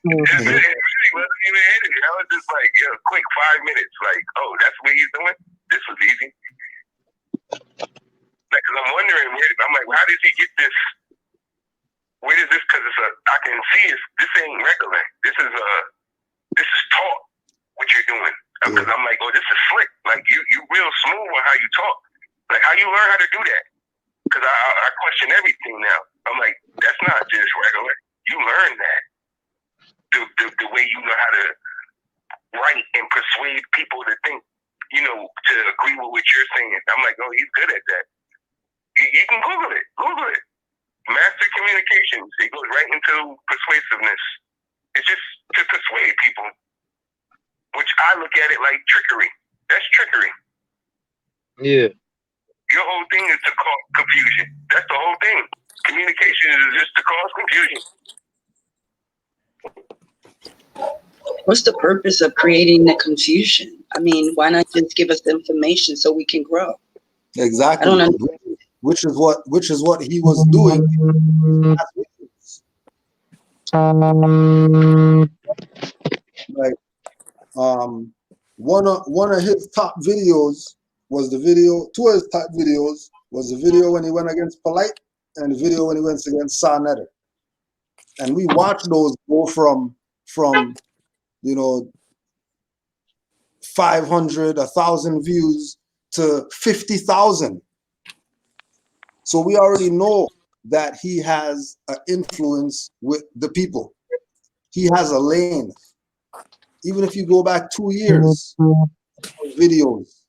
really wasn't even hidden. I was just like, yo, quick 5 minutes. Like, oh, that's what he's doing? This was easy. Like, cause I'm wondering, I'm like, how does he get this? Where is this? Cause I can see this ain't regular. This is taught what you're doing. Cause I'm like, oh, this is slick. Like you real smooth on how you talk. Like how you learn how to do that? Cause I question everything now. I'm like, that's not just regular. You learn that. The way you know how to write and persuade people to think, to agree with what you're saying. I'm like, oh, he's good at that. You can Google it. Google it. Master communications. It goes right into persuasiveness. It's just to persuade people, which I look at it like trickery. That's trickery. Yeah. Your whole thing is to cause confusion. That's the whole thing. Communication is just to cause confusion. What's the purpose of creating the confusion? I mean, why not just give us the information so we can grow? Exactly. I don't understand. Which is what he was doing. Like one of his top videos was the video. Two of his top videos was the video when he went against Polite and the video when he went against Sa Neter. And we watched those go from 500, 1,000 views to 50,000. So we already know that he has an influence with the people. He has a lane. Even if you go back 2 years of videos,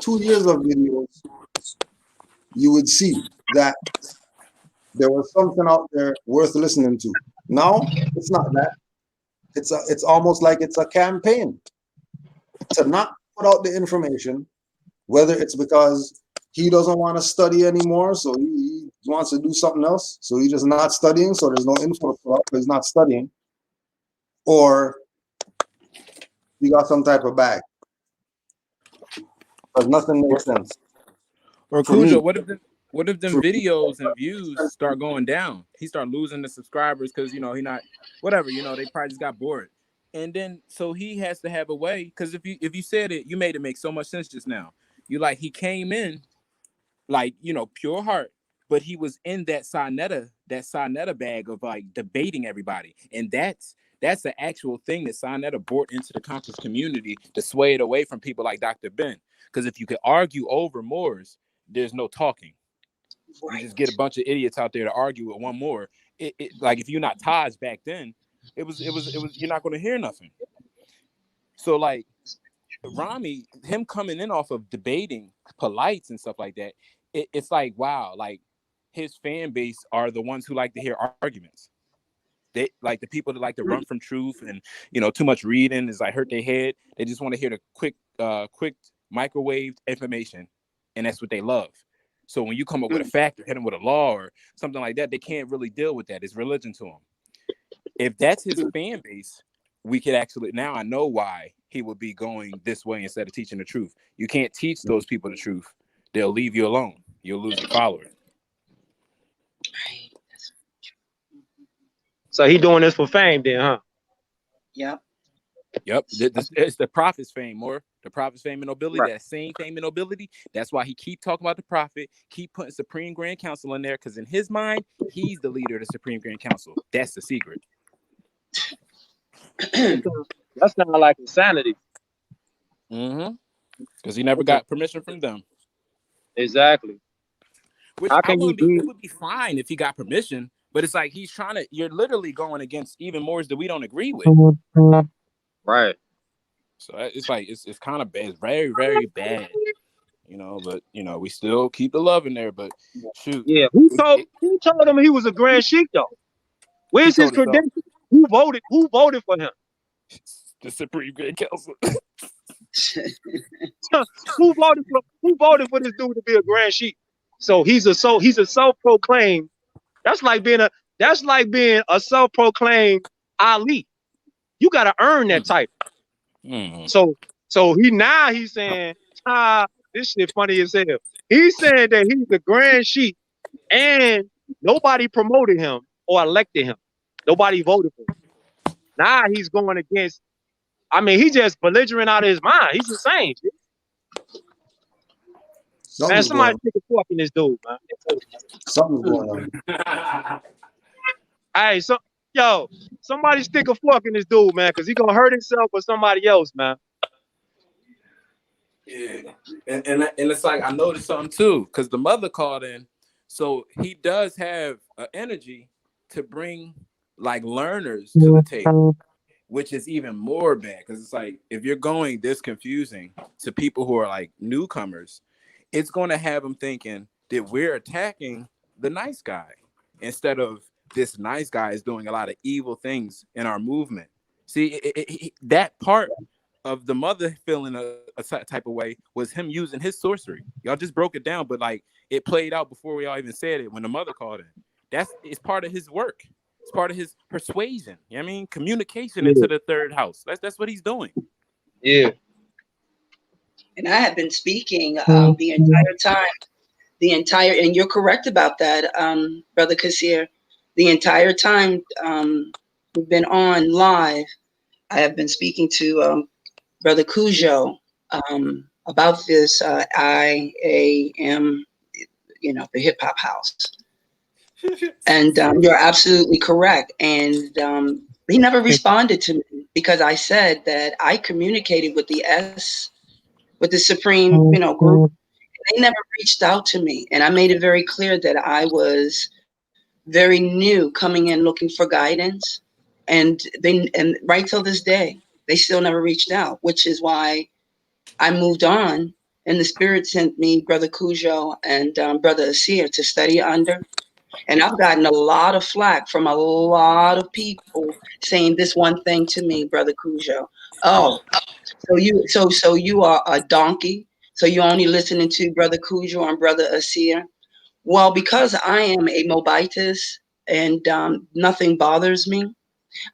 2 years of videos, you would see that there was something out there worth listening to. Now, it's not that. It's almost like it's a campaign to not put out the information, whether it's because he doesn't want to study anymore, so he wants to do something else, so he's just not studying, so there's no info to put out, because he's not studying, or he got some type of bag. Because nothing makes sense. Or For me. Cujo, what if them videos and views start going down? He start losing the subscribers because, you know, he not whatever, you know, they probably just got bored. And then so he has to have a way, because if you said it, you made it make so much sense just now. You like, he came in like, you know, pure heart, but he was in that Sinetta bag of like debating everybody. And that's the actual thing that Sinetta brought into the conscious community to sway it away from people like Dr. Ben. Because if you could argue over Moors, there's no talking. Right. You just get a bunch of idiots out there to argue with one more. It like if you're not Taj back then, it was you're not going to hear nothing. So like Rami, him coming in off of debating polites and stuff like that, it's like, wow, like his fan base are the ones who like to hear arguments. They like the people that like to run from truth, and you know, too much reading is like hurt their head. They just want to hear the quick microwave information, and that's what they love. So when you come up with a fact or hit them with a law or something like that, they can't really deal with that. It's religion to them. If that's his fan base, we could actually, now I know why he would be going this way instead of teaching the truth. You can't teach those people the truth. They'll leave you alone. You'll lose your followers. So he doing this for fame then, huh? Yep. It's the prophet's fame, more the prophet's fame and nobility. Right. That same fame and nobility. That's why he keep talking about the prophet, keep putting Supreme Grand Council in there, because in his mind, he's the leader of the Supreme Grand Council. That's the secret. That's not like insanity. Because he never got permission from them. Exactly. Which it would be fine if he got permission, but it's like you're literally going against even Moors that we don't agree with. Right. So it's like it's kind of bad. It's very, very bad. You know, but you know, we still keep the love in there. But shoot. Yeah. Who told him he was a Grand Sheik though? Where's his credentials? Who voted for him? The Supreme Grand Council. Who voted for this dude to be a Grand Sheik? So he's a self-proclaimed. That's like being a self-proclaimed Ali. You gotta earn that title. So he's saying, this shit funny as hell. He's saying that he's the Grand Sheik and nobody promoted him or elected him. Nobody voted for him. Now he's going against, I mean, he's just belligerent out of his mind. He's insane. Man, somebody stick a fork in this dude, man. Something's going on. Hey, somebody stick a fork in this dude, man, because he's gonna hurt himself or somebody else, man. Yeah, and it's like I noticed something too, because the mother called in, so he does have an energy to bring like learners to the table, which is even more bad, because it's like if you're going this confusing to people who are like newcomers, it's going to have them thinking that we're attacking the nice guy instead of this nice guy is doing a lot of evil things in our movement. See, that part of the mother feeling a type of way was him using his sorcery. Y'all just broke it down, but like it played out before we all even said it when the mother called in. It's part of his work. It's part of his persuasion. You know what I mean? Communication into the third house. That's what he's doing. Yeah. And I have been speaking the entire time. And you're correct about that, Brother Kassir. The entire time we've been on live, I have been speaking to Brother Cujo about this IAM, the hip hop house. And you're absolutely correct. And he never responded to me. because I said that I communicated with the Supreme, group. They never reached out to me, and I made it very clear that I was very new, coming in looking for guidance, and right till this day, they still never reached out, which is why I moved on, and the Spirit sent me Brother Cujo and Brother Asir to study under. And I've gotten a lot of flack from a lot of people saying this one thing to me, Brother Cujo. Oh, so you are a donkey. So you're only listening to Brother Cujo and Brother Asir. Well, because I am a Mobitus and nothing bothers me,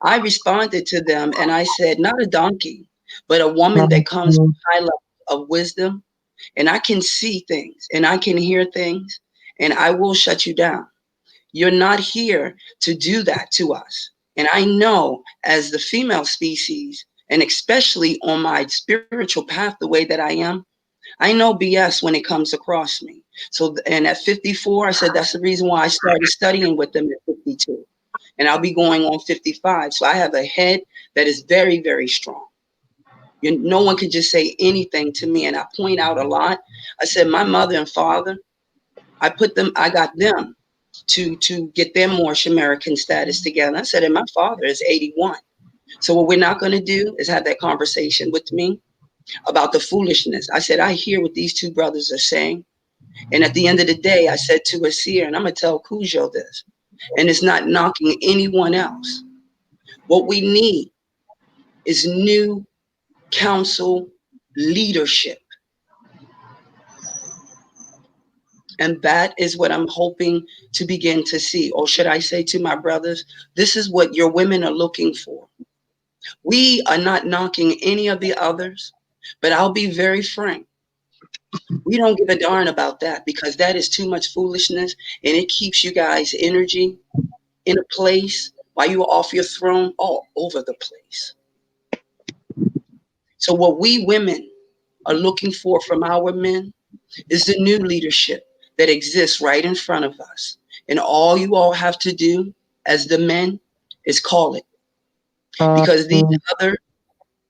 I responded to them and I said, not a donkey, but a woman that comes from high level of wisdom, and I can see things and I can hear things, and I will shut you down. You're not here to do that to us. And I know as the female species, and especially on my spiritual path, the way that I am, I know BS when it comes across me. So, and at 54, I said that's the reason why I started studying with them at 52. And I'll be going on 55. So I have a head that is very, very strong. No one can just say anything to me. And I point out a lot. I said, my mother and father, I got them to get their Moorish American status together. I said, and my father is 81. So what we're not going to do is have that conversation with me about the foolishness. I said, I hear what these two brothers are saying. And at the end of the day, I said to Asir, and I'm going to tell Cujo this, and it's not knocking anyone else. What we need is new council leadership. And that is what I'm hoping to begin to see. Or should I say to my brothers, this is what your women are looking for. We are not knocking any of the others, but I'll be very frank. We don't give a darn about that because that is too much foolishness, and it keeps you guys' energy in a place while you're off your throne all over the place. So what we women are looking for from our men is the new leadership that exists right in front of us. And all you all have to do as the men is call it. Because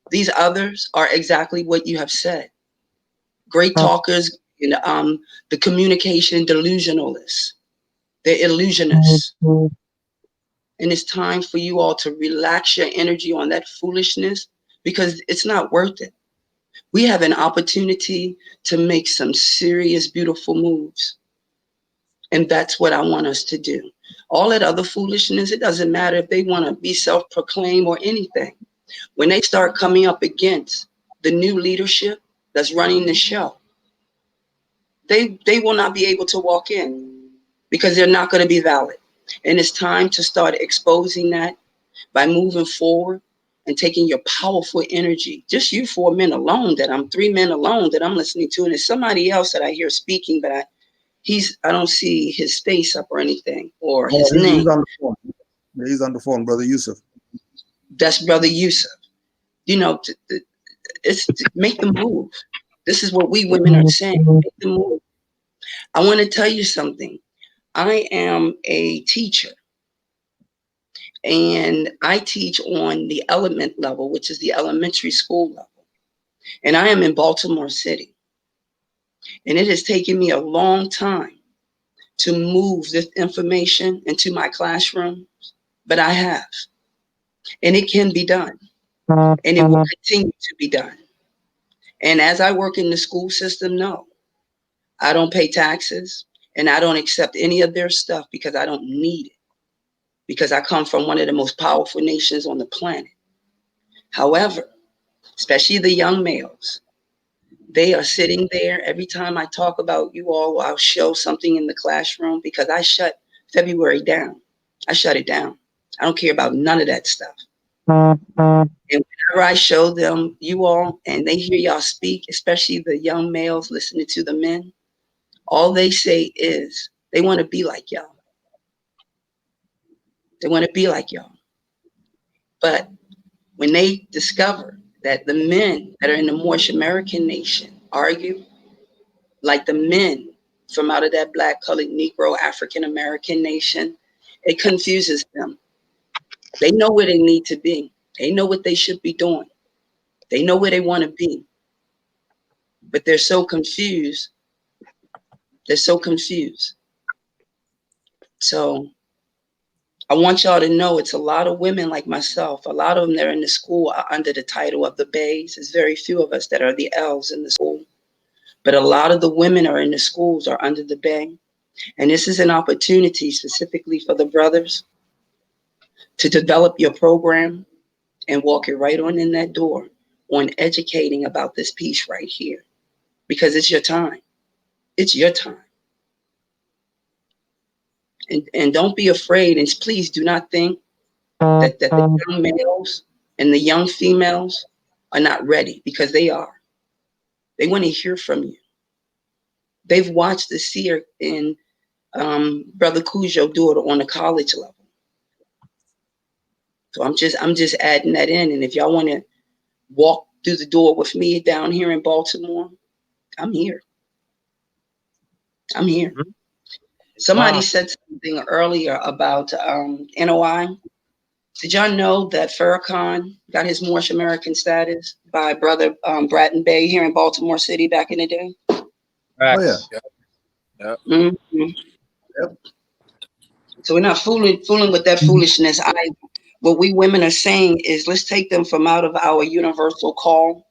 these others are exactly what you have said. Great talkers, and the communication delusionalists. They're illusionists. And it's time for you all to relax your energy on that foolishness because it's not worth it. We have an opportunity to make some serious, beautiful moves. And that's what I want us to do. All that other foolishness, it doesn't matter if they want to be self-proclaimed or anything. When they start coming up against the new leadership that's running the show, they will not be able to walk in because they're not going to be valid. And it's time to start exposing that by moving forward and taking your powerful energy. Just you 4 men alone, 3 men alone that I'm listening to, and there's somebody else that I hear speaking, but I don't see his face up or anything or his name. He's on the phone. He's on the phone, Brother Yusuf. That's Brother Yusuf. It's make the move. This is what we women are saying. Make the move. I want to tell you something. I am a teacher, and I teach on the element level, which is the elementary school level. And I am in Baltimore City. And it has taken me a long time to move this information into my classroom, but I have. And it can be done. And it will continue to be done. And as I work in the school system, no, I don't pay taxes and I don't accept any of their stuff because I don't need it. Because I come from one of the most powerful nations on the planet. However, especially the young males, they are sitting there. Every time I talk about you all, I'll show something in the classroom because I shut February down. I shut it down. I don't care about none of that stuff. And whenever I show them you all and they hear y'all speak, especially the young males listening to the men, all they say is they want to be like y'all. They want to be like y'all. But when they discover that the men that are in the Moorish American nation argue like the men from out of that Black, colored, Negro, African American nation, it confuses them. They know where they need to be. They know what they should be doing. They know where they want to be. But they're so confused. They're so confused. So I want y'all to know it's a lot of women like myself. A lot of them that are in the school are under the title of the Bays. There's very few of us that are the L's in the school. But a lot of the women are in the schools are under the Bay. And this is an opportunity specifically for the brothers to develop your program and walk it right on in that door on educating about this piece right here. Because it's your time. It's your time. And don't be afraid, and please do not think that the young males and the young females are not ready, because they are. They want to hear from you. They've watched the seer in Brother Cujo do it on a college level. So I'm just adding that in. And if y'all want to walk through the door with me down here in Baltimore, I'm here. I'm here. Mm-hmm. Somebody said something earlier about NOI. Did y'all know that Farrakhan got his Moorish American status by Brother Bratton Bay here in Baltimore City back in the day? Oh yeah. Yep. Mm-hmm. Yep. So we're not fooling with that foolishness. What we women are saying is, let's take them from out of our universal call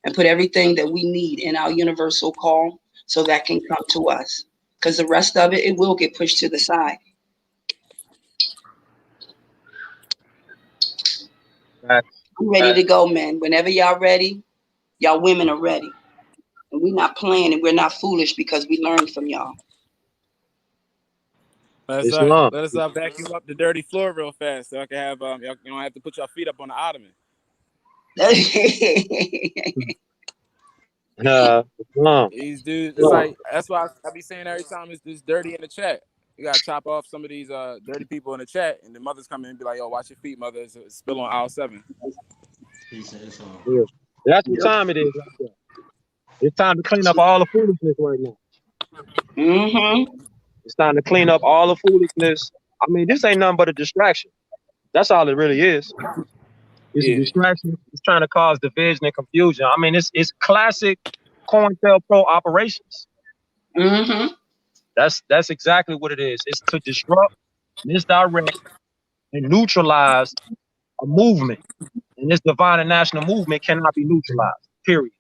and put everything that we need in our universal call so that can come to us. Because the rest of it will get pushed to the side. I'm ready to go, man. Whenever y'all ready, y'all women are ready. And we're not playing and we're not foolish because we learned from y'all. Let us back you up the dirty floor real fast so I can have you don't have to put your feet up on the ottoman. These dudes, it's like that's why I be saying every time it's dirty in the chat. You gotta chop off some of these dirty people in the chat, and the mothers come in and be like, "Yo, watch your feet, mother. It's spill on aisle 7." Yeah. That's what time it is right there. It's time to clean up all the foolishness right now. Mm-hmm. It's time to clean up all the foolishness. I mean, this ain't nothing but a distraction. That's all it really is. It's a distraction. It's trying to cause division and confusion. I mean, it's classic COINTELPRO operations. Mm-hmm. That's exactly what it is. It's to disrupt, misdirect, and neutralize a movement. And this divine and national movement cannot be neutralized. Period.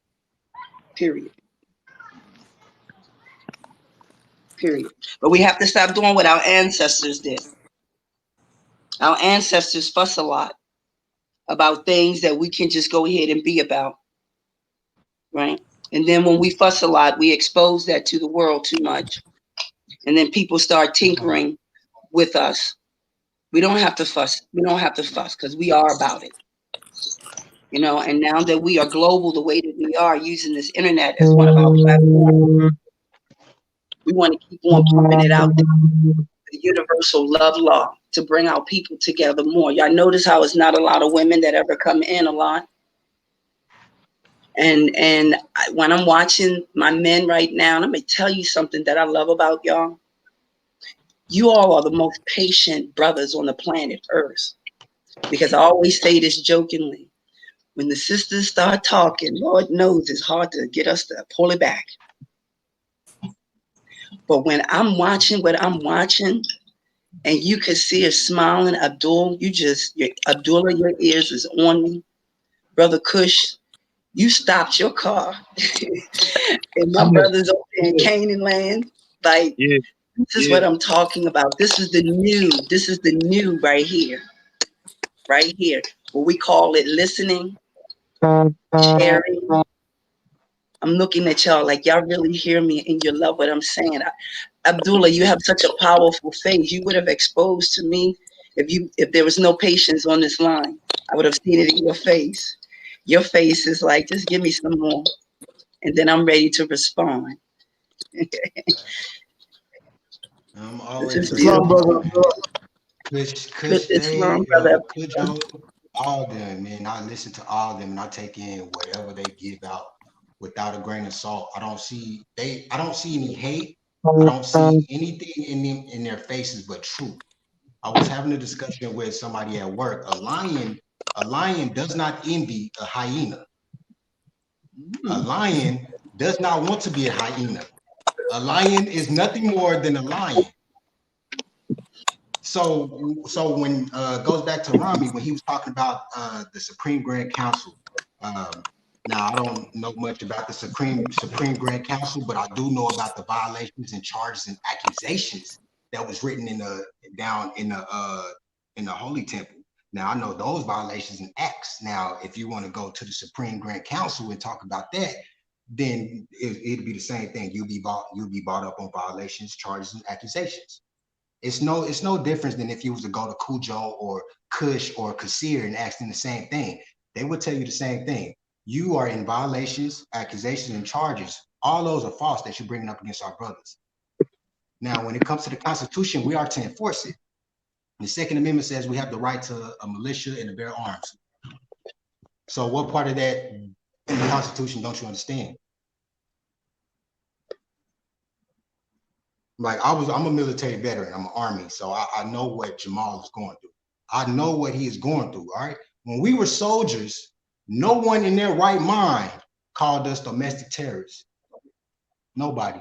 But we have to stop doing what our ancestors did. Our ancestors fuss a lot about things that we can just go ahead and be about. Right? And then when we fuss a lot, we expose that to the world too much. And then people start tinkering with us. We don't have to fuss. We don't have to fuss because we are about it. You know, and now that we are global the way that we are, using this internet as one of our platforms, we want to keep on pumping it out there. The universal love law to bring our people together more. Y'all notice how it's not a lot of women that ever come in a lot. And when I'm watching my men right now, let me tell you something that I love about y'all. You all are the most patient brothers on the planet Earth. Because I always say this jokingly. When the sisters start talking, Lord knows it's hard to get us to pull it back. But when I'm watching what I'm watching, and you could see her smiling, Abdullah, Abdullah, your ears is on me. Brother Kush, you stopped your car. And my brothers over in Canaanland, like, this is what I'm talking about. This is the new right here. Right here. What we call it listening, sharing. I'm looking at y'all like y'all really hear me and you love what I'm saying. Abdullah, you have such a powerful face. You would have exposed to me if there was no patience on this line. I would have seen it in your face. Your face is like, just give me some more, and then I'm ready to respond. I'm always Islam, brother. Islam, brother. All of them, man. I listen to all of them and I take in whatever they give out without a grain of salt. I don't see any hate. I don't see anything in their faces but truth. I was having a discussion with somebody at work. A lion A lion does not envy a hyena. A lion does not want to be a hyena. A lion is nothing more than a lion. So when goes back to Rami when he was talking about the Supreme Grand Council. Now I don't know much about the Supreme Grand Council, but I do know about the violations and charges and accusations that was written in the Holy Temple. Now I know those violations and acts. Now, if you want to go to the Supreme Grand Council and talk about that, then it'd be the same thing. You'll be brought up on violations, charges, and accusations. It's no difference than if you was to go to Cujo or Kush or Kasir and ask them the same thing. They would tell you the same thing. You are in violations, accusations, and charges. All those are false that you're bringing up against our brothers. Now, when it comes to the Constitution, we are to enforce it. The Second Amendment says we have the right to a militia and to bear arms. So what part of that in the Constitution don't you understand? Like I'm a military veteran, I'm an Army, so I know what Jamal is going through. I know what he is going through, all right? When we were soldiers, no one in their right mind called us domestic terrorists. Nobody.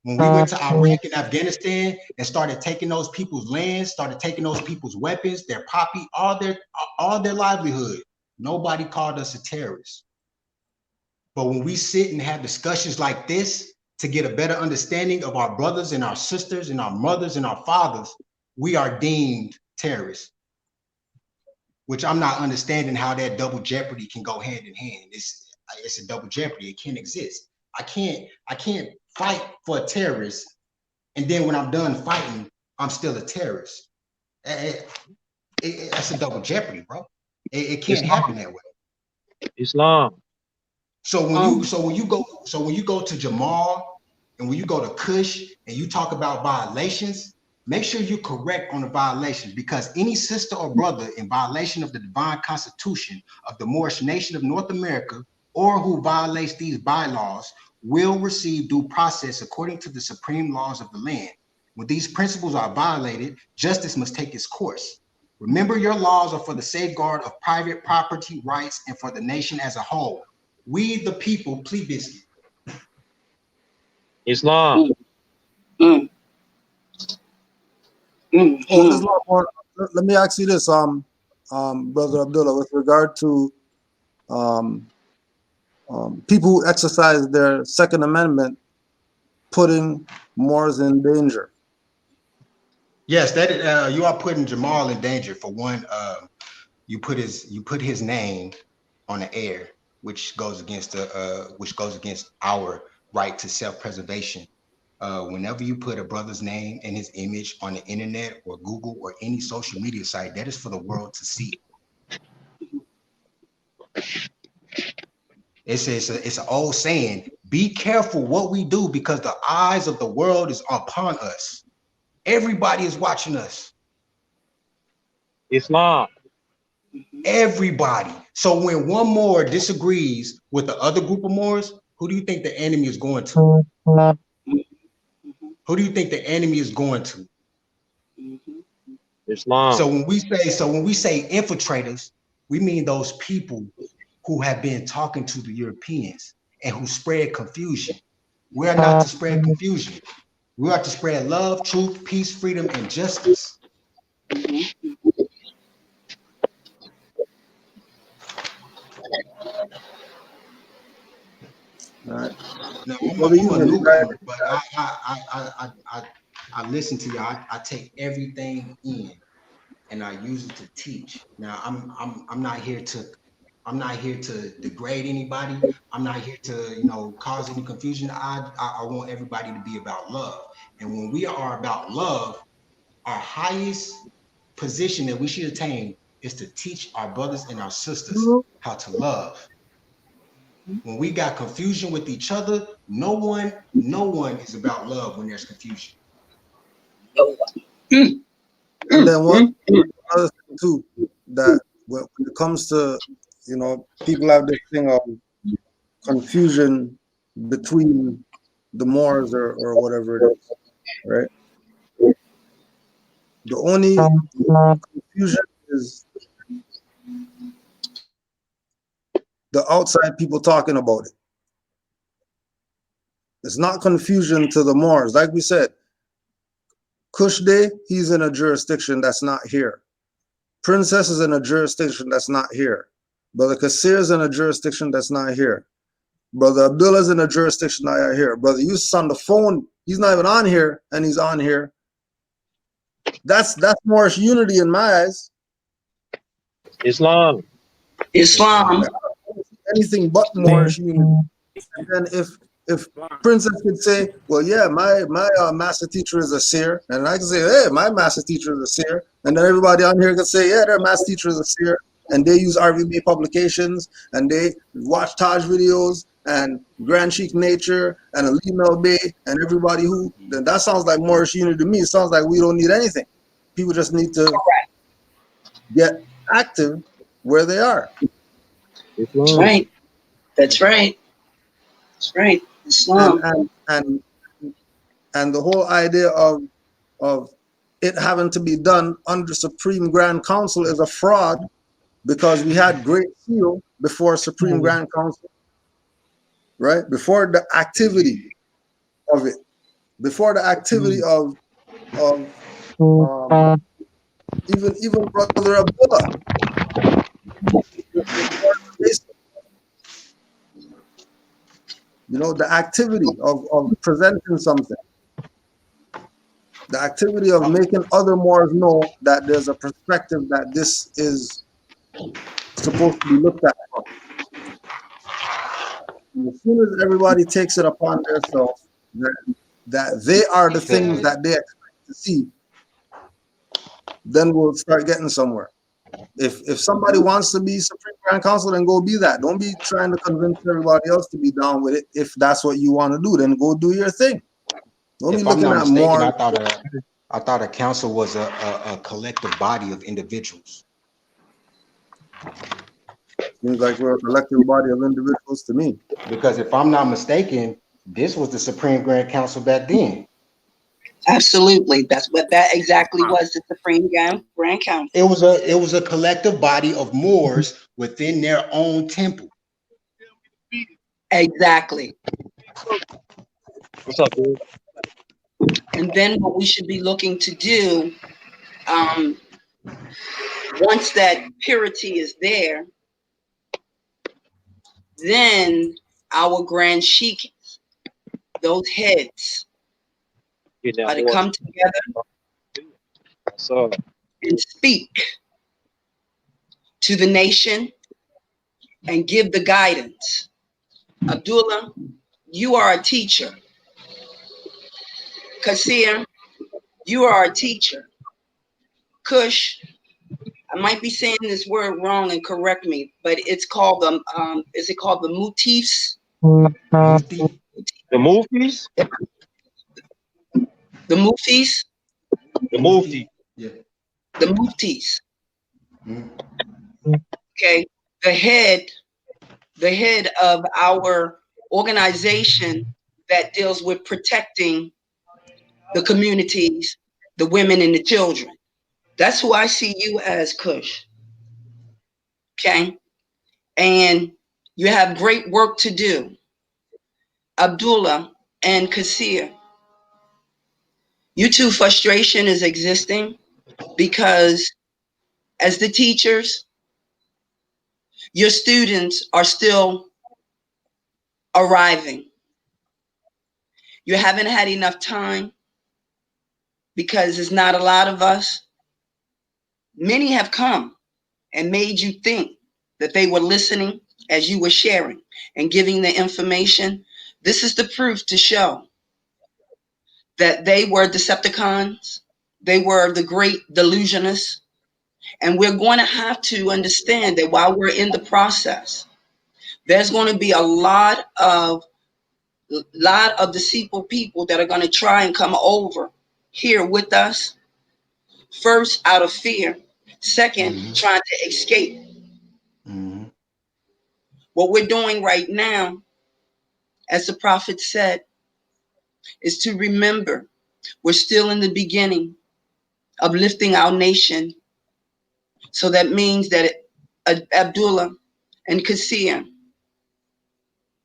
When we went to Iraq and Afghanistan and started taking those people's lands, started taking those people's weapons, their poppy, all their livelihood, nobody called us a terrorist. But when we sit and have discussions like this, to get a better understanding of our brothers and our sisters and our mothers and our fathers, we are deemed terrorists, which I'm not understanding how that double jeopardy can go hand in hand. It's a double jeopardy. It can't exist. I can't fight for a terrorist, and then when I'm done fighting, I'm still a terrorist. That's a double jeopardy, bro. It can't happen that way. Islam. So when you go to Jamal and when you go to Kush and you talk about violations, make sure you're correct on the violations, because any sister or brother in violation of the divine constitution of the Moorish nation of North America or who violates these bylaws will receive due process according to the supreme laws of the land. When these principles are violated, justice must take its course. Remember, your laws are for the safeguard of private property rights and for the nation as a whole. We the people plead this. Islam. Let me ask you this, Brother Abdullah, with regard to people who exercise their Second Amendment, putting Moors in danger. Yes, that you are putting Jamal in danger. For one, you put his name on the air, which goes against our right to self-preservation. Whenever you put a brother's name and his image on the internet or Google or any social media site, that is for the world to see. It's an old saying, be careful what we do because the eyes of the world is upon us. Everybody is watching us. Islam. Everybody. So when one Moor disagrees with the other group of Moors, who do you think the enemy is going to? Who do you think the enemy is going to? Islam. So when we say infiltrators, we mean those people who have been talking to the Europeans and who spread confusion. We are not to spread confusion. We are to spread love, truth, peace, freedom, and justice. All right. Now, I'm a newcomer, but I listen to you. I take everything in, and I use it to teach. Now, I'm not here to degrade anybody. I'm not here to cause any confusion. I want everybody to be about love. And when we are about love, our highest position that we should attain is to teach our brothers and our sisters how to love. When we got confusion with each other, no one is about love when there's confusion. And then one other thing too, that when it comes to, people have this thing of confusion between the Moors or whatever it is, right? The only confusion is the outside people talking about it. It's not confusion to the Moors. Like we said, Kushde, he's in a jurisdiction that's not here. Princess is in a jurisdiction that's not here. Brother Kasir is in a jurisdiction that's not here. Brother Abdullah's in a jurisdiction not here. Brother Yusuf's on the phone. He's not even on here, and he's on here. That's Moorish unity in my eyes. Islam. Anything but Moorish unity. And then if Princess could say, well, yeah, my master teacher is a seer, and I can say, hey, my master teacher is a seer, and then everybody on here can say, yeah, their master teacher is a seer, and they use RVB publications, and they watch Taj videos, and Grand Sheikh Nature, and Alimel Bay, and everybody who, then that sounds like Moorish unity to me. It sounds like we don't need anything. People just need to get active where they are. That's right. That's right. That's right. Islam. And the whole idea of it having to be done under Supreme Grand Council is a fraud, because we had Great Seal before Supreme Grand Council, right? Before the activity of it, before the activity of even Brother Abdullah. You know, the activity of presenting something, the activity of making other Moors know that there's a perspective that this is supposed to be looked at. And as soon as everybody takes it upon themselves that they are the things that they expect to see, then we'll start getting somewhere. If somebody wants to be Supreme Grand Council, then go be that. Don't be trying to convince everybody else to be down with it. If that's what you want to do, then go do your thing. Don't be looking at more. I thought a council was a collective body of individuals. Seems like we're a collective body of individuals to me. Because if I'm not mistaken, this was the Supreme Grand Council back then. Absolutely, that's what that exactly was. The Supreme Grand Council. It was a collective body of Moors within their own temple. Exactly. What's up, dude? And then what we should be looking to do, once that purity is there, then our Grand Sheik, those heads, are to come together and speak to the nation and give the guidance. Abdullah, you are a teacher. Kasir, you are a teacher. Kush, I might be saying this word wrong and correct me, but it's called the is it called the Mutifs? The Muftis? The Muftis? The Mufti. Yeah. The Muftis. Okay. The head of our organization that deals with protecting the communities, the women and the children. That's who I see you as, Kush. Okay? And you have great work to do. Abdullah and Kasir, you two, frustration is existing because as the teachers, your students are still arriving. You haven't had enough time because there's not a lot of us. Many have come and made you think that they were listening as you were sharing and giving the information. This is the proof to show that they were Decepticons. They were the great delusionists. And we're going to have to understand that while we're in the process, there's going to be a lot of deceitful people that are going to try and come over here with us. First, out of fear. Second, trying to escape. What we're doing right now, as the prophet said, is to remember we're still in the beginning of lifting our nation. So that means that Abdullah and Kasir,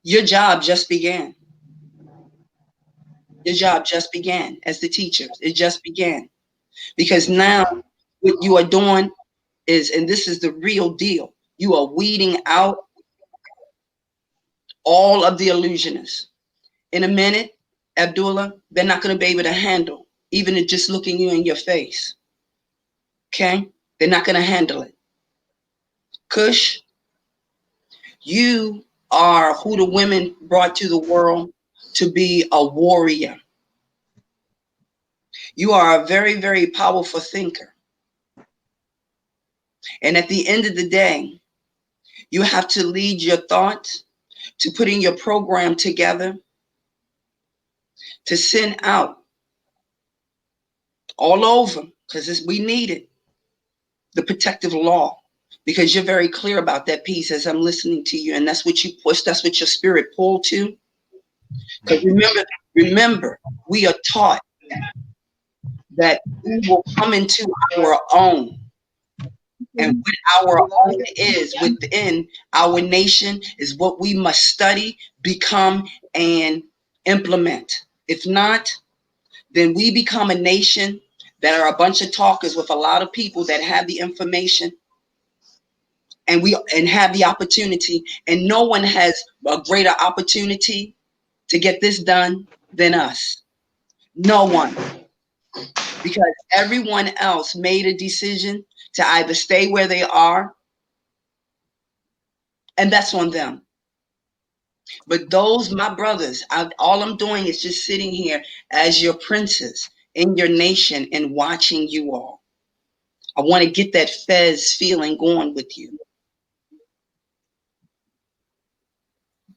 Your job just began. Your job just began as the teachers. It just began. Because now what you are doing is, and this is the real deal, you are weeding out all of the illusionists. In a minute, Abdullah, they're not going to be able to handle even it just looking you in your face. Okay? They're not going to handle it. Kush, you are who the women brought to the world to be a warrior. You are a very, very powerful thinker. And at the end of the day, you have to lead your thoughts to putting your program together to send out all over, because we need it, the protective law, because you're very clear about that piece as I'm listening to you, and that's what you push, that's what your spirit pulled to. Because remember, we are taught that we will come into our own. And what our own is within our nation is what we must study, become, and implement. If not, then we become a nation that are a bunch of talkers with a lot of people that have the information and have the opportunity, and no one has a greater opportunity to get this done than us. No one. Because everyone else made a decision to either stay where they are, and that's on them. But those, my brothers, all I'm doing is just sitting here as your princes in your nation and watching you all. I want to get that Fez feeling going with you.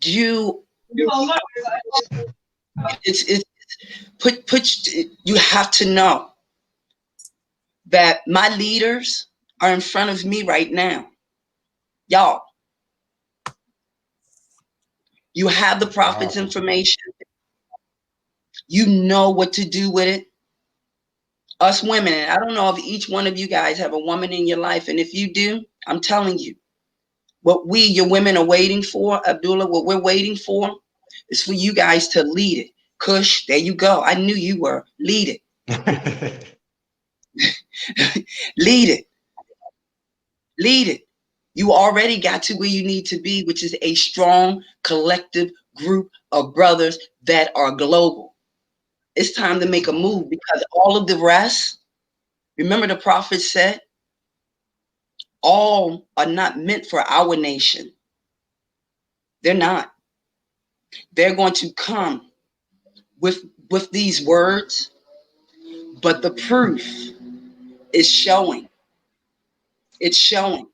You have to know that my leaders are in front of me right now. Y'all, you have the prophet's information. You know what to do with it. Us women, and I don't know if each one of you guys have a woman in your life, and if you do, I'm telling you, what we, your women, are waiting for, Abdullah, what we're waiting for is for you guys to lead it. Kush, there you go. I knew you were. Lead it. Lead it. Lead it. You already got to where you need to be, which is a strong collective group of brothers that are global. It's time to make a move, because all of the rest, remember the prophet said, all are not meant for our nation. They're not. They're going to come with these words, but the proof is showing. It's showing.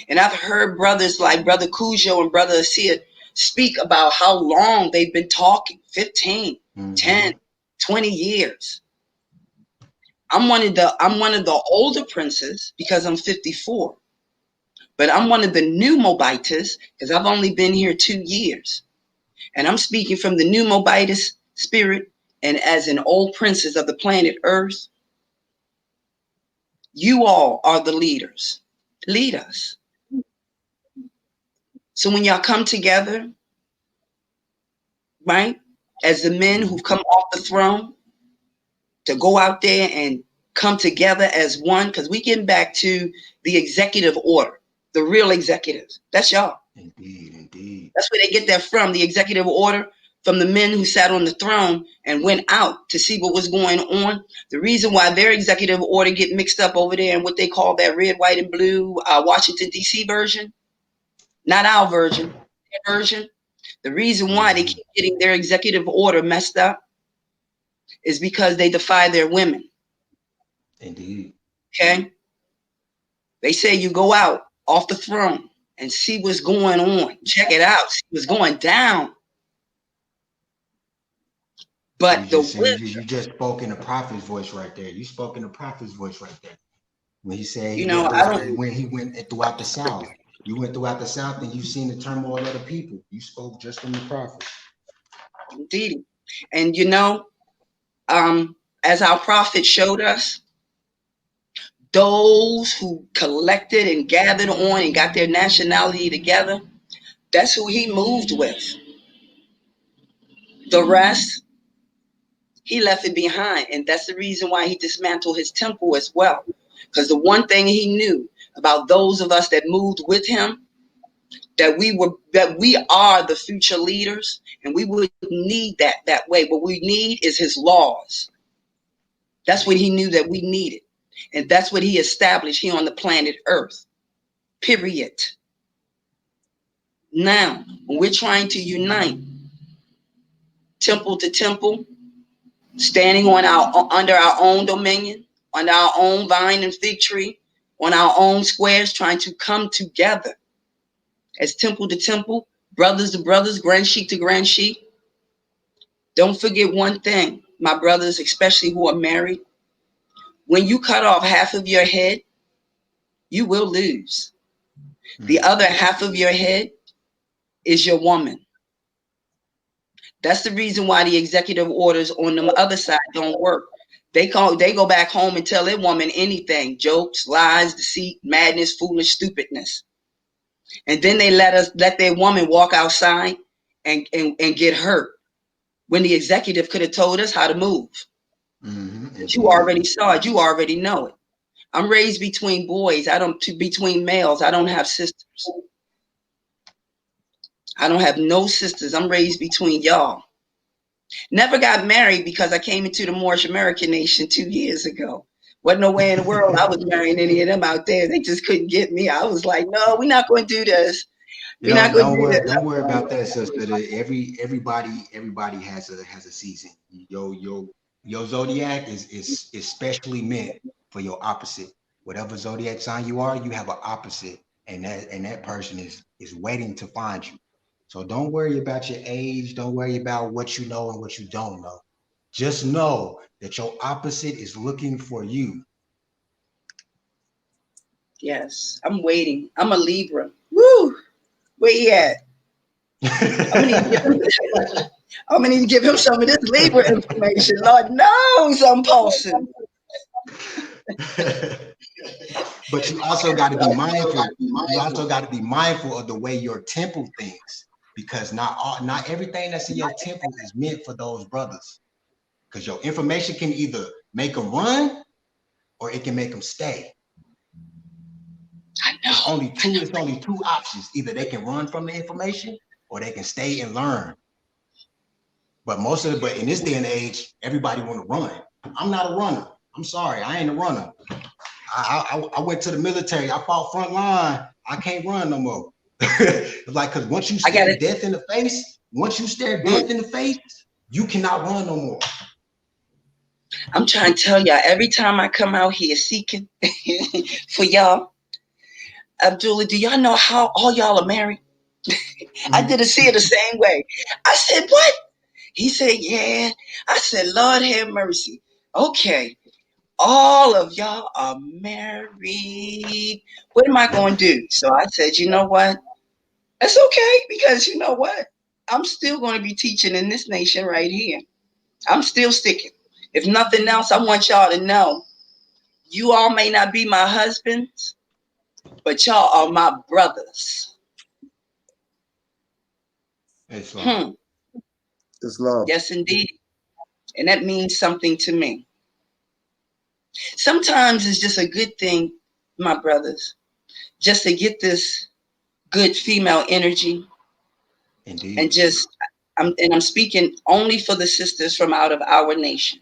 And I've heard brothers like Brother Cujo and Brother Asia speak about how long they've been talking, 15, 10, 20 years. I'm one of the older princes because I'm 54. But I'm one of the new Mobites because I've only been here 2 years. And I'm speaking from the new Mobitus spirit, and as an old princess of the planet Earth, you all are the leaders. Lead us. So when y'all come together, right, as the men who've come off the throne, to go out there and come together as one, because we getting back to the executive order, the real executives. That's y'all. Indeed. That's where they get that from, the executive order, from the men who sat on the throne and went out to see what was going on. The reason why their executive order get mixed up over there in what they call that red, white, and blue Washington, D.C. version, not our version, their version. The reason why they keep getting their executive order messed up is because they defy their women. Indeed. Okay? They say you go out off the throne and see what's going on. Check it out. See what's going down. But you just spoke in the prophet's voice right there. You spoke in the prophet's voice right there. When he said when he went throughout the South. You went throughout the South and you've seen the turmoil of the people. You spoke just from the prophet. Indeed. And as our prophet showed us, those who collected and gathered on and got their nationality together, That's who he moved with. The rest, he left it behind. And that's the reason why he dismantled his temple as well. Because the one thing he knew about those of us that moved with him, that we are the future leaders, and we would need that way. What we need is his laws. That's what he knew that we needed. And that's what he established here on the planet Earth. Period. Now, when we're trying to unite temple to temple, standing on under our own dominion, under our own vine and fig tree, on our own squares, trying to come together as temple to temple, brothers to brothers, grand sheep to grand sheep. Don't forget one thing, my brothers, especially who are married. When you cut off half of your head, you will lose. The other half of your head is your woman. That's the reason why the executive orders on the other side don't work. They go back home and tell their woman anything, jokes, lies, deceit, madness, foolish, stupidness. And then they let their woman walk outside and get hurt when the executive could have told us how to move. But you already saw it, you already know it. I'm raised between boys, between males. I don't have sisters. I don't have no sisters. I'm raised between y'all. Never got married because I came into the Moorish American nation 2 years ago. Wasn't no way in the world I was marrying any of them out there. They just couldn't get me. I was like, no, we're not going to do this. We're not going to do this. Don't worry about that, sister. Everybody has a season. Your zodiac is specially meant for your opposite. Whatever zodiac sign you are, you have an opposite, and that person is waiting to find you. So don't worry about your age. Don't worry about what you know and what you don't know. Just know that your opposite is looking for you. Yes, I'm waiting. I'm a Libra. Woo! Where he at? I'm gonna need to give him some of this Libra information. Lord knows I'm pulsing. But you also got to be mindful. You also got to be mindful of the way your temple thinks, because not everything that's in your temple is meant for those brothers. Because your information can either make them run or it can make them stay. I know. It's only two options. Either they can run from the information or they can stay and learn. But in this day and age, everybody want to run. I'm not a runner. I'm sorry, I ain't a runner. I went to the military. I fought front line. I can't run no more. Like, because once you stare death in the face, you cannot run no more. I'm trying to tell y'all, every time I come out here seeking for y'all, Abdullah, do y'all know how all y'all are married? I didn't see it the same way. I said, what? He said, yeah. I said, Lord have mercy. Okay. All of y'all are married. What am I going to do? So I said, you know what? That's okay, because you know what? I'm still going to be teaching in this nation right here. I'm still sticking. If nothing else, I want y'all to know, you all may not be my husbands, but y'all are my brothers. Islam. Islam. Yes, indeed. And that means something to me. Sometimes it's just a good thing, my brothers, just to get this good female energy. Indeed. And I'm speaking only for the sisters from out of our nation,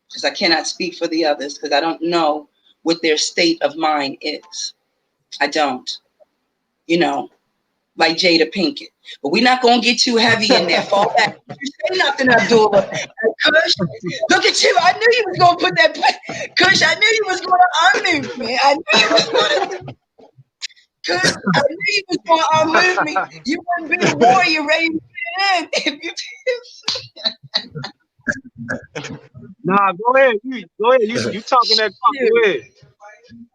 because I cannot speak for the others, because I don't know what their state of mind is. I don't. You know, like Jada Pinkett. But we're not going to get too heavy in there. Fall back. You say nothing, Abdullah. Kush, look at you. I knew you was going to put that. Kush, I knew you was going to unmute me. I knew you was going to. Kush, I knew you was going to unmute me. You wouldn't be the warrior ready to fit in. Nah, go ahead. You talking that talk. Go ahead.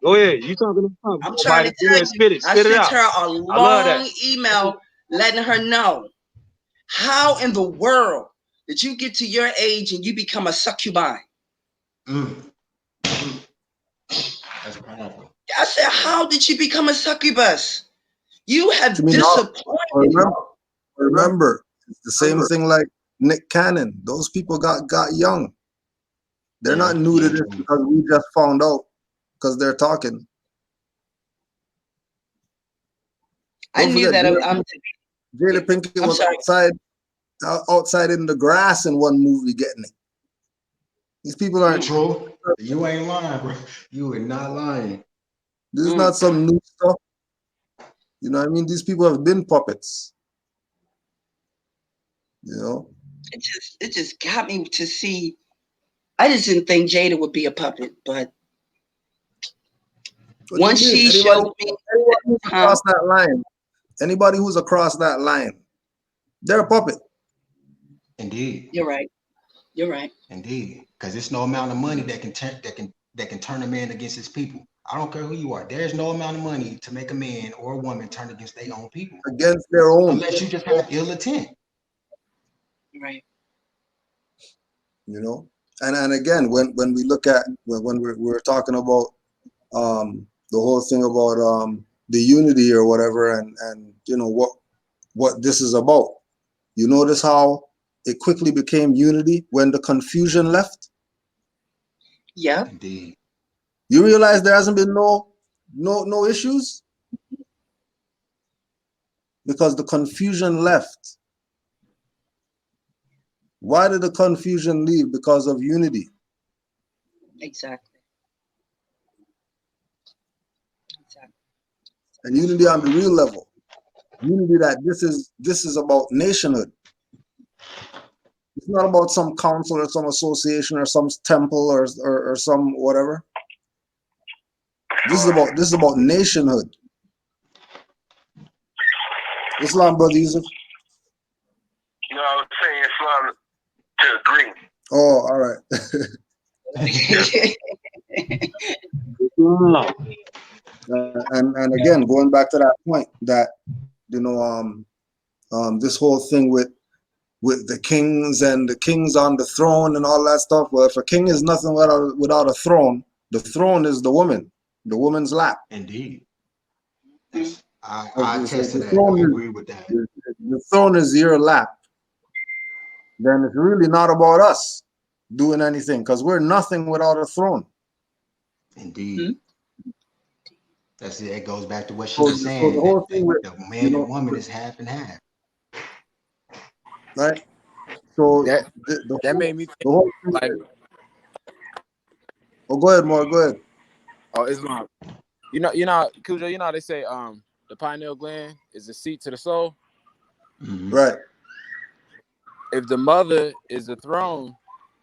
Go ahead. You talking that talk. I'm trying to tell you. Spit it I sent out. her a long email letting her know, how in the world did you get to your age and you become a succubi? That's powerful. I said, how did you become a succubus? You have To me, disappointed. remember, it's the same thing like Nick Cannon. Those people got young. They're not new to this because we just found out because they're talking. I knew that. Jada Pinkett was outside in the grass in one movie getting it. These people aren't true. You ain't lying, bro. You are not lying. This is not some new stuff. You know what I mean? These people have been puppets. You know? It just got me to see. I just didn't think Jada would be a puppet, but once she showed me across that line, anybody who's across that line, they're a puppet. Indeed. You're right. You're right. Indeed, because there's no amount of money that can turn a man against his people. I don't care who you are. There's no amount of money to make a man or a woman turn against their own people. Against their own. Unless you just have ill intent. Right. You know? And again, when we look at when we're talking about the whole thing about the unity or whatever, and you know what this is about. You notice how it quickly became unity when the confusion left? Yeah. Indeed. You realize there hasn't been no issues? Because the confusion left. Why did the confusion leave? Because of unity. Exactly. And unity on the real level. Unity that this is about nationhood. It's not about some council or some association or some temple or some whatever. This is about nationhood. Islam, Brother Yusuf. You know, I was saying Islam to agree. Oh, all right. And again, going back to that point that you know this whole thing with the kings and the kings on the throne and all that stuff. Well, if a king is nothing without a throne, the throne is the woman's lap. Indeed. I attest to that. I agree with that. The throne is your lap. Then it's really not about us doing anything because we're nothing without a throne. Indeed. That's it. It goes back to what she was saying. The whole thing with the man and woman is half and half. Right. So that made me think, the whole thing like. Oh, go ahead, Mark. Go ahead. Oh, Islam. You know, Cujo. You know how they say the pineal gland is the seat to the soul. Mm-hmm. Right. If the mother is the throne,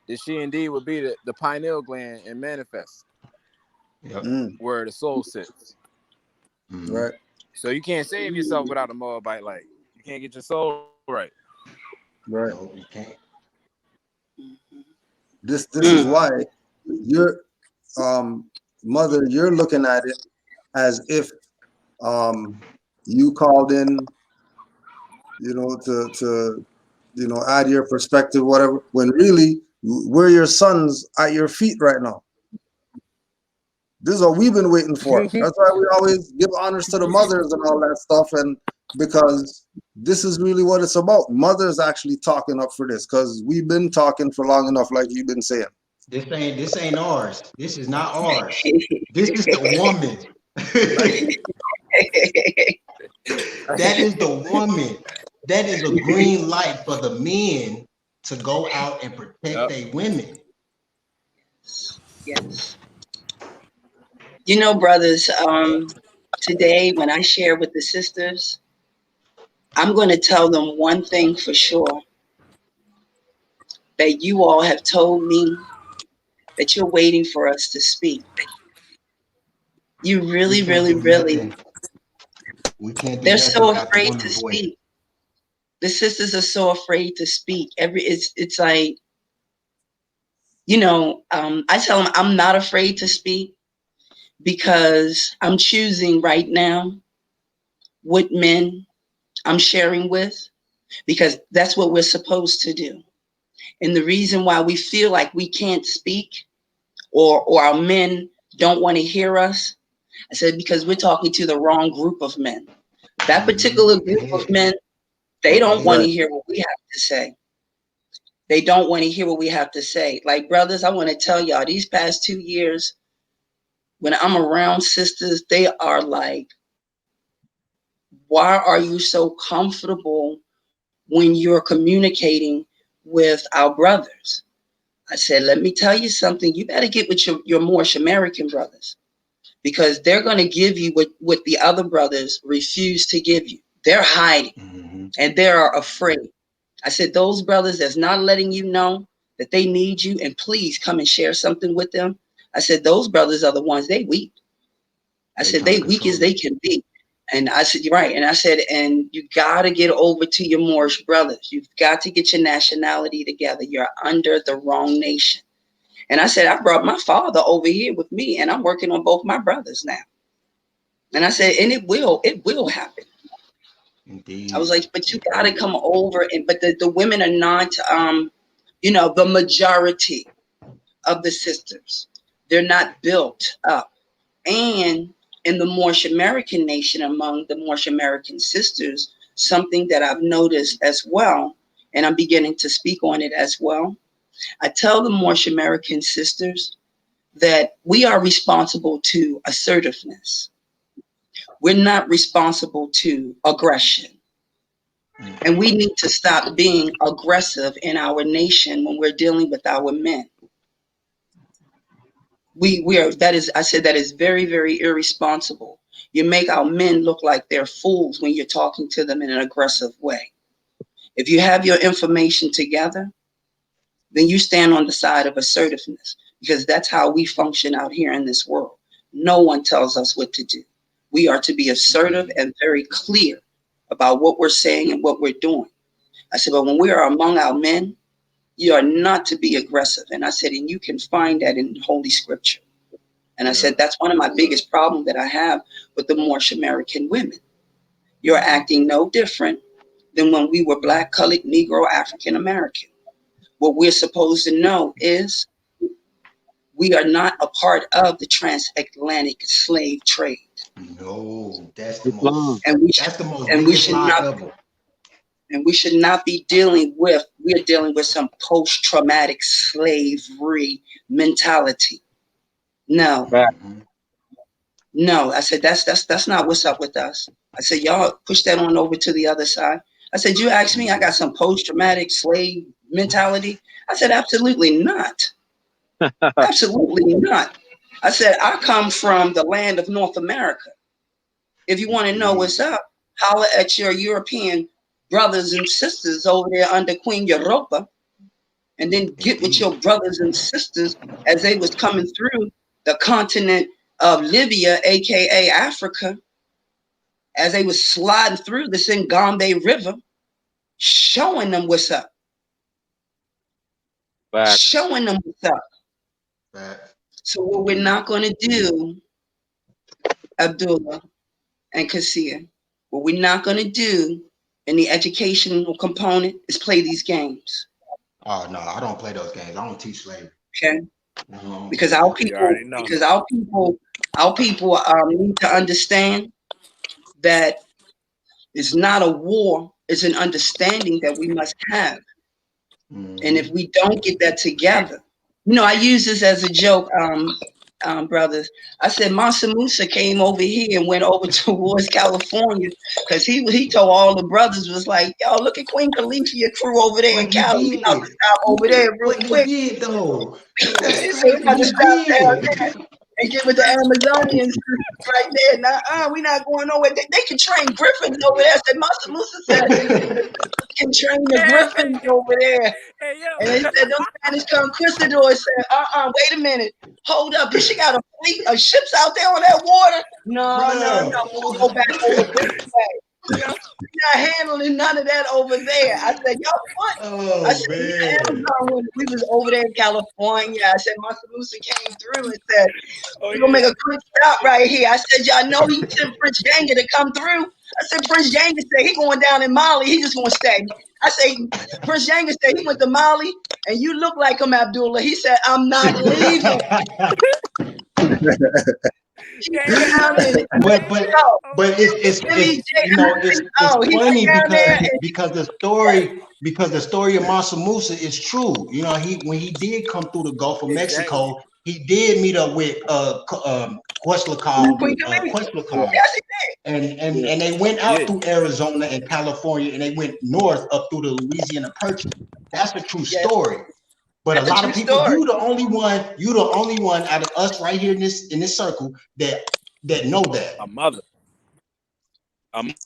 then she indeed would be the pineal gland and manifest. Yep. Where the soul sits. Mm-hmm. Right. So you can't save yourself without a Moabite. Like you can't get your soul right. Right. No, you can't. This is why your mother, you're looking at it as if you called in, you know, to you know, add your perspective, whatever, when really we're your sons at your feet right now. This is what we've been waiting for. That's why we always give honors to the mothers and all that stuff, and because this is really what it's about. Mothers actually talking up for this because we've been talking for long enough, like you've been saying. This ain't ours. This is not ours. This is the woman. That is the woman. That is a green light for the men to go out and protect their women. Yes. You know, brothers, today when I share with the sisters, I'm going to tell them one thing for sure, that you all have told me that you're waiting for us to speak. You really, really, really. We can't do They're nothing so without the afraid to woman's voice. speak. The sisters are so afraid to speak. It's like, you know, I tell them I'm not afraid to speak because I'm choosing right now what men I'm sharing with, because that's what we're supposed to do. And the reason why we feel like we can't speak or our men don't want to hear us, I said, because we're talking to the wrong group of men. That particular group of men, they don't want to hear what we have to say. They don't want to hear what we have to say. Like, brothers, I want to tell y'all, these past 2 years, when I'm around sisters, they are like, why are you so comfortable when you're communicating with our brothers? I said, let me tell you something. You better get with your Moorish American brothers, because they're going to give you what the other brothers refuse to give you. They're hiding and they're afraid. I said, those brothers that's not letting you know that they need you and please come and share something with them. I said, those brothers are the ones they weak. I said, they weak as they can be. And I said, you're right. And I said, and you got to get over to your Moorish brothers. You've got to get your nationality together. You're under the wrong nation. And I said, I brought my father over here with me and I'm working on both my brothers now. And I said, and it will happen. Indeed. I was like, but you got to come over. But the women are not, the majority of the sisters, they're not built up. And in the Moorish American nation, among the Moorish American sisters, something that I've noticed as well, and I'm beginning to speak on it as well. I tell the Moorish American sisters that we are responsible to assertiveness. We're not responsible to aggression. And we need to stop being aggressive in our nation when we're dealing with our men. That is very, very irresponsible. You make our men look like they're fools when you're talking to them in an aggressive way. If you have your information together, then you stand on the side of assertiveness, because that's how we function out here in this world. No one tells us what to do. We are to be assertive and very clear about what we're saying and what we're doing. I said, but when we are among our men, you are not to be aggressive. And I said, and you can find that in Holy Scripture. And I said, that's one of my biggest problems that I have with the Moorish American women. You're acting no different than when we were Black, colored, Negro, African American. What we're supposed to know is we are not a part of the transatlantic slave trade. No, that's the most. And we should not be dealing with. We're dealing with some post-traumatic slavery mentality. No. No, I said that's not what's up with us. I said, y'all push that on over to the other side. I said, you asked me, I got some post-traumatic slave mentality. I said, absolutely not. Absolutely not. I said, I come from the land of North America. If you want to know what's up, holler at your European brothers and sisters over there under Queen Europa, and then get with your brothers and sisters as they was coming through the continent of Libya, aka Africa, as they was sliding through the Sengambe River, showing them what's up. Showing them what's up. So what we're not going to do, Abdullah and Kasia, what we're not going to do in the educational component is play these games. Oh no, I don't play those games. I don't teach slavery. Okay. Because our people need to understand that it's not a war, it's an understanding that we must have. And if we don't get that together, I use this as a joke, brothers. I said Mansa Musa came over here and went over towards California because he told all the brothers, was like, yo, look at Queen Califia crew over there in Cali. We about to stop over there real quick. He said we about to stop down there and get with the Amazonians right there. Now, we're not going nowhere. They can train griffins over there. I said, Mansa Musa said can train the griffins over there. And they said, those Spanish conquistadors said, wait a minute. Hold up. She got a fleet of ships out there on that water? No. We'll go back over this way. We're not handling none of that over there. I said, y'all what? I said, when we was over there in California, I said, Mansa Musa came through and said, we're going to make a quick stop right here. I said, y'all know he sent Prince Jenga to come through? I said, Prince Jenga said he going down in Mali. He just going to stay. I say, Prince Jenga said he went to Mali, and you look like him, Abdullah. He said, I'm not leaving. but it's you know it's funny because the story of Mansa Musa is true. You know, when he did come through the Gulf of Exactly. Mexico, he did meet up with Quetzalcoatl, and they went out through Arizona and California, and they went north up through the Louisiana Purchase. That's a true story. But a lot of people, you the only one out of us right here in this circle that know that. A mother.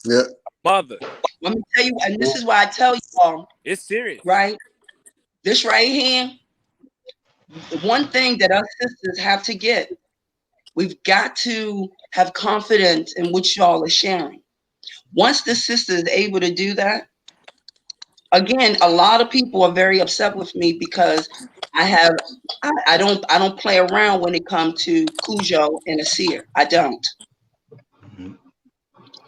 Yeah. Mother. Let me tell you, and this is why I tell you all. It's serious. Right? This right here, the one thing that us sisters have to get, we've got to have confidence in what y'all are sharing. Once the sister is able to do that, again, a lot of people are very upset with me because I don't play around when it comes to Cujo and Asir. I don't.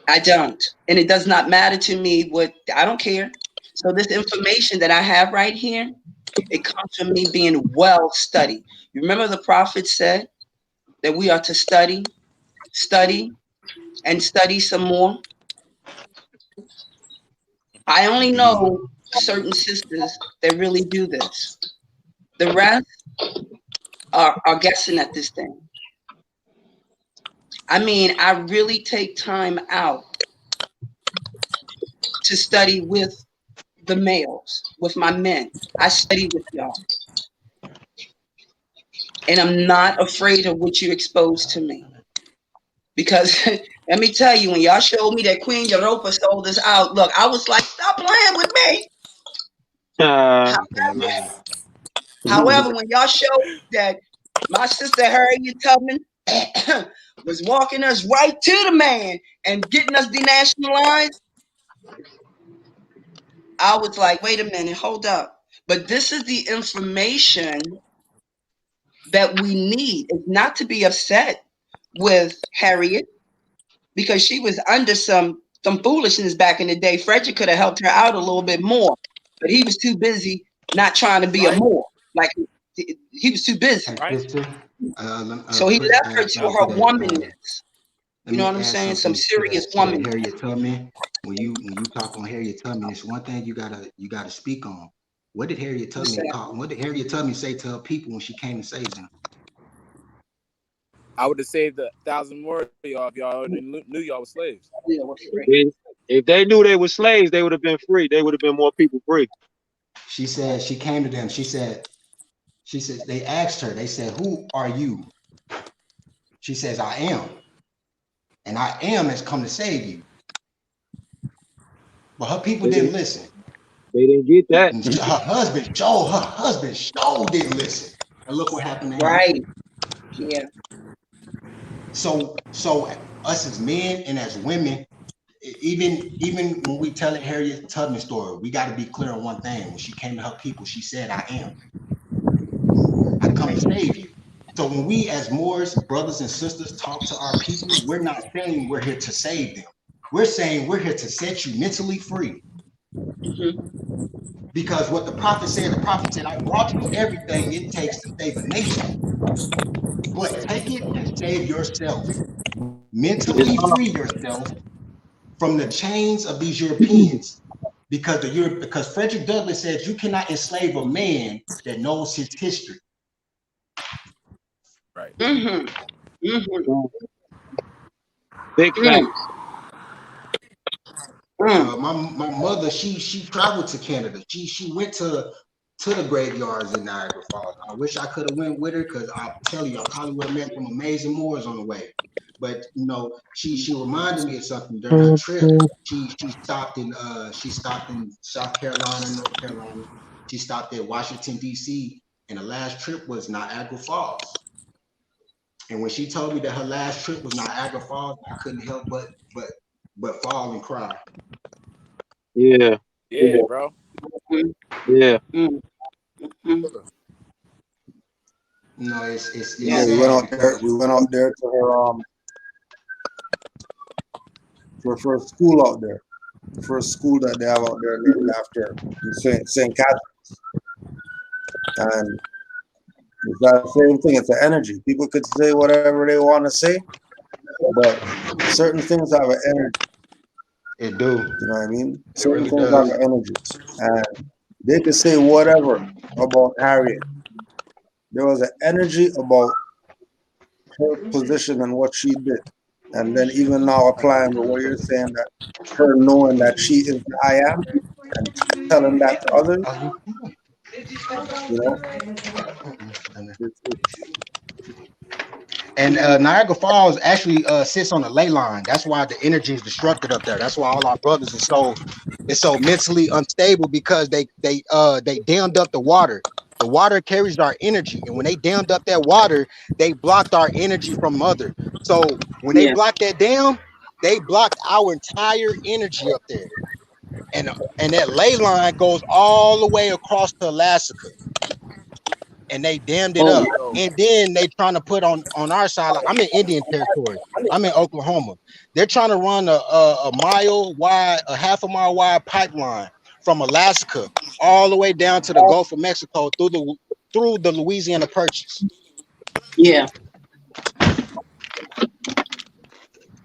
And it does not matter to me I don't care. So this information that I have right here, it comes from me being well studied. You remember the prophet said that we are to study, and study some more. I only know certain sisters that really do this. The rest are guessing at this thing. I mean, I really take time out to study with the males, with my men. I study with y'all. And I'm not afraid of what you expose to me. Because let me tell you, when y'all showed me that Queen Europa sold us out, look, I was like, stop playing with me. However, when y'all showed that my sister Harriet Tubman was walking us right to the man and getting us denationalized, I was like, wait a minute, hold up. But this is the information that we need. It's not to be upset with Harriet because she was under some foolishness back in the day. Frederick could have helped her out a little bit more, but he was too busy not trying to be a Moor. Like he was too busy. So he left her to her womanness. You know what I'm saying? Some serious woman. Harriet Tubman. When you talk on Harriet Tubman, it's one thing you gotta speak on. What did Harriet Tubman call? What did Harriet Tubman say to her people when she came to save them? I would have saved 1,000 more of y'all if y'all already knew y'all were slaves. If they knew they were slaves, they would have been free. They would have been more people free. She said she came to them. She said they asked her. They said, "Who are you?" She says, "I am, and I am has come to save you." But her people didn't listen. They didn't get that. Her husband Joe didn't listen. And look what happened to him. Right. Yeah. So us as men and as women, even when we tell Harriet Tubman story, we got to be clear on one thing. When she came to her people, she said, "I am. I come to save you." So when we as Moors, brothers and sisters, talk to our people, we're not saying we're here to save them. We're saying we're here to set you mentally free. Because what the prophet said, "I brought you everything it takes to save a nation. But take it and save yourself. Mentally free yourself from the chains of these Europeans." Because Frederick Douglass said you cannot enslave a man that knows his history. Right. Big facts. My mother, she traveled to Canada. She went to the graveyards in Niagara Falls. I wish I could have went with her because I'll tell you, I probably would have met some amazing Moors on the way. But you know, she reminded me of something during her trip. She stopped in South Carolina, North Carolina. She stopped at Washington, D.C., and the last trip was Niagara Falls. And when she told me that her last trip was Niagara Falls, I couldn't help but fall and cry. Yeah, bro. Yeah. No, it's Yeah, we went out there to her first school out there. The first school that they have out there named after St. Catherine's. And it's that same thing, it's the energy. People could say whatever they want to say, but certain things have an energy. It do. You know what I mean? It Certain really things have does. an energy, and they could say whatever about Harriet. There was an energy about her position and what she did, and then even now applying to what you're saying, that her knowing that she is the I am and telling that to others. You know, it's And Niagara Falls actually sits on the ley line. That's why the energy is destructed up there. That's why all our brothers are so mentally unstable, because they dammed up the water. The water carries our energy, and when they dammed up that water, they blocked our energy from mother. So when they blocked that dam, they blocked our entire energy up there. And that ley line goes all the way across to Alaska, and they dammed it up. And then they trying to put on our side. Like, I'm in Indian territory. I'm in Oklahoma. They're trying to run a mile wide, a half a mile wide pipeline from Alaska all the way down to the Gulf of Mexico through the Louisiana Purchase. Yeah.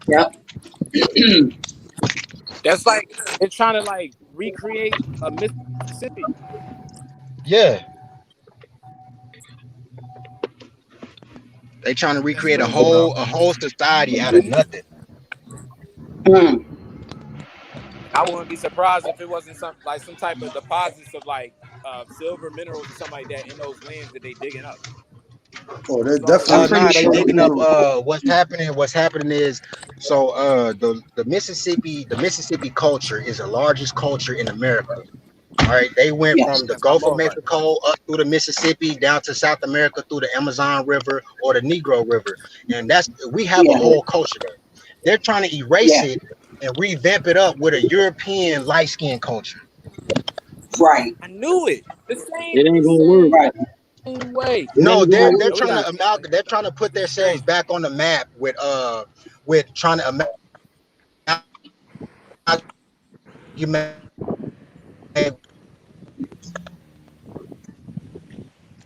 Yep. That's like it's trying to like recreate a Mississippi. Yeah. They trying to recreate a whole society out of nothing. I wouldn't be surprised if it wasn't some type of deposits of like silver minerals or something like that in those lands that they digging up. Oh, they're definitely They digging up. What's happening is, so the Mississippi culture is the largest culture in America. All right, they went from the Gulf of Mexico up through the Mississippi down to South America through the Amazon River or the Negro River, and we have a whole culture there. They're trying to erase it and revamp it up with a European light skin culture. Right. I knew it. The same. It ain't gonna work. Same way. No, they're trying to they're trying to put themselves back on the map with trying to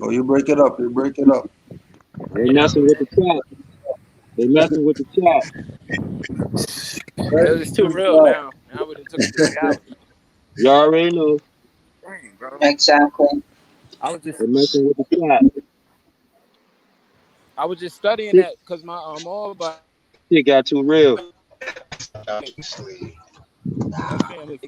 Oh, you break it up. You break it up. They messing with the chat. They messing with the chat. It's too real now. I would have took it to reality. You already know. Dang, bro. Exactly. I was just They're messing with the chat. I was just studying that because my all about It got too real. family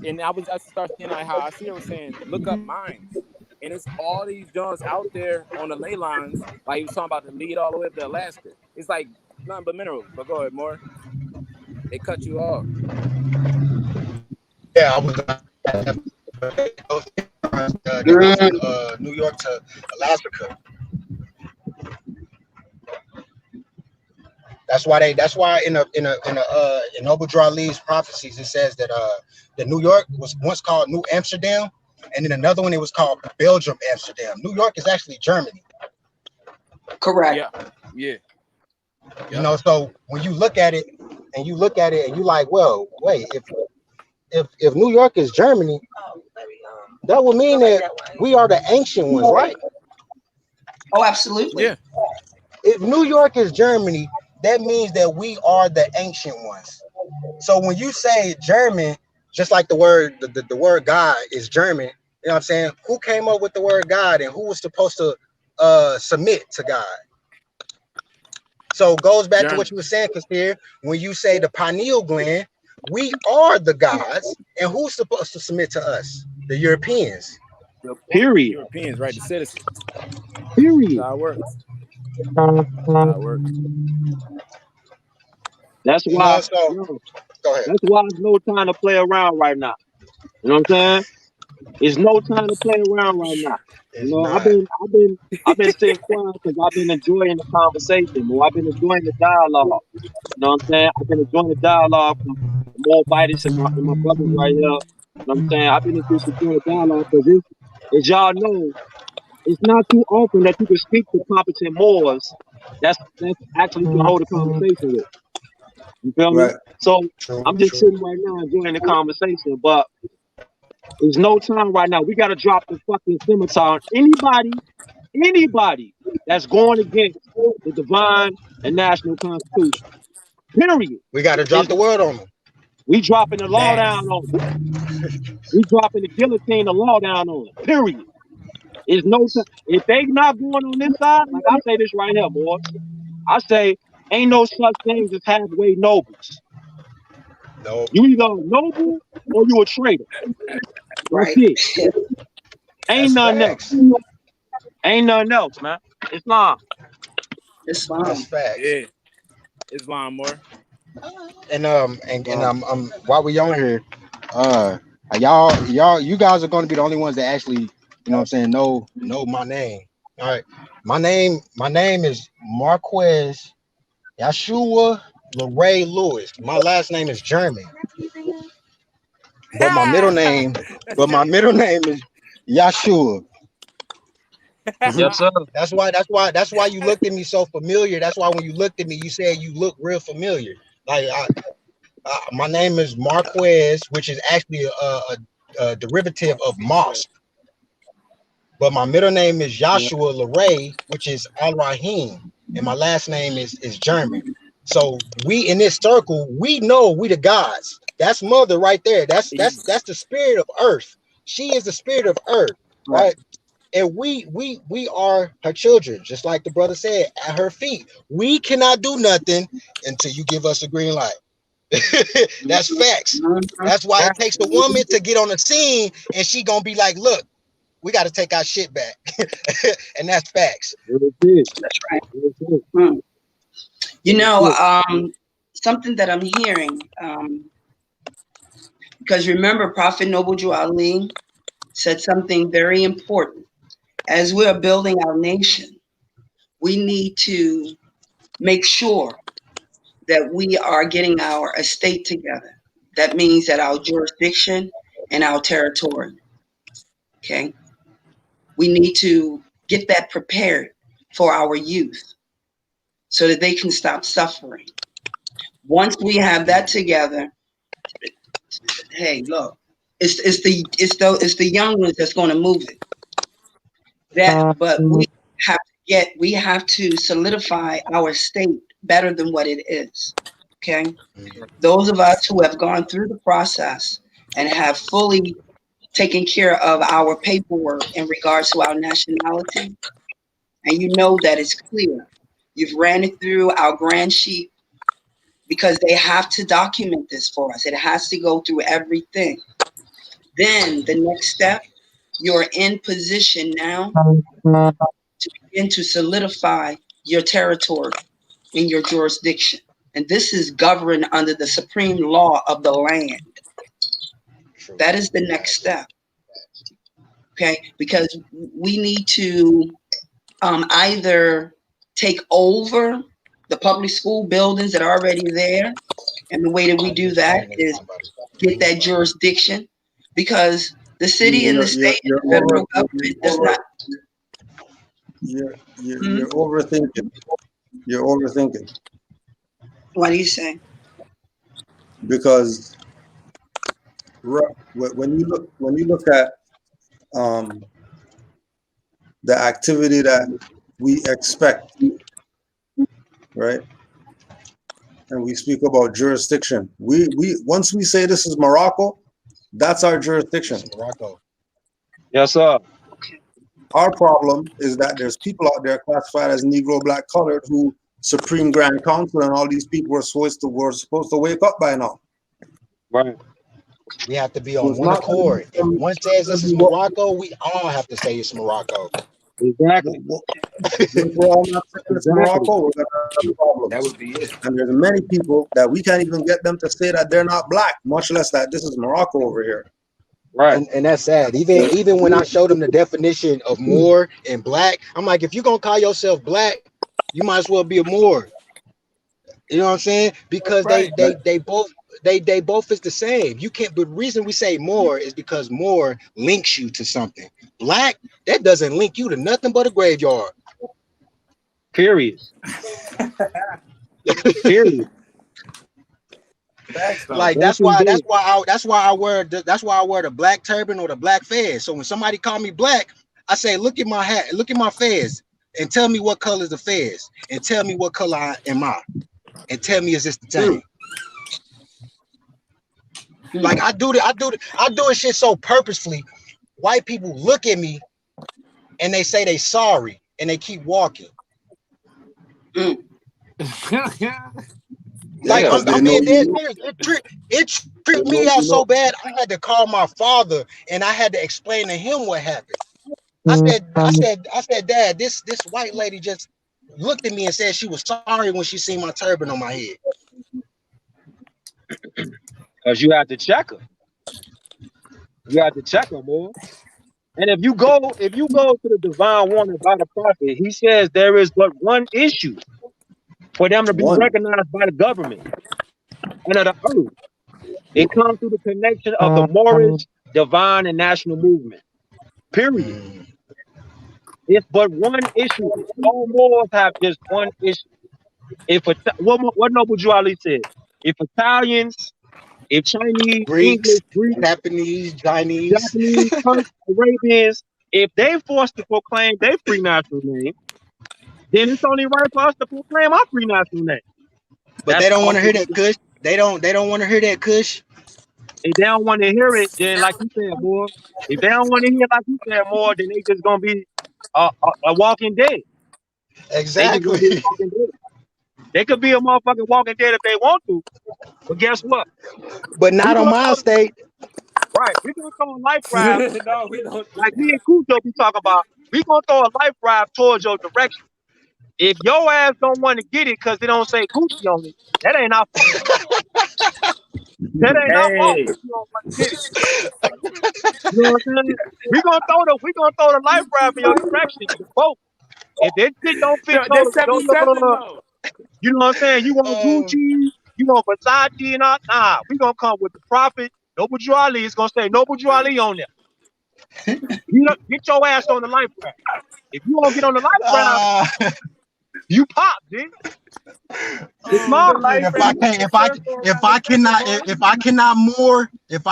and I started seeing like how I see her saying look up mines, and it's all these guns out there on the ley lines. Like he was talking about the lead all the way up to Alaska. It's like nothing but minerals. But go ahead, more. They cut you off. Yeah, I was New York to Alaska. That's why in Obadiah Lee's prophecies it says that the New York was once called New Amsterdam, and then another one it was called Belgium Amsterdam. New York is actually Germany. Correct. Yeah. You know, so when you look at it and you like, well, wait, if New York is Germany, that would mean that we are the ancient ones, right? Oh, absolutely. Yeah. If New York is Germany, that means that we are the ancient ones. So when you say German, just like the word God is German, you know what I'm saying? Who came up with the word God and who was supposed to submit to God? So it goes back to what you were saying, Kasir. When you say the pineal gland, we are the gods, and who's supposed to submit to us? The Europeans. Period. Europeans, right? The citizens. Period. That's how it works. That's how it works. That's why. Go ahead. That's why there's no time to play around right now. You know what I'm saying? There's no time to play around right now. You know, I've been sitting quiet because I've been enjoying the conversation, or I've been enjoying the dialogue. You know what I'm saying? I've been enjoying the dialogue from more Bites and my brothers right here. You know what I'm saying? I've been enjoying the dialogue because as y'all know, it's not too often that you can speak to competent Moors that's actually can hold a conversation with. You feel me? Right. So I'm just sitting right now enjoying the conversation, but there's no time right now. We gotta drop the fucking scimitar on anybody that's going against the divine and national constitution. Period. We got to drop the word on them. We dropping the law down on them. We dropping the guillotine, the law down on them. Period. It's no if they not going on this side, like I say this right here, boy. I say ain't no such thing as halfway nobles. No. You either a noble or you a traitor. That's Right. it. Ain't That's nothing facts. else. Ain't nothing else, man. Islam. Islam. That's facts. Yeah. Islam more. And while we on here, you guys are going to be the only ones that actually, you know what I'm saying, know my name. All right. My name is Marquez Yeshua LeRae Lewis. My last name is German. But my middle name is Yeshua. Yes, sir. That's why you looked at me so familiar. That's why when you looked at me, you said you look real familiar. Like my name is Marquez, which is actually a derivative of Mosque. But my middle name is Joshua LeRae, which is Al-Rahim, and my last name is German. So we in this circle, we know we the gods. That's mother right there. That's the spirit of earth. She is the spirit of earth, right? And we are her children, just like the brother said, at her feet. We cannot do nothing until you give us a green light. That's facts. That's why it takes the woman to get on the scene, and she gonna be like, look, we got to take our shit back. And that's facts. That's right. You know, something that I'm hearing, because remember, Prophet Noble Drew Ali said something very important. As we are building our nation, we need to make sure that we are getting our estate together. That means that our jurisdiction and our territory. Okay. We need to get that prepared for our youth so that they can stop suffering. Once we have that together, hey, look, it's the young ones that's going to move it. But we have to solidify our state better than what it is. Okay, those of us who have gone through the process and have fully taken care of our paperwork in regards to our nationality, and you know that it's clear. You've ran it through our grand sheet because they have to document this for us. It has to go through everything. Then the next step, you're in position now to begin to solidify your territory in your jurisdiction. And this is governed under the supreme law of the land. That is the next step. Okay, because we need to either take over the public school buildings that are already there. And the way that we do that is get that jurisdiction, because the city and the state and the federal government does not. You're overthinking. You're overthinking. What do you say? Because when you look at the activity that we expect, right? And we speak about jurisdiction. We once we say this is Morocco, that's our jurisdiction. Morocco. Yes, sir. Our problem is that there's people out there classified as Negro, Black, Colored who Supreme Grand Council and all these people were supposed to wake up by now. Right. We have to be on one accord. If one says this is Morocco, we all have to say it's Morocco. Exactly. We're all not saying it's Morocco. We're gonna have problems. That would be it. And there's many people that we can't even get them to say that they're not black, much less that this is Morocco over here. Right. And that's sad. Even when I showed them the definition of Moor and black, I'm like, if you're gonna call yourself black, you might as well be a Moor. You know what I'm saying? Because they both is the same. You can't. But the reason we say Moor is because Moor links you to something. Black, that doesn't link you to nothing but a graveyard. Period. Period. Like that's why I wear the black turban or the black fez. So when somebody call me black, I say, look at my hat, look at my fez, and tell me what color is the fez, and tell me what color am I. and tell me, is this the thing? Like I do this shit so purposefully. White people look at me and they say they sorry and they keep walking. Like I'm being dead serious. It tripped me out so bad. I had to call my father and I had to explain to him what happened. I said, Dad, this white lady just looked at me and said she was sorry when she seen my turban on my head. Because you have to check her. You have to check her, boy. And if you go to the divine warning by the prophet, he says there is but one issue for them to be recognized by the government and of the earth. It comes through the connection of the Moorish, divine, and national movement. Period. It's but one issue. All Moors have just one issue. What Noble Drew Ali said, if Italians, if Chinese, Greeks, English, Japanese, Chinese, Arabians, if they forced to proclaim their free national name, then it's only right for us to proclaim our free national name. But they don't want to hear that kush. They don't want to hear that kush. If they don't want to hear it, then like you said, boy. If they don't want to hear like you said more, then they just gonna be a walking dead. Exactly. They could be a motherfucking walking dead if they want to, but guess what? But not on my state. Right, we're gonna throw a life raft. No, we don't. Like me and Cujo be talking about. We're gonna throw a life raft towards your direction. If your ass don't want to get it because they don't say Gucci on it, that ain't our fault. That ain't our fault. You don't want to get it. You know what I'm saying? We're gonna throw the life raft in your direction. The boat. If that shit don't fit, you know what I'm saying? You want Gucci, you want Versace, and all? Nah, we gonna come with the prophet. Noble Drew Ali is gonna say Noble Drew Ali on there. Get your ass on the life raft. If you don't get on the life raft, you pop, dude. If I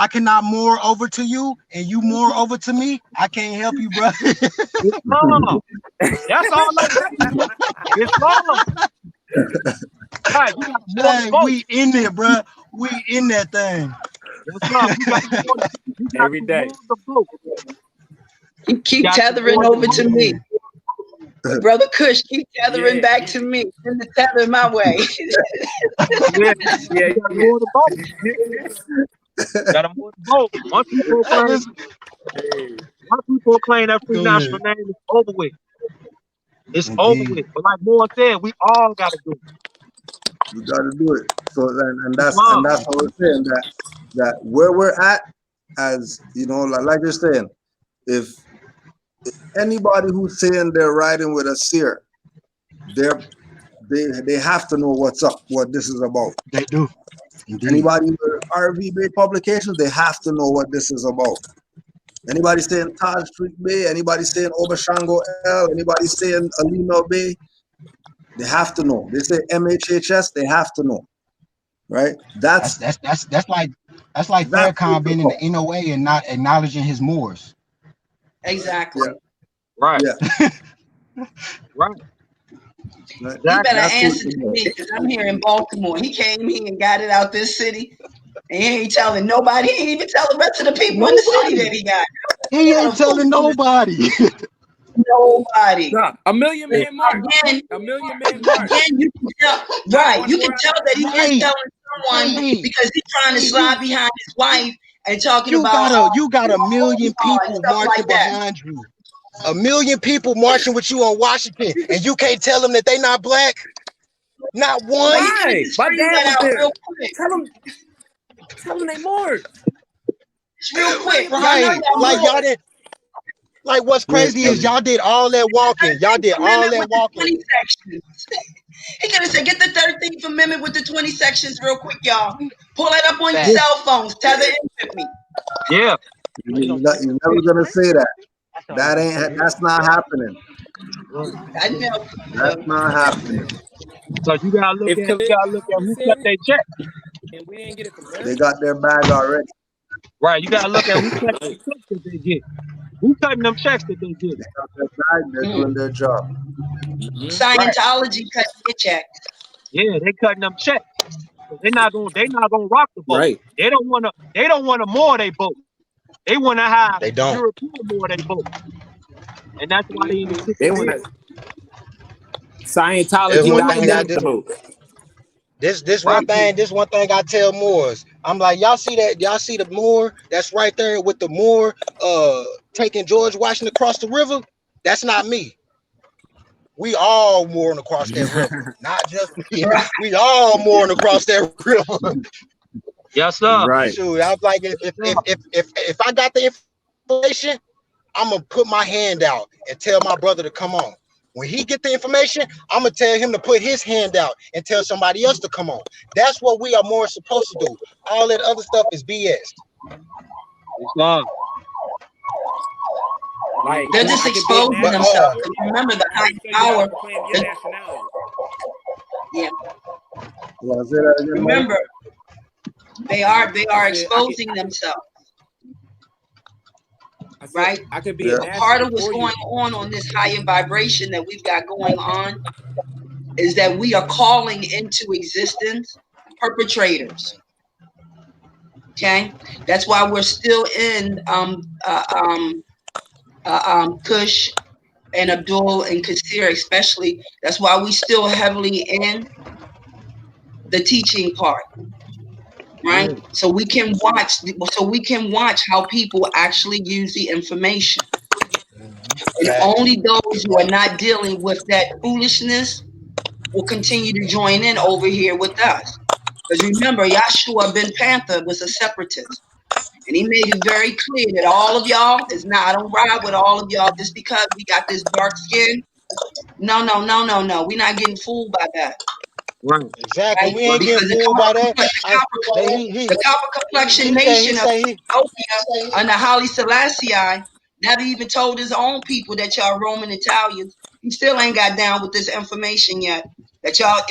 cannot moor over to you and you moor over to me, I can't help you, bro. It's long. That's all I'm saying. It's long. Right, you got more we in there, bro. We in that thing. Every day. You keep tethering over to me. Brother Kush, keep tethering back to me. Send the tether my way. Got a more boat. Once people claim that free national name, it's over with. It's over with. But like Moore said, we all gotta do it. We gotta do it. So and that's what we're saying, that where we're at, as you know, like you're saying, if anybody who's saying they're riding with a seer, they have to know what's up, what this is about. They do. Indeed. Anybody with RV Bay publications, they have to know what this is about. Anybody saying Taj Street Bay, anybody saying Obashango L, anybody saying Alino Bay, they have to know. They say MHHS, they have to know. Right? That's like Farrakhan being in the NOA and not acknowledging his Moors. Exactly. Yeah. Right. Yeah. Right. You better answer to me because I'm here in Baltimore. He came here and got it out this city. And he ain't telling nobody. He ain't even telling the rest of the people in the city that he got it. He ain't telling nobody. Nobody. Nah, a million man march. Again, A million man march. Again, you can tell, right? You can tell that he is telling someone because he's trying to slide behind his wife and talking about. You got a million people marching behind you. A million people marching with you on Washington, and you can't tell them that they not black. Not one. Right. My dad was there. Tell them they more. Real quick, right? Like y'all did. Like what's crazy is y'all did all that walking. Y'all did all that walking. 20 sections. He could have said, "Get the 13th Amendment with the 20 sections, real quick, y'all. Pull it up on your cell phones. Tether in with me." Yeah. You're never gonna say that. That's not happening. I know. That's not happening. So you gotta look at who cut their check. And we didn't get it from them. They got their bag already. Right. You gotta look at who cut their checks that they get. Who cutting them checks that they get? They got their bag. They're doing their job. Scientology cut your check. Yeah, they cutting them checks. They're not gonna rock the boat. Right. They don't wanna moor their boat. They wanna have They don't. European moor their boat. And that's why they in the They want situation. to There's Scientology one got them thing I down do. the boat. This Right. one thing I tell Moors. I'm like, y'all see that? Y'all see the Moor that's right there with the Moor taking George Washington across the river? That's not me. We all mooring across that river. Not just me. We all mooring across that river. Yes, sir. Right. Shoot, I was like, if I got the information, I'm gonna put my hand out and tell my brother to come on. When he get the information, I'm gonna tell him to put his hand out and tell somebody else to come on. That's what we are more supposed to do. All that other stuff is BS. Yes, sir. Like They're just I could be a exposing But themselves. Remember the high so you power. have to claim your nationality. Yeah. You want to say that again, Mike? Remember, they are I said, exposing themselves. I said, Right? I could be Yeah. a So national part of what's for you. going on this higher vibration that we've got going on is that we are calling into existence perpetrators. Okay, that's why we're still in Kush and Abdul and Kasir, especially. That's why we still heavily in the teaching part, right? So we can watch how people actually use the information. And only those who are not dealing with that foolishness will continue to join in over here with us. Because remember, Yahshua Ben Panther was a separatist. And he made it very clear that all of y'all is not, I don't ride with all of y'all just because we got this dark skin. No. We're not getting fooled by that. Right. exactly, Right? we ain't getting Because fooled by that. the copper complexion nation of Ethiopia under Haile Selassie never even told his own people that y'all Roman Italians. He still ain't got down with this information yet. That y'all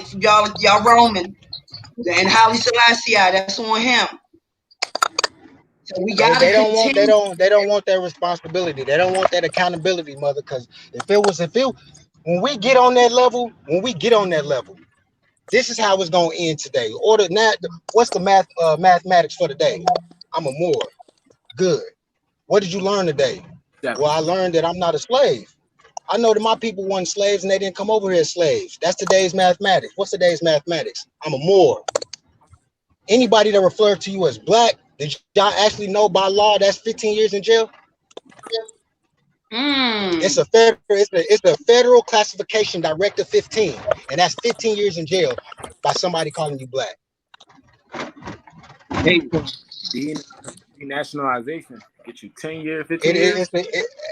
Roman and Haile Selassie, that's on him. So we gotta They don't continue. want that responsibility. They don't want that accountability, mother. Because when we get on that level, this is how it's gonna end today. What's the mathematics for today? I'm a Moor. Good. What did you learn today? Well, I learned that I'm not a slave. I know that my people weren't slaves and they didn't come over here as slaves. That's today's mathematics. What's today's mathematics? I'm a Moor. Anybody that refers to you as black, did y'all actually know by law that's 15 years in jail? It's a federal classification directive 15, and that's 15 years in jail by somebody calling you black. Denationalization get you 10 years, 15 years.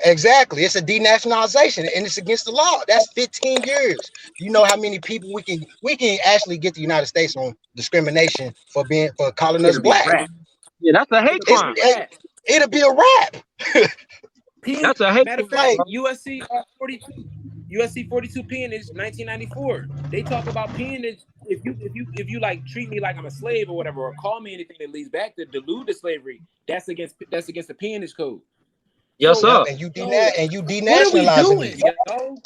Exactly. It's a denationalization, and it's against the law. That's 15 years. You know how many people we can actually get the United States on discrimination for calling us black. Yeah, that's a hate crime. It'll be a rap. That's a hate Matter of crime. fact, USC 42 peonage 1994. They talk about peonage. If you like treat me like I'm a slave or whatever, or call me anything that leads back to delude to slavery, that's against the peonage code. Yes, sir. And you denationalizing me. Yo?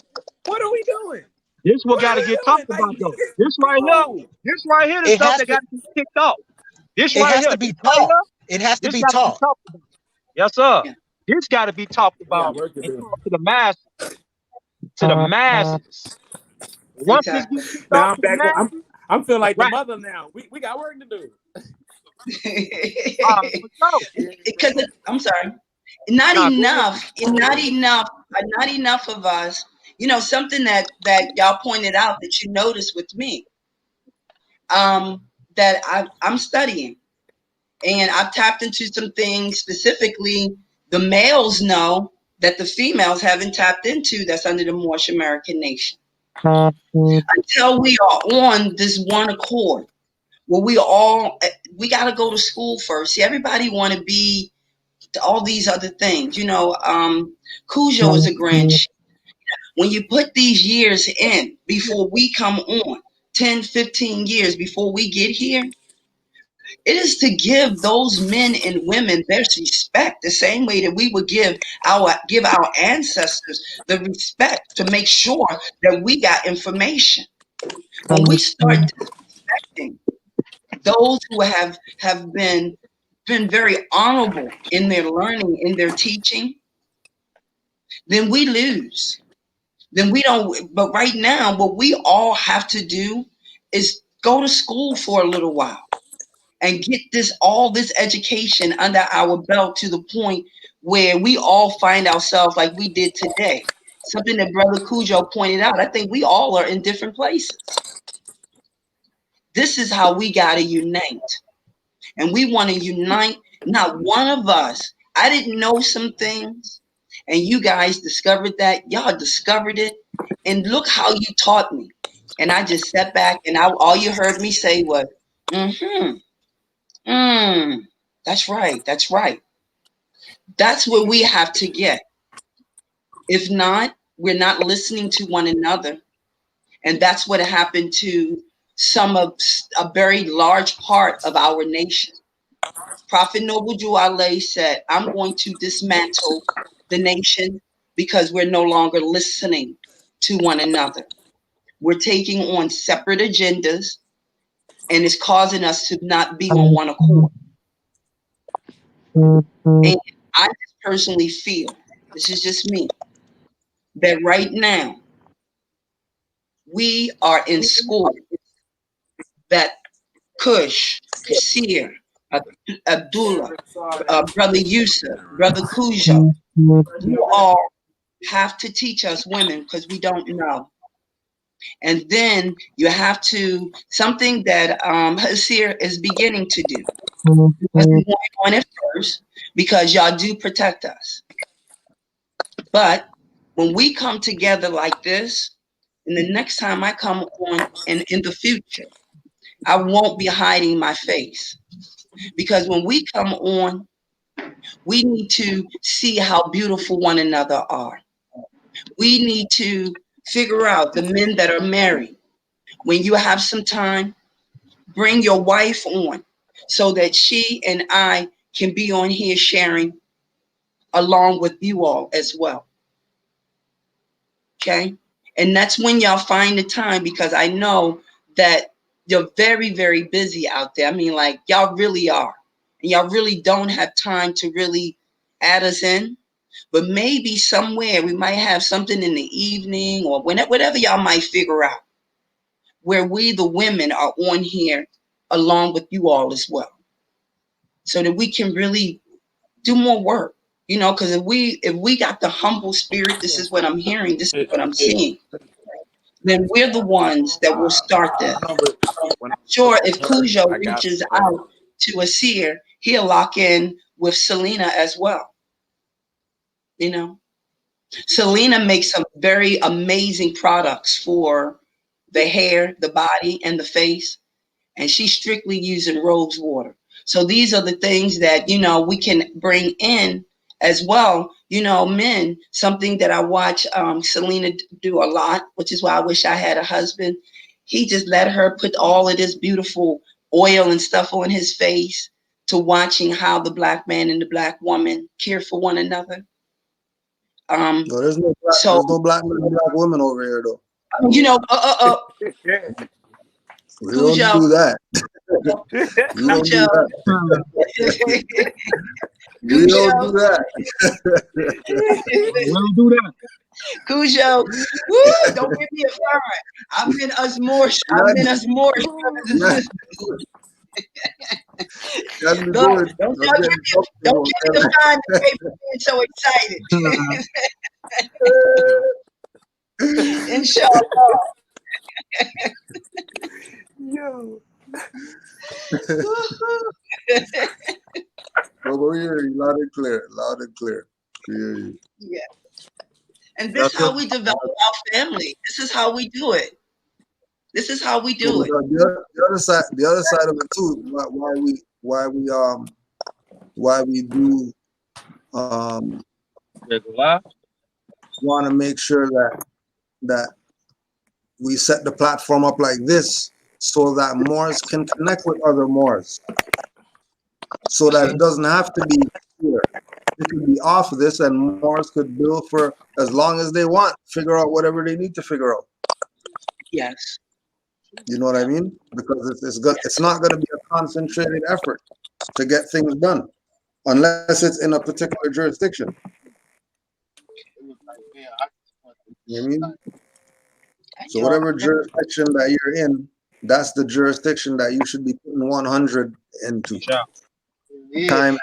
What are we doing? This what got to get talked about though. This right here, the stuff that got to be kicked off. This right here, to be taught. It has to be taught. Yes, sir. This got to be talked about and talked to the masses. To the masses. Once this gets kicked Now off to the masses, I'm feeling like the mother now. We got work to do. Because I'm sorry, not enough of us. You know, something that y'all pointed out that you noticed with me, that I'm studying, and I've tapped into some things specifically. The males know that the females haven't tapped into. That's under the Moorish American nation. Until we are on this one accord, where we got to go to school first. See, everybody want to be all these other things. You know, Cujo is a grand chief. When you put these years in before we come on, 10, 15 years before we get here, it is to give those men and women their respect the same way that we would give our ancestors the respect to make sure that we got information. When we start disrespecting those who have been very honorable in their learning, in their teaching, then we lose. Then we don't. But right now, what we all have to do is go to school for a little while and get all this education under our belt to the point where we all find ourselves like we did today. Something that Brother Cujo pointed out. I think we all are in different places. This is how we got to unite. And we want to unite. Not one of us. I didn't know some things, and you guys discovered that. Y'all discovered it. And look how you taught me. And I just sat back, and all you heard me say was, mm-hmm. That's right. That's right. That's where we have to get. If not, we're not listening to one another. And that's what happened to a very large part of our nation. Prophet Noble Drew Ale said, I'm going to dismantle the nation because we're no longer listening to one another. We're taking on separate agendas, and it's causing us to not be on one accord. And I just personally feel, this is just me, that right now we are in school, that Kush, Kasir, Abdullah, Brother Yusuf, Brother Cujo, you all have to teach us women because we don't know. And then you have to, something that Hasir is beginning to do. I've been going on it first because y'all do protect us. But when we come together like this, and the next time I come on in the future, I won't be hiding my face. Because when we come on, we need to see how beautiful one another are. We need to figure out the men that are married. When you have some time, bring your wife on so that she and I can be on here sharing along with you all as well. Okay? And that's when y'all find the time, because I know that you're very, very busy out there. I mean, like, y'all really are. And y'all really don't have time to really add us in. But maybe somewhere we might have something in the evening or whatever y'all might figure out, where we, the women, are on here along with you all as well, so that we can really do more work. You know, because if we got the humble spirit, this is what I'm hearing, this is what I'm seeing, then we're the ones that will start this. Sure, if Cujo reaches out to Asir, he'll lock in with Selena as well. You know, Selena makes some very amazing products for the hair, the body, and the face, and she's strictly using rose water. So these are the things that, you know, we can bring in as well. You know, men, something that I watch Selena do a lot, which is why I wish I had a husband. He just let her put all of this beautiful oil and stuff on his face, to watching how the black man and the black woman care for one another. No, there's no black men and black women over here, though. You know, We don't do that. We don't do that. We don't do that. We don't do that. Cujo, woo, don't give me a fire. I've been us more. I've been us more. Don't give me the fine for being so excited. Inshallah. Yo. Well, we hear you loud and clear. Loud and clear. We hear you. Yeah. And this is how we develop our family. This is how we do it. This is how we do it. The other side of it too. Why we do want to make sure that we set the platform up like this, so that Moors can connect with other Moors, so that it doesn't have to be here. It can be off of this, and Moors could build for as long as they want, figure out whatever they need to figure out. Yes. You know what I mean? Because it's not going to be a concentrated effort to get things done unless it's in a particular jurisdiction. You know what I mean? So whatever jurisdiction that you're in, that's the jurisdiction that you should be putting 100 into. Time.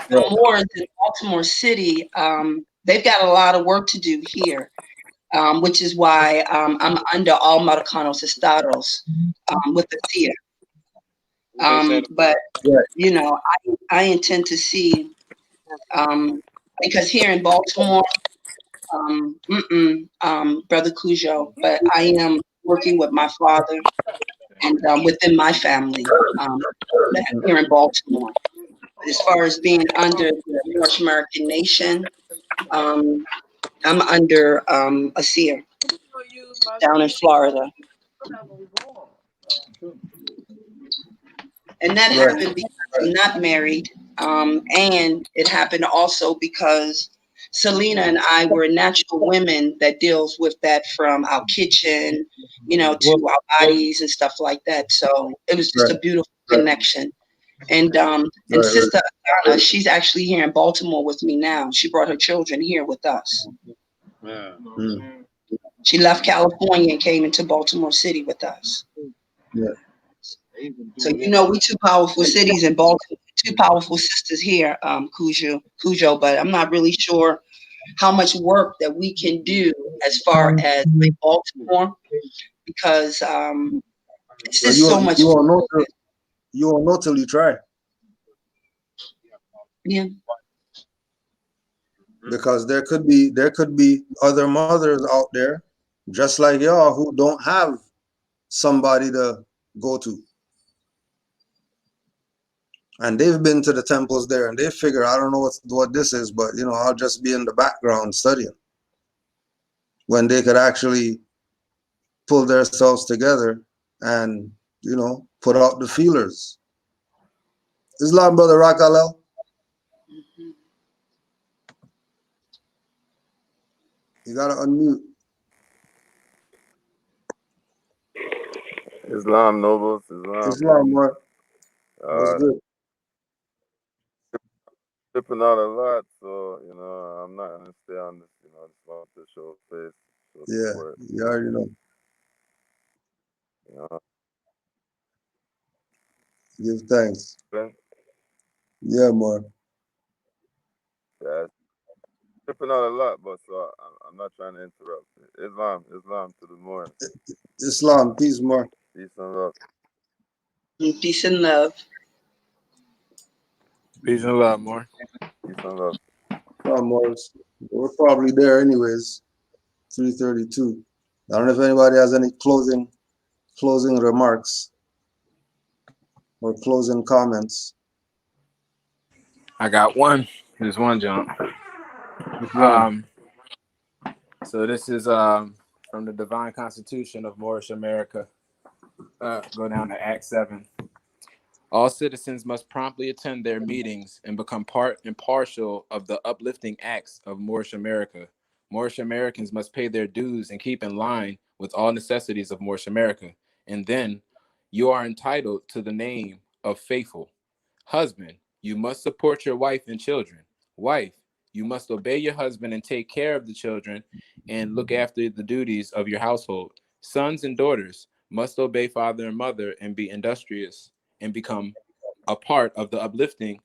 The Moors in Baltimore City, they've got a lot of work to do here, which is why I'm under all Marcanos Estados with the theater. But you know, I intend to see because here in Baltimore, Brother Cujo, but I am working with my father and within my family here in Baltimore. As far as being under the North American nation, I'm under a seer down in Florida. And that happened because I'm not married. And it happened also because Selena and I were natural women that deals with that from our kitchen, you know, to our bodies and stuff like that. So it was just a beautiful connection. And Sister Adana, she's actually here in Baltimore with me now. She brought her children here with us. She left California and came into Baltimore City with us. Yeah. So you know, we two powerful cities in Baltimore, two powerful sisters here, Cujo, but I'm not really sure how much work that we can do as far as like Baltimore, because it's just so much. You won't know till you try. Yeah. Because there could be other mothers out there, just like y'all, who don't have somebody to go to. And they've been to the temples there and they figure, I don't know what this is, but you know, I'll just be in the background studying. When they could actually pull themselves together and, you know, put out the feelers. Islam, brother Rakalel. You gotta unmute. Islam nobles, Islam, what? What's good? Tripping out a lot, so you know I'm not gonna stay on this. You know, just want to show face, show support. Yeah, you already know. You know. Give thanks. Ben? Yeah, more. Yeah, tripping out a lot, but so I'm not trying to interrupt. Islam to the more. Islam, peace, more. Peace and love. Peace and love. Peace and love, more. Peace and love. Morris. We're probably there anyways. 3:32. I don't know if anybody has any closing remarks or closing comments. I got one. There's one, John. So this is from the Divine Constitution of Moorish America. Go down to Act 7. All citizens must promptly attend their meetings and become part and partial of the uplifting acts of Moorish America. Moorish Americans must pay their dues and keep in line with all necessities of Moorish America. And then you are entitled to the name of faithful. Husband, you must support your wife and children. Wife, you must obey your husband and take care of the children and look after the duties of your household. Sons and daughters must obey father and mother and be industrious and become a part of the uplifting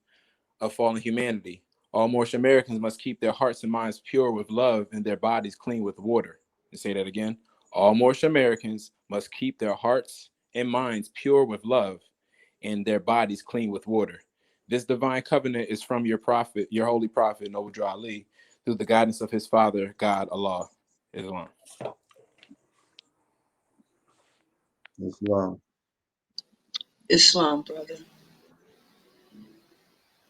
of fallen humanity. All Moorish Americans must keep their hearts and minds pure with love and their bodies clean with water. Let's say that again. All Moorish Americans must keep their hearts and minds pure with love and their bodies clean with water. This divine covenant is from your prophet, your holy prophet, Noble Drew Ali, through the guidance of his father, God, Allah. Islam. Islam. Islam, brother.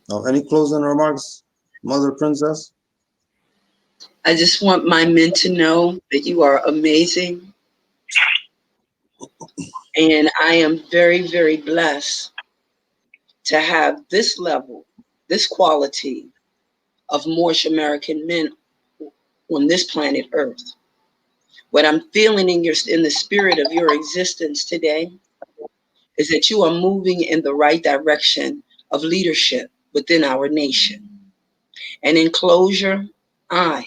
Now, any closing remarks, Mother Princess? I just want my men to know that you are amazing. And I am very, very blessed to have this level, this quality of Moorish American men on this planet Earth. What I'm feeling in the spirit of your existence today is that you are moving in the right direction of leadership within our nation. And in closure, I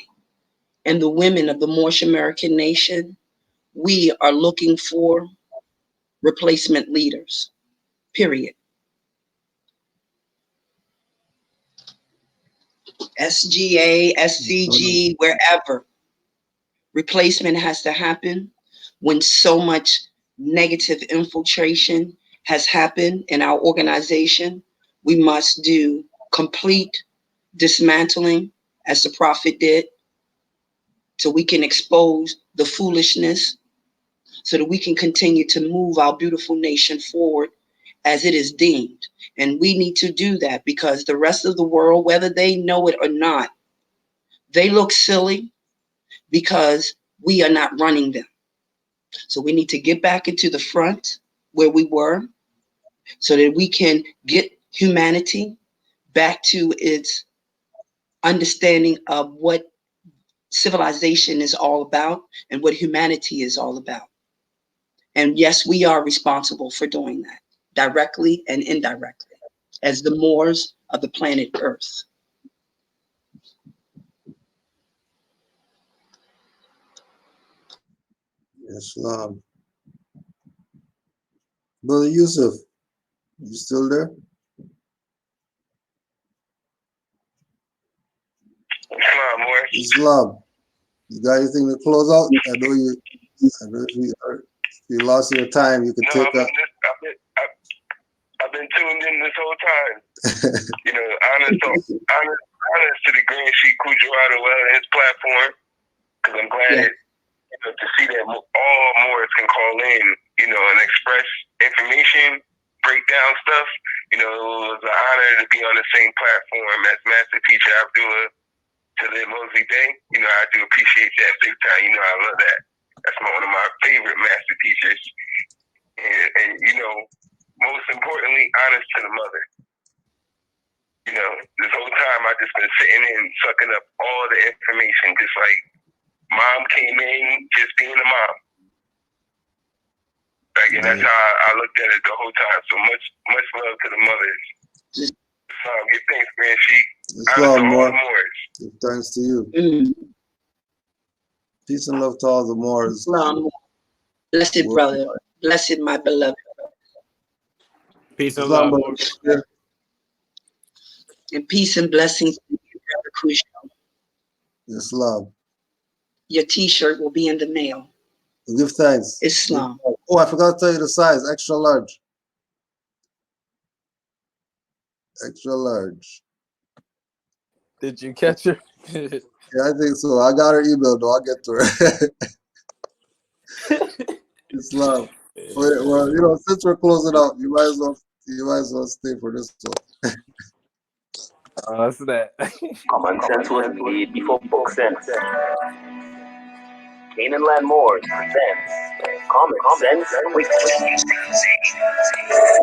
and the women of the Moorish American nation, we are looking for replacement leaders, period. SGA, SCG, wherever. Replacement has to happen when so much negative infiltration has happened in our organization. We must do complete dismantling, as the prophet did, so we can expose the foolishness, so that we can continue to move our beautiful nation forward as it is deemed. And we need to do that because the rest of the world, whether they know it or not, they look silly because we are not running them. So we need to get back into the front where we were so that we can get humanity back to its understanding of what civilization is all about and what humanity is all about. And yes, we are responsible for doing that directly and indirectly as the Moors of the planet Earth. Islam. Brother Yusuf, you still there? Islam. You got anything to close out? I know if you lost your time, you could take a. I've been tuned in this whole time. You know, honest to the Green Sheet Kujarado and his platform, because I'm glad to see that all Moors can call in, and express information, break down stuff. It was an honor to be on the same platform as Master Teacher Abdullah to the Mosey Bay. I do appreciate that big time. I love that. That's one of my favorite master teachers. And most importantly, honest to the mother. This whole time I just been sitting and sucking up all the information, just like mom came in just being a mom. And that's how I looked at it the whole time. So much love to the mothers. Give thanks, Grand Sheik. Islam, more. Give thanks to you. Peace and love to all the Moors. Islam. Blessed brother. Blessed my beloved. Peace and love. And peace and blessings to you, Brother Crucial. Islam. Your t-shirt will be in the mail. Give thanks. Islam. Oh, I forgot to tell you the size. Extra large. Extra large. Did you catch her? Yeah, I think so. I got her email though. I'll get to her. Islam. Well, since we're closing out, you might as well stay for this one. That's that. Common sense was made before book sense. Canaanland Moors presents Common Sense Quick.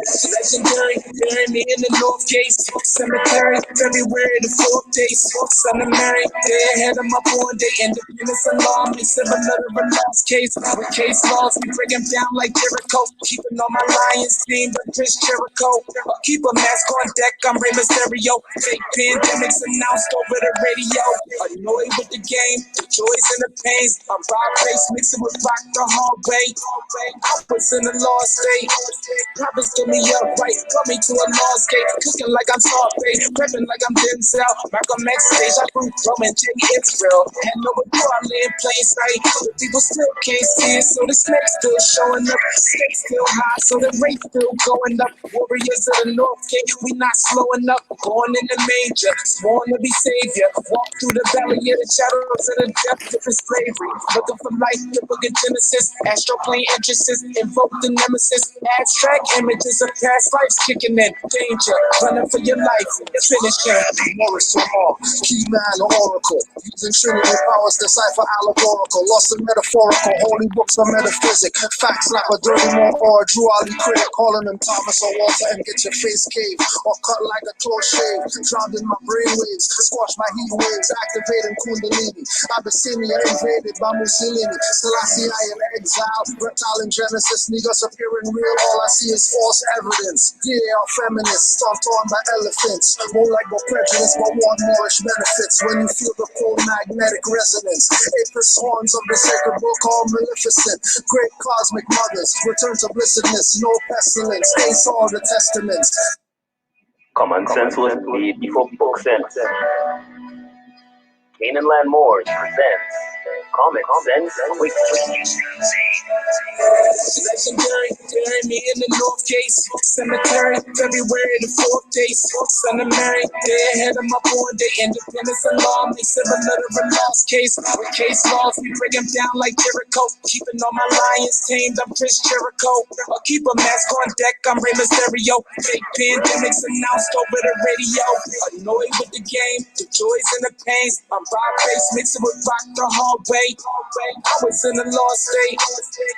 Legendary, bury me in the North Case. Cemetery, February the 4th day. Son of Mary, day ahead of my born day. Independence alarm, they similar to a lost case. With case laws, we break them down like Jericho. Keeping on my Lions team, but Chris Jericho. Keep a mask on deck, I'm Rey Mysterio. Fake pandemics announced over the radio. Annoyed with the game, the joys and the pains. I'm Rob Face mixing with rock the hallway. I was in a lost state. Prophets took me up right, brought me to a lost gate. Cooking like I'm Scarface, prepping like I'm Denzel. Malcolm X stage, I grew Roman J. Israel. And over door, I lay in plain sight. But people still can't see it, so the snake still showing up. Stakes still high, so the rate still going up. Warriors of the North Gate, we not slowing up. Born in the manger, sworn to be savior. Walk through the valley of the shadows of the depth of slavery. Looking for life, the book of Genesis. Astro plane entrances, invoke the nemesis. Abstract Abstract images of past lives kicking in. Danger, running for your life. Finish him. Morris Lamar, key man or oracle. Using Trinity powers, decipher allegorical. Lost in metaphorical, holy books of metaphysic. Facts like a dirty more or a Drew Ali critic. Calling him Thomas or Walter and get your face caved. Or cut like a close shave. Drowned in my brainwaves. Squash my heat waves. Activating Kundalini. Abyssinia invaded by Mussolini. Selassie I in exile. Reptile in Genesis. Niggas appearing real. All I see is false evidence. They are feminists. Stomped on by elephants. More like no prejudice, but want Moorish benefits. When you feel the cold magnetic resonance. Apis horns of the sacred book called Maleficent. Great cosmic mothers. Return to blessedness. No pestilence. Ace all the testaments. Common sense was made before book sense. Canaanland Moors presents Common Sense Quick. Legendary, bury me in the North Case Cemetery, February the 4th day. Son of Mary, day ahead of my born day. Independence alarm, they similar to a lost case. With case laws, we break them down like Jericho. Keeping all my lions tamed, I'm Chris Jericho. I'll keep a mask on deck, I'm Rey Mysterio. Fake pandemics announced over the radio. Annoyed with the game, the joys and the pains. I'm Bob Face, mixing with rock the hard way. I was in a lost state.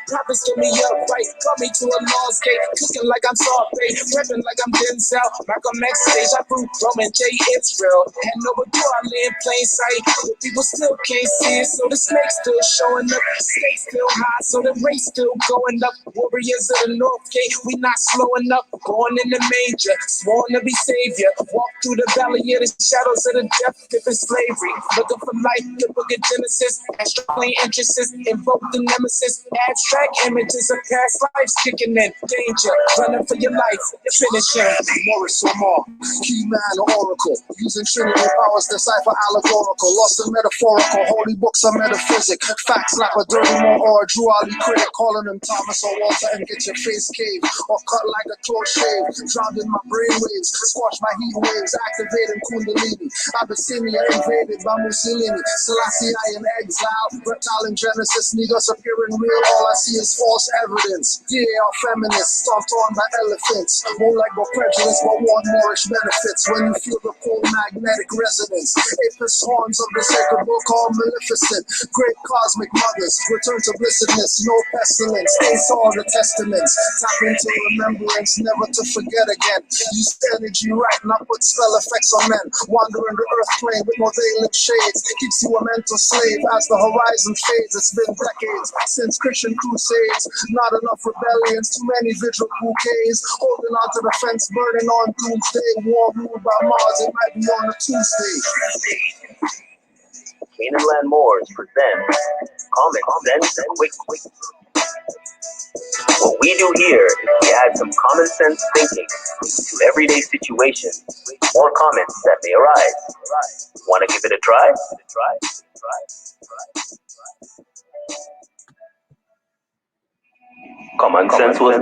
Prophets get me up right, brought me to a lost gate. Cooking like I'm sorry, rapping like I'm Denzel. Malcolm X stage, I grew Roman J. Israel. And over do I lay in plain sight. But people still can't see it, so the snake's still showing up. Stakes still high, so the race still going up. Warriors of the North Gate, we not slowing up. Born in the manger, sworn to be savior. Walk through the valley of the shadows of the death, different slavery. Looking for life, the book of Genesis. Astrally interests, invoke the nemesis. Abstract images of past lives kicking in. Danger, running for your life. Finish him. Morris Lamar, key man or oracle. Using Trinity powers, decipher allegorical. Lost in metaphorical, holy books of metaphysic. Facts like a dirty more or a Drew Ali critic. Calling him Thomas or Walter and get your face caved. Or cut like a close shave. Drowned in my brainwaves. Squash my heat waves. Activating Kundalini. Abyssinia invaded by Mussolini. Selassie I in exile. Reptile in Genesis. Niggas appearing real. All I see is false evidence. They are feminists. Stomped on by elephants. More like no prejudice, but want Moorish benefits. When you feel the cold magnetic resonance. Apis horns of the sacred book called Maleficent. Great cosmic mothers. Return to blessedness. No pestilence. Ace all the testaments. Tap into remembrance, never to forget again. Use energy right, not put spell effects on men. Wandering the earth plane with no veiling shades. Keeps you a mental slave as the horizon fades. It's been decades since Christian crusades. Not enough rebellions, too many vigil bouquets. Holding on to the fence, burning on doomsday. War ruled by Mars, it might be on a Tuesday. Canaanland Moors presents Common Sense Quick. What we do here is we add some common sense thinking to everyday situations or comments that may arise. Want to give it a try? Common sense was